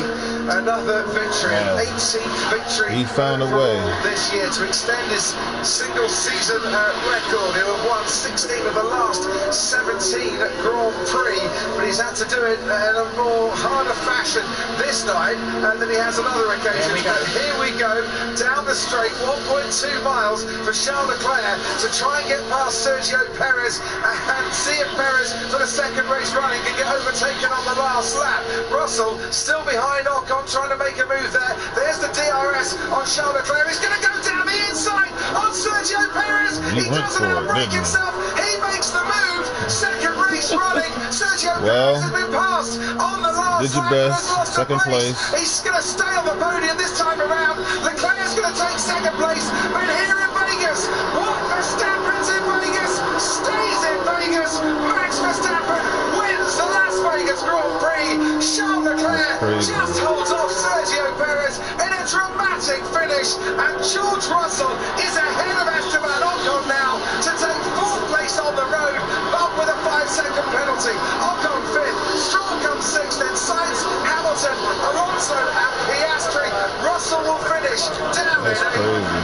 another victory, an 18th victory. He found a way this year to extend his single season record. He'll have won 16 of the last 17 Grand Prix, but he's had to do it in a more harder fashion this night than he has on other occasions. Here we go, down the straight, 1.2 miles for Charles Leclerc to try and get past Sergio Perez, and see if Perez for the second race running can get overtaken on the last lap. Russell still behind Ocon, trying to make a move there. There's the DRS on Charles Leclerc. He's going to go down the inside on Sergio Perez. He doesn't have a break himself. He makes the move. Second race running. Sergio Perez has been passed on the last lap. Did your best. Second place. He's going to stay on the podium this time around. Leclerc's going to take second place. But here in Vegas, what Verstappen's in Vegas stays in Vegas. Max Verstappen wins the Las Vegas Grand Prix. Charles Leclerc just holds off Sergio Perez in a dramatic finish, and George Russell is ahead of Esteban Ocon now to take fourth place on the road, but with a 5-second penalty. Ocon fifth, Stroll comes sixth, then Sainz, Hamilton, Alonso and Piastri. Russell will finish down in eighth.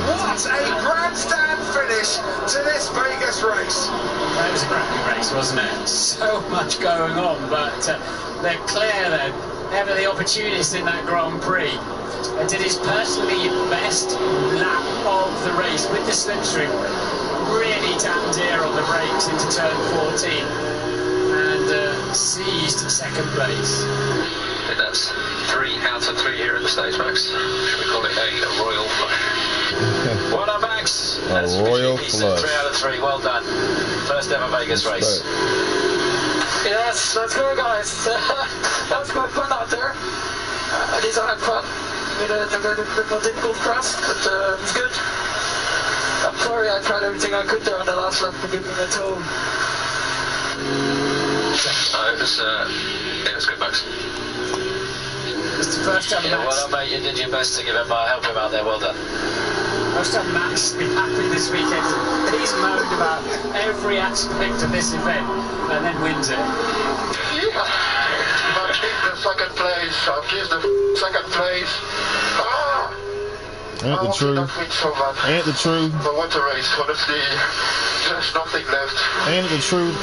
What a grandstand finish to this Vegas race. That was a cracking race, wasn't it? So much going on, but Leclerc then, ever the opportunist in that Grand Prix, did his personally best lap of the race with the slipstream. Really damned dear on the brakes into turn 14 and seized second place. I think that's 3 out of 3 here at the stage, Max. Should we call it a royal flush? Well done, Max. That's royal flush. 3 out of 3. Well done. First ever Vegas race. Yes, let's go, guys. That was quite fun out there. These are fun. The difficult cross, but it's good. I'm sorry, I tried everything I could there on the last lap to give him a toe. It was good, Max. It's the first time Max. Well done, mate. You did your best to help him out there. Well done. First time Max has been happy this weekend. He's moaned about every aspect of this event and then wins it. Yeah. I'll keep the second place. I'll keep the second place. Ain't the truth. So ain't the truth. But what a race, honestly. There's nothing left. Ain't the truth.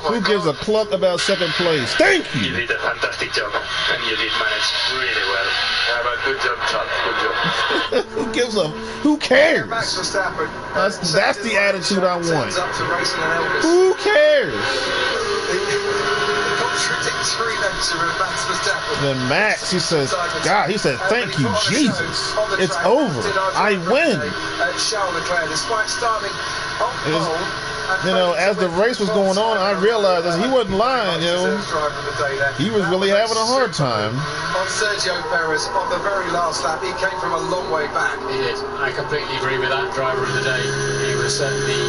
Who gives a cluck about second place? Thank you. You did a fantastic job, and you did manage really well. Yeah, but good job, Chad. Good job. Who gives a? Who cares? Max Verstappen. That's the attitude I want. Up to racing an Elvis. Who cares? Contradictory nature of Max Verstappen. Then Max, he says, God, he said, thank you, Jesus. It's over. I win. Charles Leclerc, despite starting on pole. You know, as the race was going on, I realized that he wasn't lying, you know. He was really having a hard time. On Sergio Perez, on the very last lap, he came from a long way back. He did. I completely agree with that. Driver of the day. He was certainly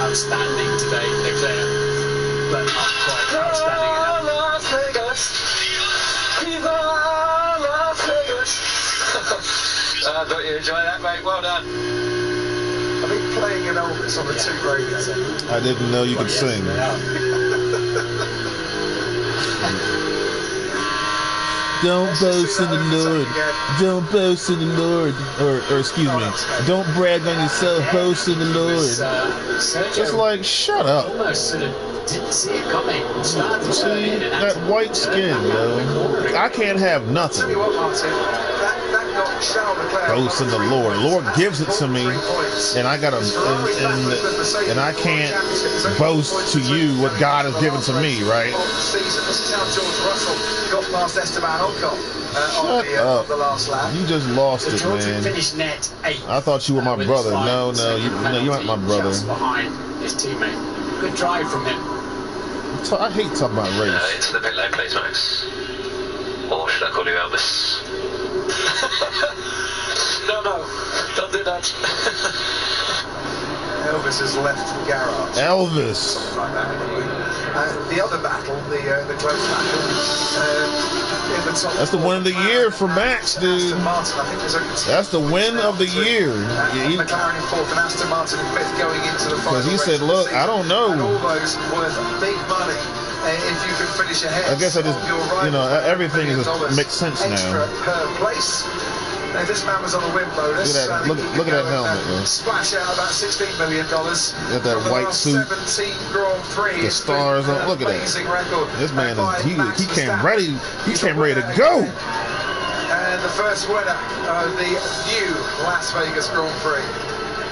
outstanding today, Leclerc. But not quite outstanding enough. Las Vegas. Viva Las Vegas. I thought you enjoyed that, mate. Well done. I've been playing an Elvis on the 2 radio. I didn't know you could sing. Don't boast in the Lord. Don't boast in the Lord. Or excuse me. Don't brag on yourself. Boast in the Lord. Just like, shut up. Almost sort of didn't see it coming. See, that white skin, yo. I can't have nothing. Tell you what, Martin, that got Charles Leclerc. Boast in the Lord. Lord gives it to me, and I gotta, and I can't boast to you what God has given to me, right? This is how George Russell got past Esteban Ocon. Shut up. The last lap. You just lost it, man. Finished net 8th. I thought you were my brother. No, you aren't my brother. Just behind his teammate. Good drive from him. I hate talking about race. Into the pit lane, please, Max. Or should I call you Elvis? No, don't do that. Elvis has left the garage. Elvis. Something like that, anyway. The other battle, the close battle, in the top. That's the win of the year for Max, dude. Aston Martin, I think there's only That's the win of the year. McLaren in fourth and Aston Martin in fifth going into the final. Because he said, look, I don't know. And all those worth big money if you can finish ahead. I guess I just, you know, everything is just makes sense now. Per place. Now, this man was on a win bonus. Look at that helmet, man. Splash out about $16 million. Got that white suit. 17 Grand Prix. The stars on. Look at that. Record. This man is he came ready. He came ready to go. And the first winner of the new Las Vegas Grand Prix.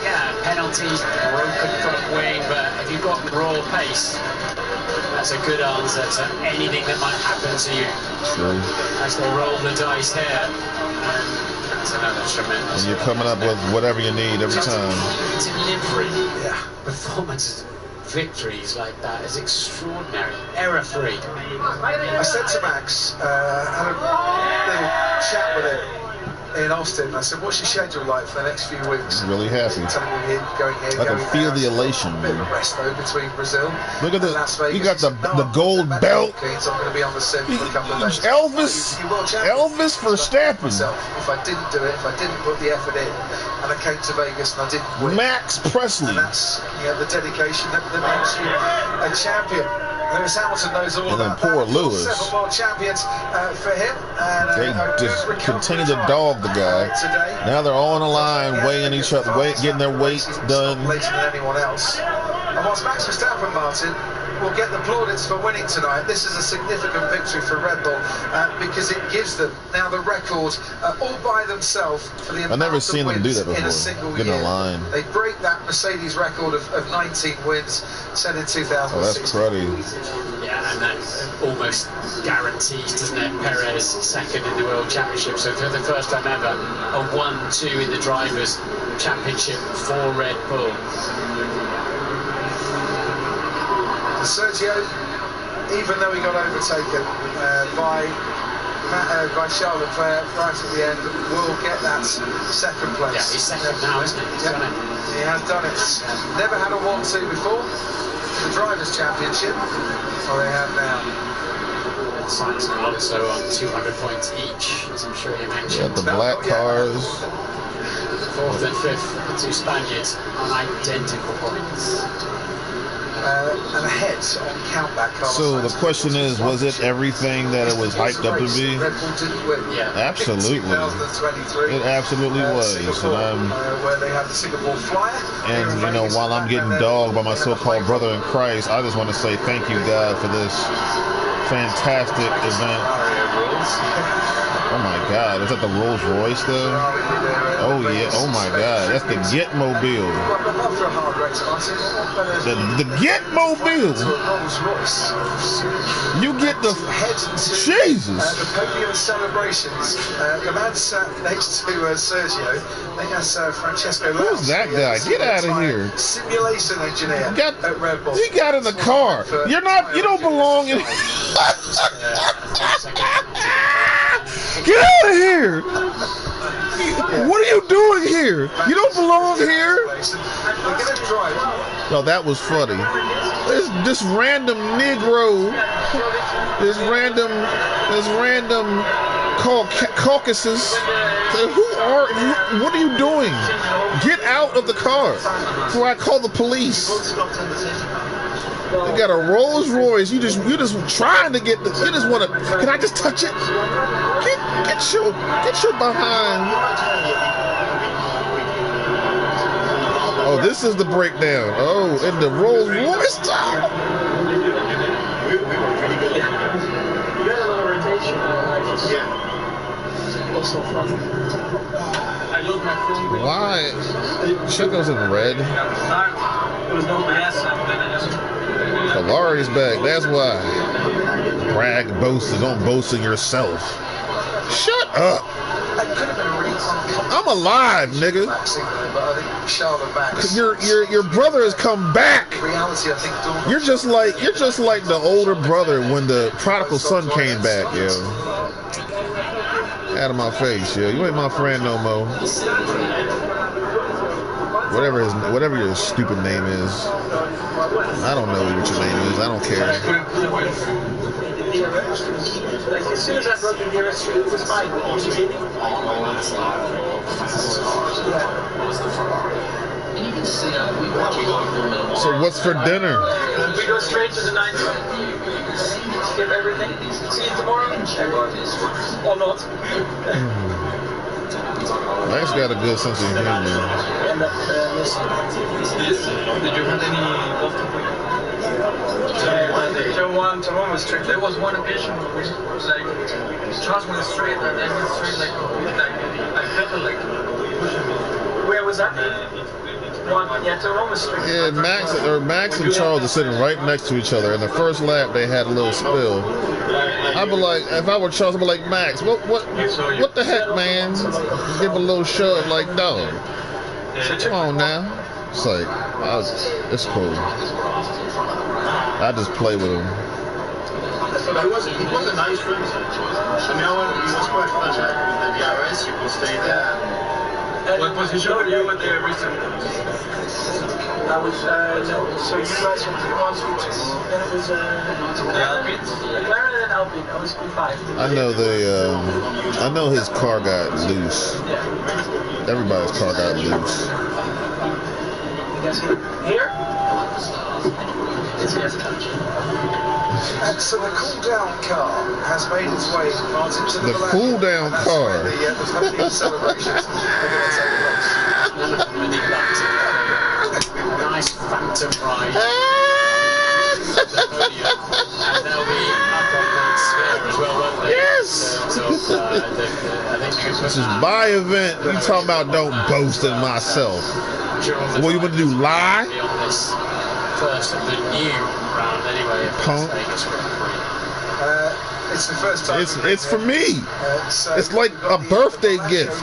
Yeah, penalties, broken front wing, but if you've got raw pace, that's a good answer to anything that might happen to you. True. As they roll the dice here. That's another tremendous. And you're coming up with whatever you need every time. Delivery, performance, victories like that is extraordinary. Error-free. I said to Max, had a little chat with him in Austin. I said, what's your schedule like for the next few weeks? He's really happy. I can feel the elation. A bit of rest though between Brazil. Look at and Las Vegas. you got the gold belt. So I'm going to be on the sim for a couple of days. Elvis Verstappen. If I didn't do it, if I didn't put the effort in, and I came to Vegas and I didn't win. Max Presley. And that's the dedication that makes you a champion. Lewis Hamilton knows all about poor that. Lewis. 7 world champions for him. And, they just continue to dog the guy. Now they're all in a line, weighing each other, getting their weight done. Later than anyone else. And whilst Max Verstappen, Martin, will get the plaudits for winning tonight, this is a significant victory for Red Bull because it gives them now the record all by themselves for the amount I've never seen them do that in a before. single Get in year. a line. They break that Mercedes record of 19 wins set in 2016. Oh, that's cruddy. Yeah, and that almost guarantees, doesn't it, Perez second in the World Championship. So for the first time ever, a 1-2 in the Drivers' Championship for Red Bull. Sergio, even though he got overtaken by Charles Leclerc right at the end, will get that second place. Yeah, he's second now, isn't he? He's done it. He has done it. Never had a 1-2 before. The Drivers' Championship. So they have now. Sainz and Alonso on 200 points each, as I'm sure you mentioned. Got the black cars. Fourth and fifth, the two Spaniards on identical points. And ahead on countback. So the question is, was it everything that it was hyped up to be? Red Bull didn't win. Yeah. Absolutely. 2023. It absolutely was. Singapore, And where they had the Singapore Flyer. And you know, while I'm getting dogged by my so-called brother in Christ, I just want to say thank you, God, for this fantastic event. Oh my God, is that the Rolls Royce though? Oh yeah, oh my God, that's the Gitmobile. The Gitmobile. You get the Jesus. The podium celebrations. The man sat next to Sergio. I think that's Francesco. Who's that guy? Get out of here. Simulation engineer at Red Bull. He got in the car. You don't belong in. Get out of here! What are you doing here? You don't belong here. No, that was funny. This random Negro, this random Caucasus. What are you doing? Get out of the car before I call the police. You got a Rolls Royce. You just trying to get. You just want to. Can I just touch it? Get your behind. Oh, this is the breakdown. Oh, in the Rolls Royce style. Why? Checo's in red. Valari's back. That's why. Brag, boast, don't boast in yourself. Shut up. I'm alive, nigga. Your brother has come back. You're just like the older brother when the prodigal son came back, yo. Out of my face, yo. You ain't my friend no more. whatever your stupid name is. I don't know what your name is. I don't care. Like as soon as I broke the nearest street, it was fine. So what's for dinner? We go straight to the 9th. Skip everything. See you tomorrow. Or not. Max got a good sense of humor. Did you have any Tomorrow was straight. There was one occasion where it was like Charles went straight and then went straight like I felt like pushing me. Where was that? Tomorrow was straight. Yeah, Max and Charles are sitting right next to each other. In the first lap, they had a little spill. I'd be like, if I were Charles, I'd be like, Max, what the heck, man? Give a little shove, like, dog. Come on now. It's like, it's cool. I just play with him. But he was a nice friend. I mean, he was quite fun. The DRS, you could stay there. What position were you at the recent? I was, so you guys were the ones who took, then it was, McLaren and Alpine. I was P5. I know his car got loose. Everybody's car got loose. Here? And so the cool-down car has made its way into the cool-down car. The voting celebrations are going to take place. Nice phantom ride. There'll be sphere as well, won't there? Yes! This is my event. You talking about don't boast in myself. What you want to do, lie? First of the new round anyway. Punk. It's the first time. It's for me. It's like a birthday gift.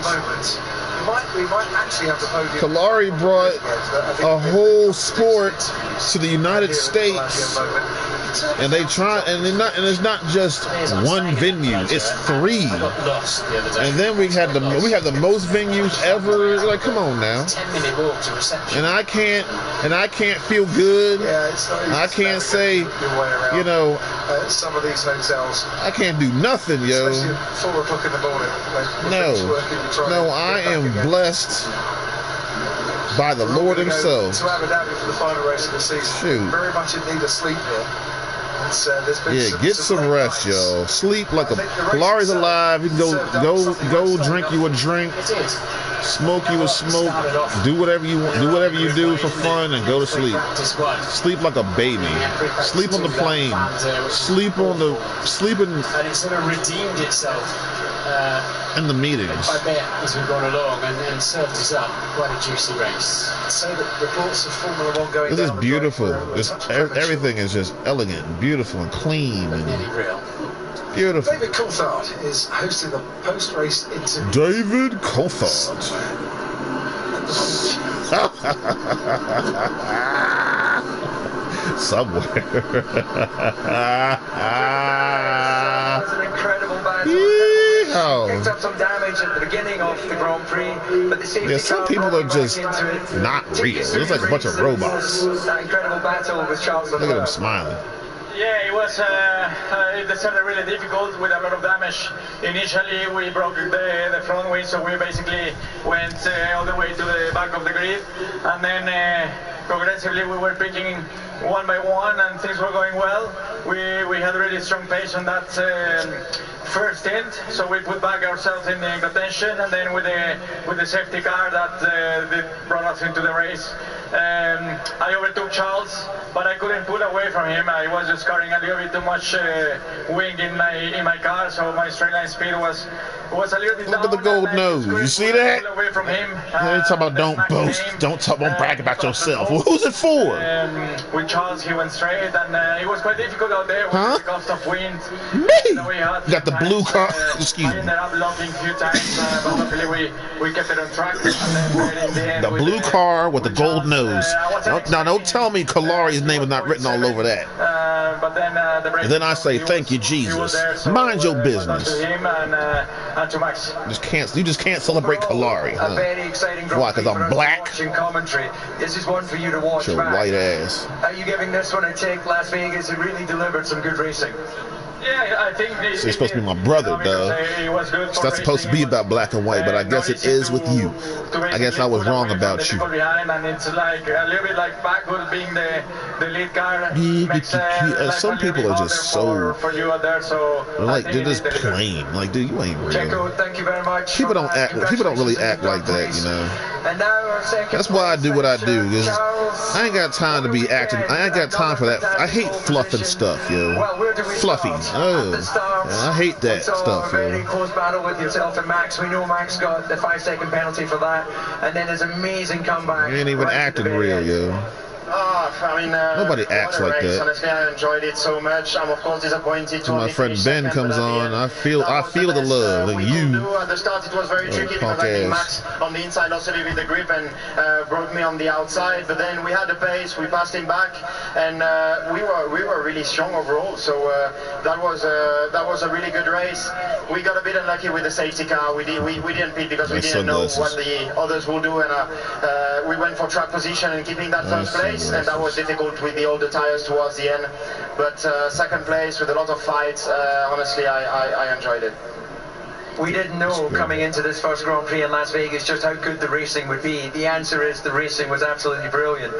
We might actually have the podium. Kalari brought a whole sport to the United States, and they try, and it's not just one venue; it's 3. And then we have the most venues ever. Like, come on now. 10-minute walk to reception. And I can't feel good. I can't say, you know, some of these hotels. I can't do nothing, yo. Especially at 4 o'clock in the morning. No, I am blessed by the Lord Himself. To Abu Dhabi for the final race of the season. Shoot. Very much in need of sleep here. Get some rest, yo. Sleep like a Kalari's alive. You can go drink you a drink, smoke you a smoke, do whatever you want, do whatever you do for fun, and go to sleep. Sleep like a baby. Sleep on the plane. Sleeping. And it sort of redeemed itself. In the meetings. I bet as we've gone along and served us up quite a juicy race. So the reports of Formula 1 going This is beautiful. Everything is just elegant, beautiful, and clean, and beautiful. David Coulthard is hosting the post-race interview. David Coulthard. Somewhere. It's an incredible battle. Picked up some damage at the beginning of the Grand Prix, but some people are just not real. It's like a bunch of robots. That incredible battle with Charles Look at them smiling. Yeah, it was it started really difficult with a lot of damage. Initially, we broke the front wing, so we basically went all the way to the back of the grid, and then progressively we were picking one by one, and things were going well. We had really strong pace on that first stint, so we put back ourselves in the contention, and then with the safety car that brought us into the race. I overtook Charles, but I couldn't pull away from him. I was just carrying a little bit too much wing in my car, so my straight line speed was a little bit down. Look at the gold nose. You see that? Away from him. They talk about don't boast, don't brag about yourself. Well, who's it for? With Charles, he went straight, and it was quite difficult out there with the gust of wind. Me? Got the blue car. Excuse me. I ended up locking a few times, but luckily we kept it on track. And then in the end, the blue car with the gold nose. Now, don't tell me Kalari's name is not written all over that. but then the break. And then I say, thank you, Jesus. There, so, mind your To business. him and to Max. You just can't celebrate Kalari. A very exciting Grand Why? Prix Because for I'm us black? watching commentary. This is one for you to watch Your back. white ass. Are you giving this one a take? Las Vegas, it really delivered some good racing. Yeah, I think So you're supposed to be my brother, dog. It's not supposed to be about black and white, but I guess it is with you. I guess I was wrong about you. And it's like a little bit like Backwood being the lead car. Some people are just so like they're just plain. Like, dude, you ain't real. Checo, thank you very much. People don't really act like that, you know. And now our second That's why I do what I do. Cause Charles. I ain't got time to be acting. I ain't got time for that. I hate fluff and stuff, yo. Well, where do we Fluffy. start? Oh, At the start, I hate that we saw stuff, a very yo. close battle with yourself and Max. We know Max got the 5-second penalty for that, and then his amazing comeback. You ain't even right at the acting very real, end. yo. I mean, Nobody acts like that. Honestly, I enjoyed it so much. I'm of course disappointed. When my friend Ben comes on, I feel the love, and you. At the start, it was very tricky because I think Max on the inside lost a little bit the grip and brought me on the outside. But then we had the pace, we passed him back, and we were really strong overall. So that was a really good race. We got a bit unlucky with the safety car. We didn't pit because we didn't know what the others will do, and we went for track position and keeping that first place. And that was difficult with the older tires towards the end. But second place with a lot of fights, honestly, I enjoyed it. We didn't know coming into this first Grand Prix in Las Vegas just how good the racing would be. The answer is the racing was absolutely brilliant.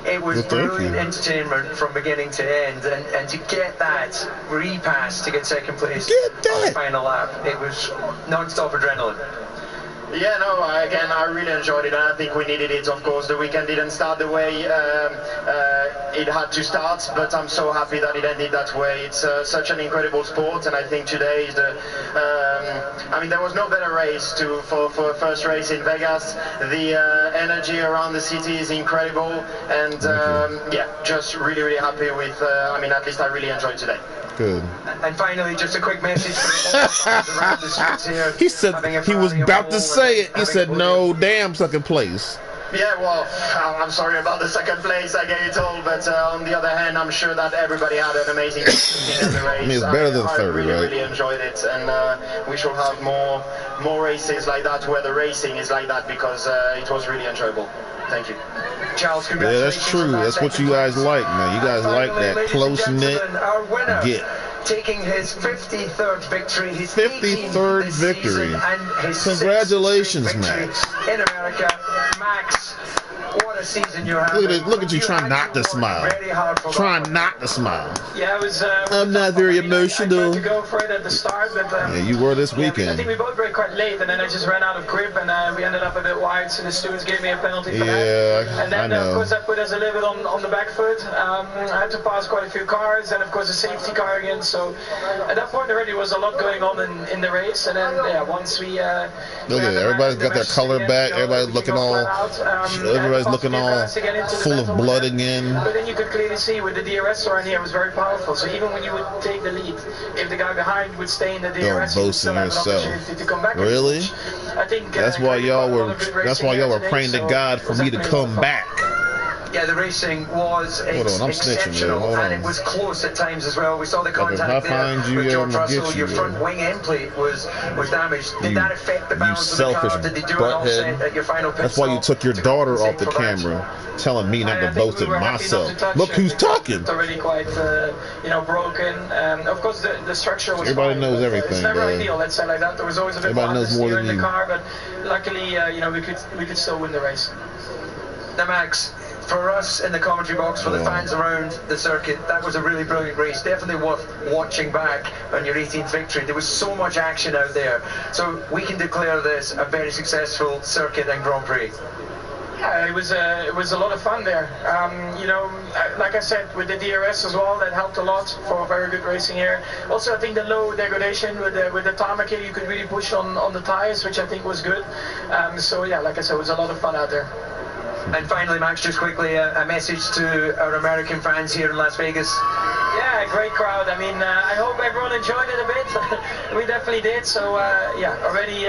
It was brilliant entertainment from beginning to end, and to get that repass to get second place on the final lap, it was non-stop adrenaline. Yeah, no, again, I really enjoyed it, and I think we needed it. Of course, the weekend didn't start the way it had to start, but I'm so happy that it ended that way. It's such an incredible sport, and I think today is the... I mean, there was no better race for a first race in Vegas. The energy around the city is incredible, and yeah, just really, really happy with... I mean, at least I really enjoyed today. Good. And finally, just a quick message for the around the streets here. He said he was about to say it. He said, "No, damn second place." Yeah, well, I'm sorry about the second place. I gave it all, but on the other hand, I'm sure that everybody had an amazing race. I mean, it's better than third, I really, right? really enjoyed it, and we should have more races like that where the racing is like that, because it was really enjoyable. Thank you. Charles, yeah, that's true. That's what you guys like, man. You guys like that close-knit get. Taking his 53rd victory, his 53rd victory. And his Congratulations, Max. In America, Max. What a season you had. Look at you trying not to smile. Trying not to smile. Yeah, it was. I'm not very emotional. I tried to go for it at the start, but yeah, you were this weekend. I think we both brake quite late, and then I just ran out of grip, and we ended up a bit wide. So the stewards gave me a penalty for that. And then, of course, that put us a little bit on the back foot. I had to pass quite a few cars, and of course a safety car again. So at that point already was a lot going on in the race, and then yeah, once we. Look at it. Everybody's got their color back. Everybody's looking all. Everybody's looking all full of blood again. But then you could clearly see with the DRS around here, it was very powerful. So even when you would take the lead, if the guy behind would stay in the DRS, don't boast in yourself. To come back. Really? I think that's why y'all were. That's why y'all were praying to God for me to come back. Yeah, the racing was exceptional, and it was close at times as well. We saw the contact there with George Russell. Your front wing end plate was damaged. Did that affect the balance of the car? Did they do an offset at your final pit That's why you took your daughter off the camera, telling me not to boast in myself. Look who's talking. It's already quite, broken. Of course, the structure was. Everybody knows everything. It's never ideal. Let's say like that. There was always a bit of understeer in the car, but luckily, we could still win the race. Now, Max. For us in the commentary box, for the fans around the circuit, that was a really brilliant race. Definitely worth watching back on your 18th victory. There was so much action out there. So we can declare this a very successful circuit and Grand Prix. Yeah, it was a lot of fun there. Like I said, with the DRS as well, that helped a lot for very good racing here. Also, I think the low degradation with the tarmac here, you could really push on the tires, which I think was good. So yeah, like I said, it was a lot of fun out there. And finally, Max, just quickly, a message to our American fans here in Las Vegas. Yeah, great crowd. I mean, I hope everyone enjoyed it a bit. We definitely did. So yeah, already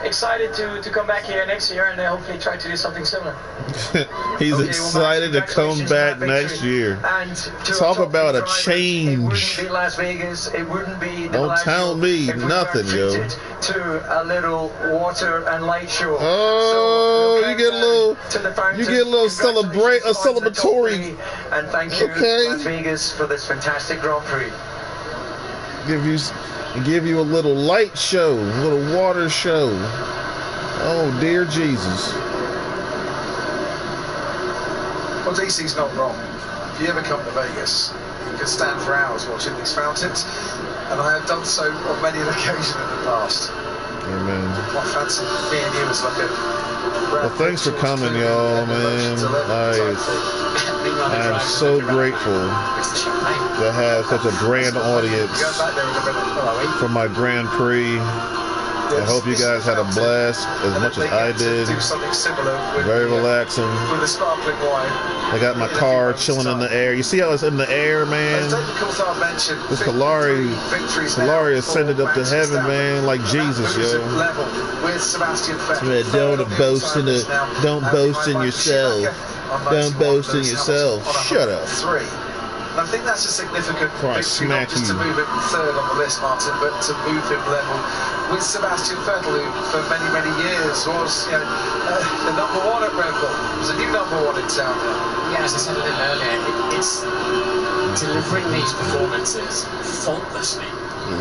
excited to come back here next year and hopefully try to do something similar. He's excited to come back next year. And talk about a change. It wouldn't be Las Vegas. It wouldn't be. Don't tell me nothing, yo. To a little water and light show. Oh, so you get a little celebratory. And thank you, Las Vegas, for this fantastic Grand Prix. Give you a little light show, a little water show. Oh, dear Jesus. Well, DC's not wrong. If you ever come to Vegas, you can stand for hours watching these fountains, and I have done so on many an occasion in the past. Amen. I fancy being here was like a... Well, thanks for coming, y'all, man. I am so grateful to have such a grand audience for my Grand Prix. I hope you guys had a blast as much as I did. Very relaxing. I got my car chilling in the air. You see how it's in the air, man? This Kalari ascended up to heaven, man, like Jesus, yo. Don't boast in yourself. Don't boast in yourself. Shut up. I think that's a significant victory, not just to move him third on the list, Martin, but to move him level with Sebastian Vettel, who for many, many years was the number one at Red Bull. There's a new number one in town now. Yeah, as I said a little earlier, it's delivering these performances faultlessly.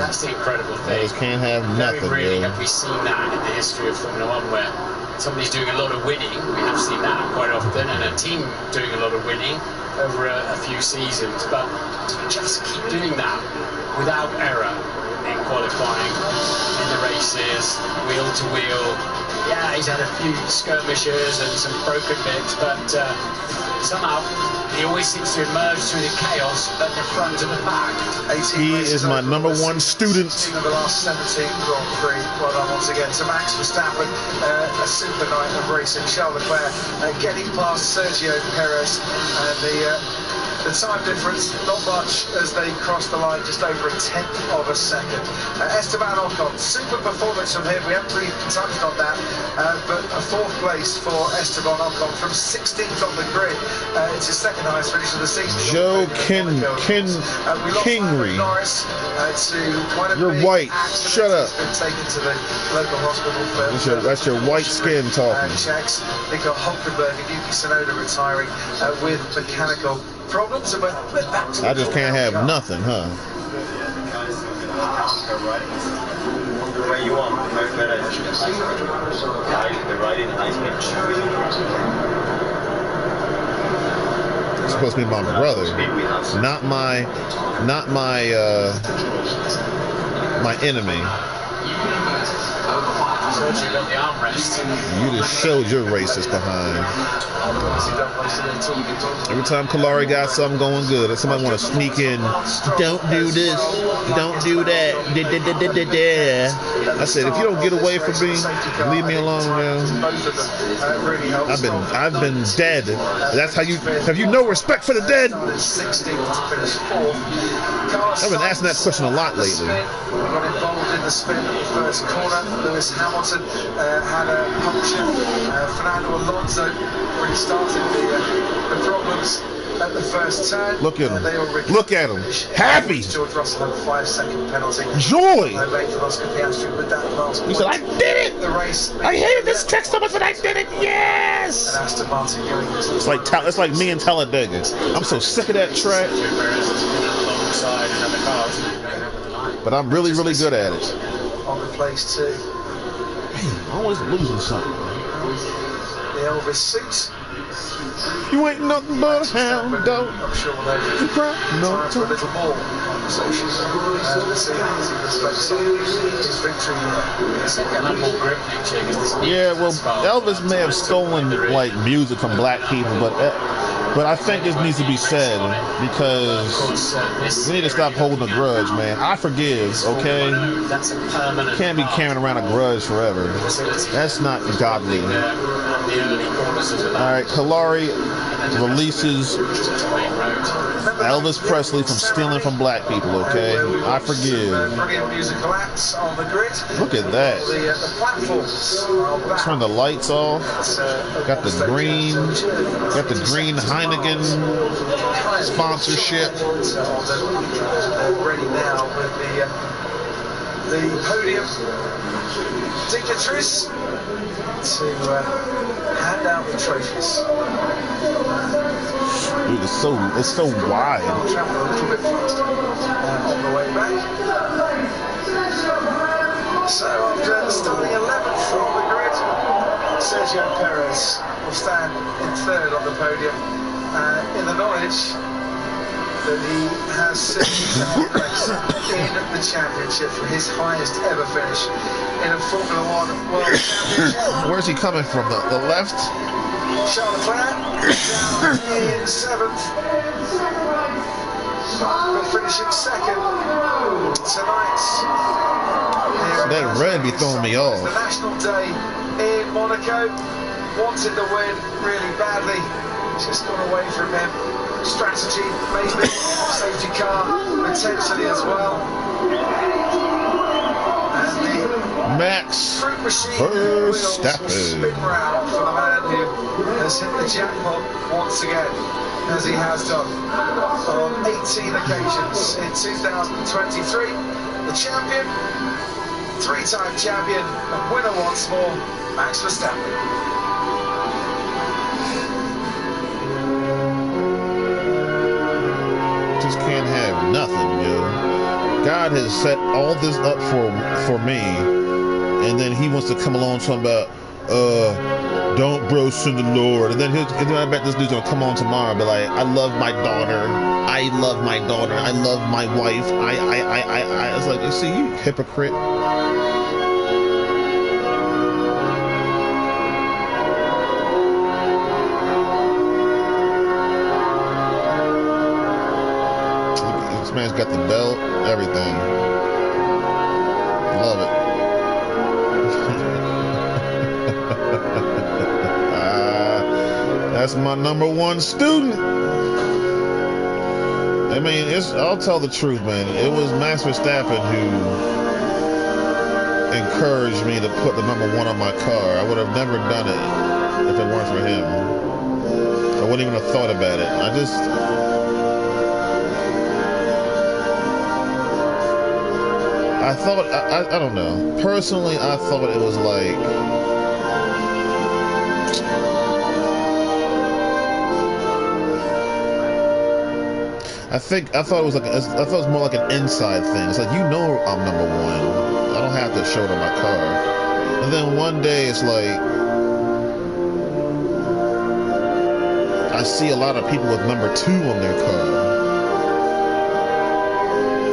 That's the incredible thing. Just can't have nothing, Very rarely have we seen that in the history of Formula One, where somebody's doing a lot of winning. We have seen that quite often, and a team doing a lot of winning over a few seasons, but to just keep doing that without error in qualifying, in the races, wheel to wheel. Yeah, he's had a few skirmishes and some broken bits, but somehow he always seems to emerge through the chaos at the front and the back. He is my #1 student. Of the last 17 Grand Prix. Well done once again to Max Verstappen, a super night of racing. Charles Leclerc getting past Sergio Perez, and the time difference, not much as they cross the line, just over a tenth of a second. Esteban Ocon, super performance from him. We haven't really touched on that, but a fourth place for Esteban Ocon from 16th on the grid. It's his second highest finish of the season. Joe Kingery. You're white. Shut up. Been taken to the local hospital for that's your white skin talking. Checks. Nico Hulkenberg and Yuki Tsunoda retiring with mechanical problems. I just can't have nothing, huh? The way you want, much better. The riding high It's supposed to be my brother, not my enemy. You just showed your racist behind. Every time Kalari got something going good, somebody want to sneak in. Don't do this. Don't do that. I said, if you don't get away from me, leave me alone, man. I've been dead. That's how you have you no respect for the dead. I've been asking that question a lot lately. Got involved in the spin at the first corner. Lewis Hamilton had a puncture. Fernando Alonso really started the problems at the first turn. Look at him. Look at him. Happy. George Russell had a 5-second penalty. Joy. He said, I did it. The race. I hated this track so much, but I did it. Yes. And Aston Martin going it's like me and Talladega. I'm so sick of that track. But I'm really, really good at it. On the place too. I'm always losing something. The Elvis suit. You ain't nothing but a hound dog. I'm sure we'll cry no for a little more conversation. His victory. Yeah, well, Elvis may have stolen like music from black people, but But I think this needs to be said because we need to stop holding a grudge, man. I forgive, okay? You can't be carrying around a grudge forever. That's not godly. Alright, Kalari releases Elvis Presley from stealing from black people, okay? I forgive. Look at that. Turn the lights off. Got the green Heineken sponsorship. Ready now with the podium dignitaries to hand out the trophies. Dude, it's so wide. Travel a little bit faster on the way back. So after starting 11th on the grid, Sergio Perez will stand in third on the podium in the knowledge that he has second place in the championship for his highest ever finish in a Formula One World Championship. Where's he coming from? The left? Charles Leclerc down in 7th. But finishing second tonight. That red be throwing me off. The national day in Monaco. Wanted the win really badly. Just gone away from him. Strategy, maybe. Safety car, potentially as well. And the Max fruit machine will spin Verstappen. round for the man who has hit the jackpot once again, as he has done on 18 occasions in 2023. The champion, three-time champion, and winner once more, Max Verstappen. Just can't have nothing, yo. God has set all this up for me, and then he wants to come along talking about don't boast in the Lord, and then I bet this dude's gonna come on tomorrow and be like, I love my daughter, I love my daughter, I love my wife, I was like, you see, you hypocrite. This man's got the belt, everything. Love it. That's my #1 student. I mean, I'll tell the truth, man. It was Max Verstappen who encouraged me to put the #1 on my car. I would have never done it if it weren't for him. I wouldn't even have thought about it. I thought, I don't know. Personally, I thought it was like, I thought it was more like an inside thing. It's like, you know, I'm #1. I don't have to show it on my car. And then one day it's like, I see a lot of people with #2 on their car.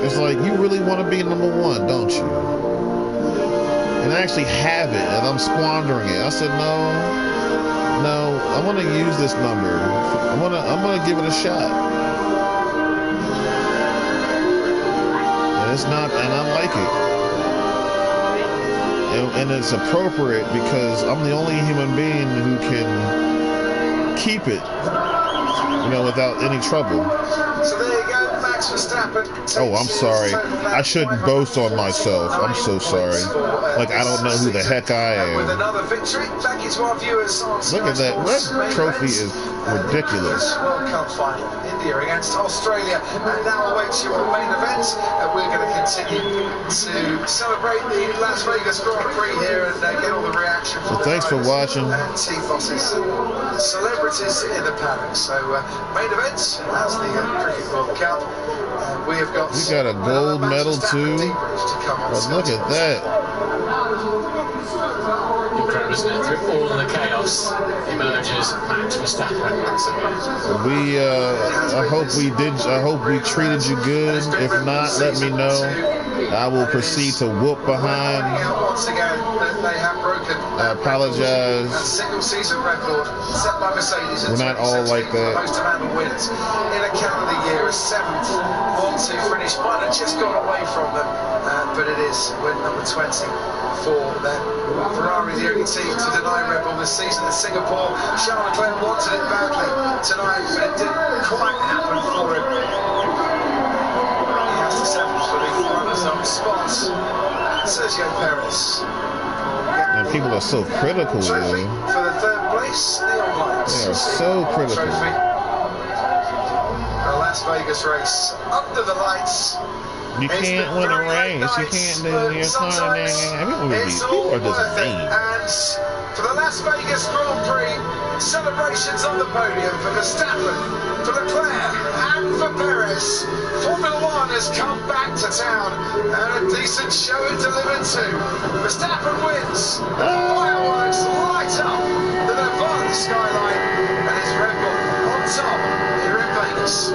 It's like, you really want to be #1, don't you? And I actually have it, and I'm squandering it. I said, no, I want to use this number. I'm gonna give it a shot. And it's not, and I like it. And it's appropriate because I'm the only human being who can keep it, without any trouble. So there you go, Max Verstappen. Oh, I'm sorry. I shouldn't boast on myself. I'm so sorry. Like, I don't know who the heck I am. With another victory, thank you to our viewers on Look at that. That trophy is ridiculous. World Cup final, India against Australia. And now awaits you on the main event. And we're going to continue to celebrate the Las Vegas Grand Prix here and get all the reaction from So thanks for watching. and team bosses and celebrities in the paddock. So main event as the Cricket World Cup. We have got a gold medal too. But look at that. Incredible, isn't it? Through all the chaos emerges Max Verstappen. I hope we treated you good. If not, let me know. I will proceed to whoop behind. Once again, they have broken I apologize. That single season record set by Mercedes in We're not all like that. Most amount of wins in a calendar year, a 7th World 2 finish. Might have just gone away from them, but it is win number 20 for them. Ferrari, the only team to deny Red Bull this season in Singapore. Charles Leclerc wanted it badly tonight, but it didn't quite happen for him. He has the 7th for the runners-up spots. Sergio Perez. And people are so critical, Trophy man. for the 3rd place, Neon Lights. They are so critical. Trophy. The Las Vegas race under the lights. You can't win a race. You can't do your people are just mean. And for the Las Vegas Grand Prix, celebrations on the podium for Verstappen, for Leclerc, and for Perez. Formula One has come back to town, and a decent show it delivered too. Verstappen wins. Fireworks light up the Nevada skyline, and it's Red Bull on top here in Vegas.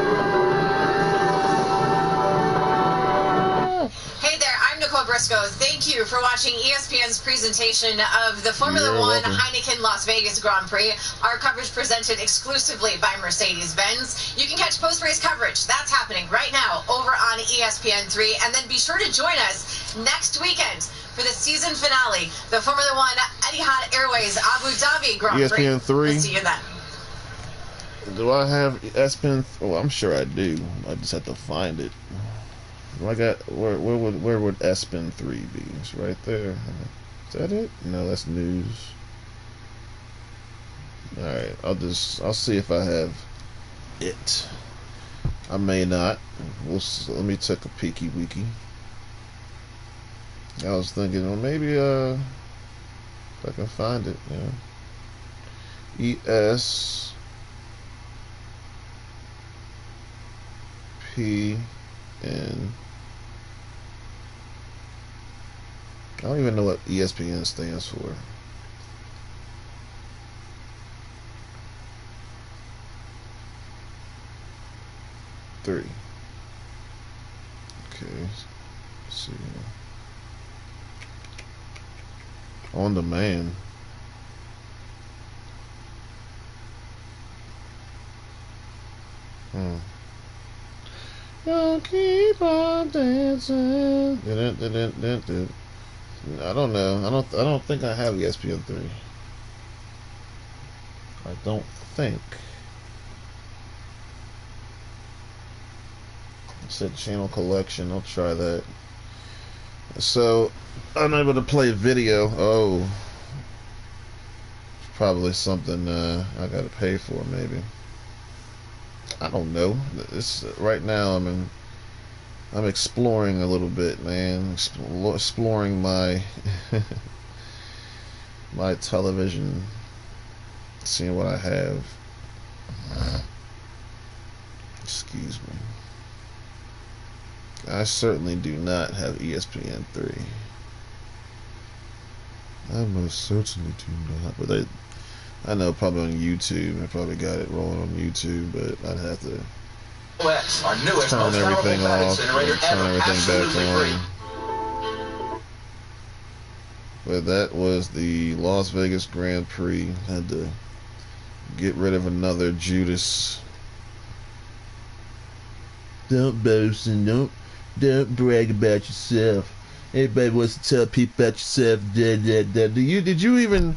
Hey there, I'm Nicole Briscoe. Thank you for watching ESPN's presentation of the Formula You're One welcome. Heineken Las Vegas Grand Prix. Our coverage presented exclusively by Mercedes-Benz. You can catch post-race coverage. That's happening right now over on ESPN3. And then be sure to join us next weekend for the season finale, the Formula One Etihad Airways Abu Dhabi Grand Prix. ESPN3. We'll see you then. Do I have ESPN? Oh, I'm sure I do. I just have to find it. I got where would ESPN 3 be? It's right there. Is that it? No, that's news. All right, I'll see if I have it. I may not. Let me take a peeky weeky. I was thinking, well, maybe if I can find it. Yeah. ESPN. I don't even know what ESPN stands for. Three. Okay. Let's see. On demand. I'll keep on dancing. I don't know. I don't think I have ESPN3. I don't think. It said channel collection. I'll try that. So, unable to play video. Oh. Probably something I gotta pay for, maybe. I don't know. It's right now I'm exploring a little bit, man. Exploring my my television, seeing what I have. Excuse me. I certainly do not have ESPN3. I most certainly do not. But I know probably on YouTube. I probably got it rolling on YouTube, but I'd have to turn everything off and turn everything back on. But that was the Las Vegas Grand Prix. Had to get rid of another Judas. Don't boast and don't brag about yourself. Everybody wants to tell people about yourself. Did you even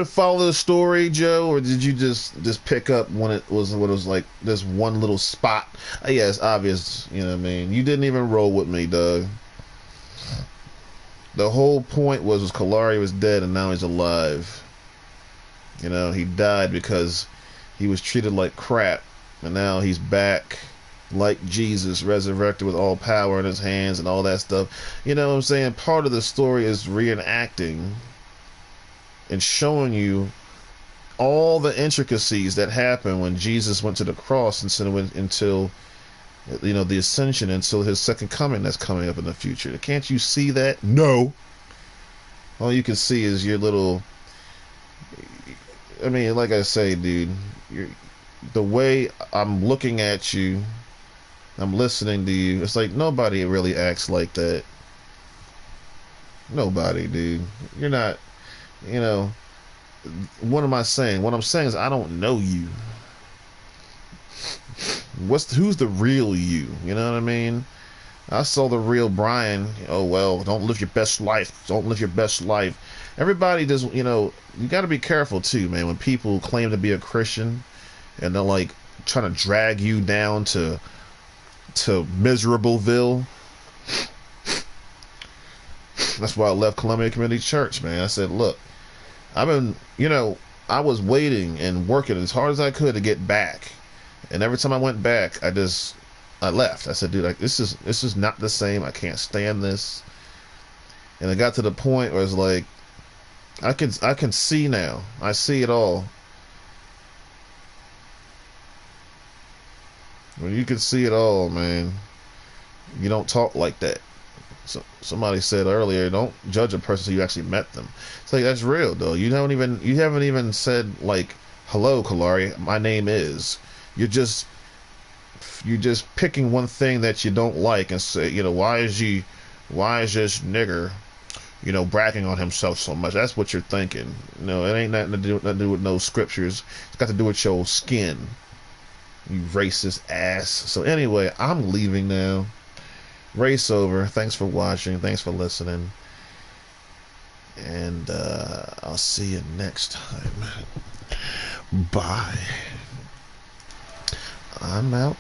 follow the story, Joe, or did you just pick up when it was like this one little spot? Yeah, it's obvious. You know what I mean. You didn't even roll with me, Doug. The whole point was Kalari was dead and now he's alive. You know, he died because he was treated like crap, and now he's back. Like Jesus, resurrected with all power in his hands and all that stuff. You know what I'm saying? Part of the story is reenacting and showing you all the intricacies that happened when Jesus went to the cross until you know, the ascension, until his second coming that's coming up in the future. Can't you see that? No. All you can see is your little... I mean, like I say, dude, the way I'm looking at you, I'm listening to you, it's like nobody really acts like that. Nobody, dude. You're you know, what am I saying? What I'm saying is I don't know you. Who's the real you? You know what I mean? I saw the real Brian. Oh, well, don't live your best life. Don't live your best life. Everybody does, you know, you got to be careful too, man, when people claim to be a Christian and they're like trying to drag you down to Miserableville. That's why I left Columbia Community Church, man. I said, look, I've been, you know, I was waiting and working as hard as I could to get back. And every time I went back, I left. I said, dude, like, this is not the same. I can't stand this. And it got to the point where it's like, I can see now. I see it all. When you can see it all, man, you don't talk like that. So somebody said earlier, don't judge a person until you actually met them. It's like, that's real though. You haven't even said like, hello, Kalari, my name is. You're just picking one thing that you don't like and say, you know, why is this nigger, you know, bragging on himself so much? That's what you're thinking. No, it ain't nothing to do with no scriptures. It's got to do with your skin, you racist ass. So anyway, I'm leaving now. Race over. Thanks for watching. Thanks for listening. And I'll see you next time. Bye. I'm out.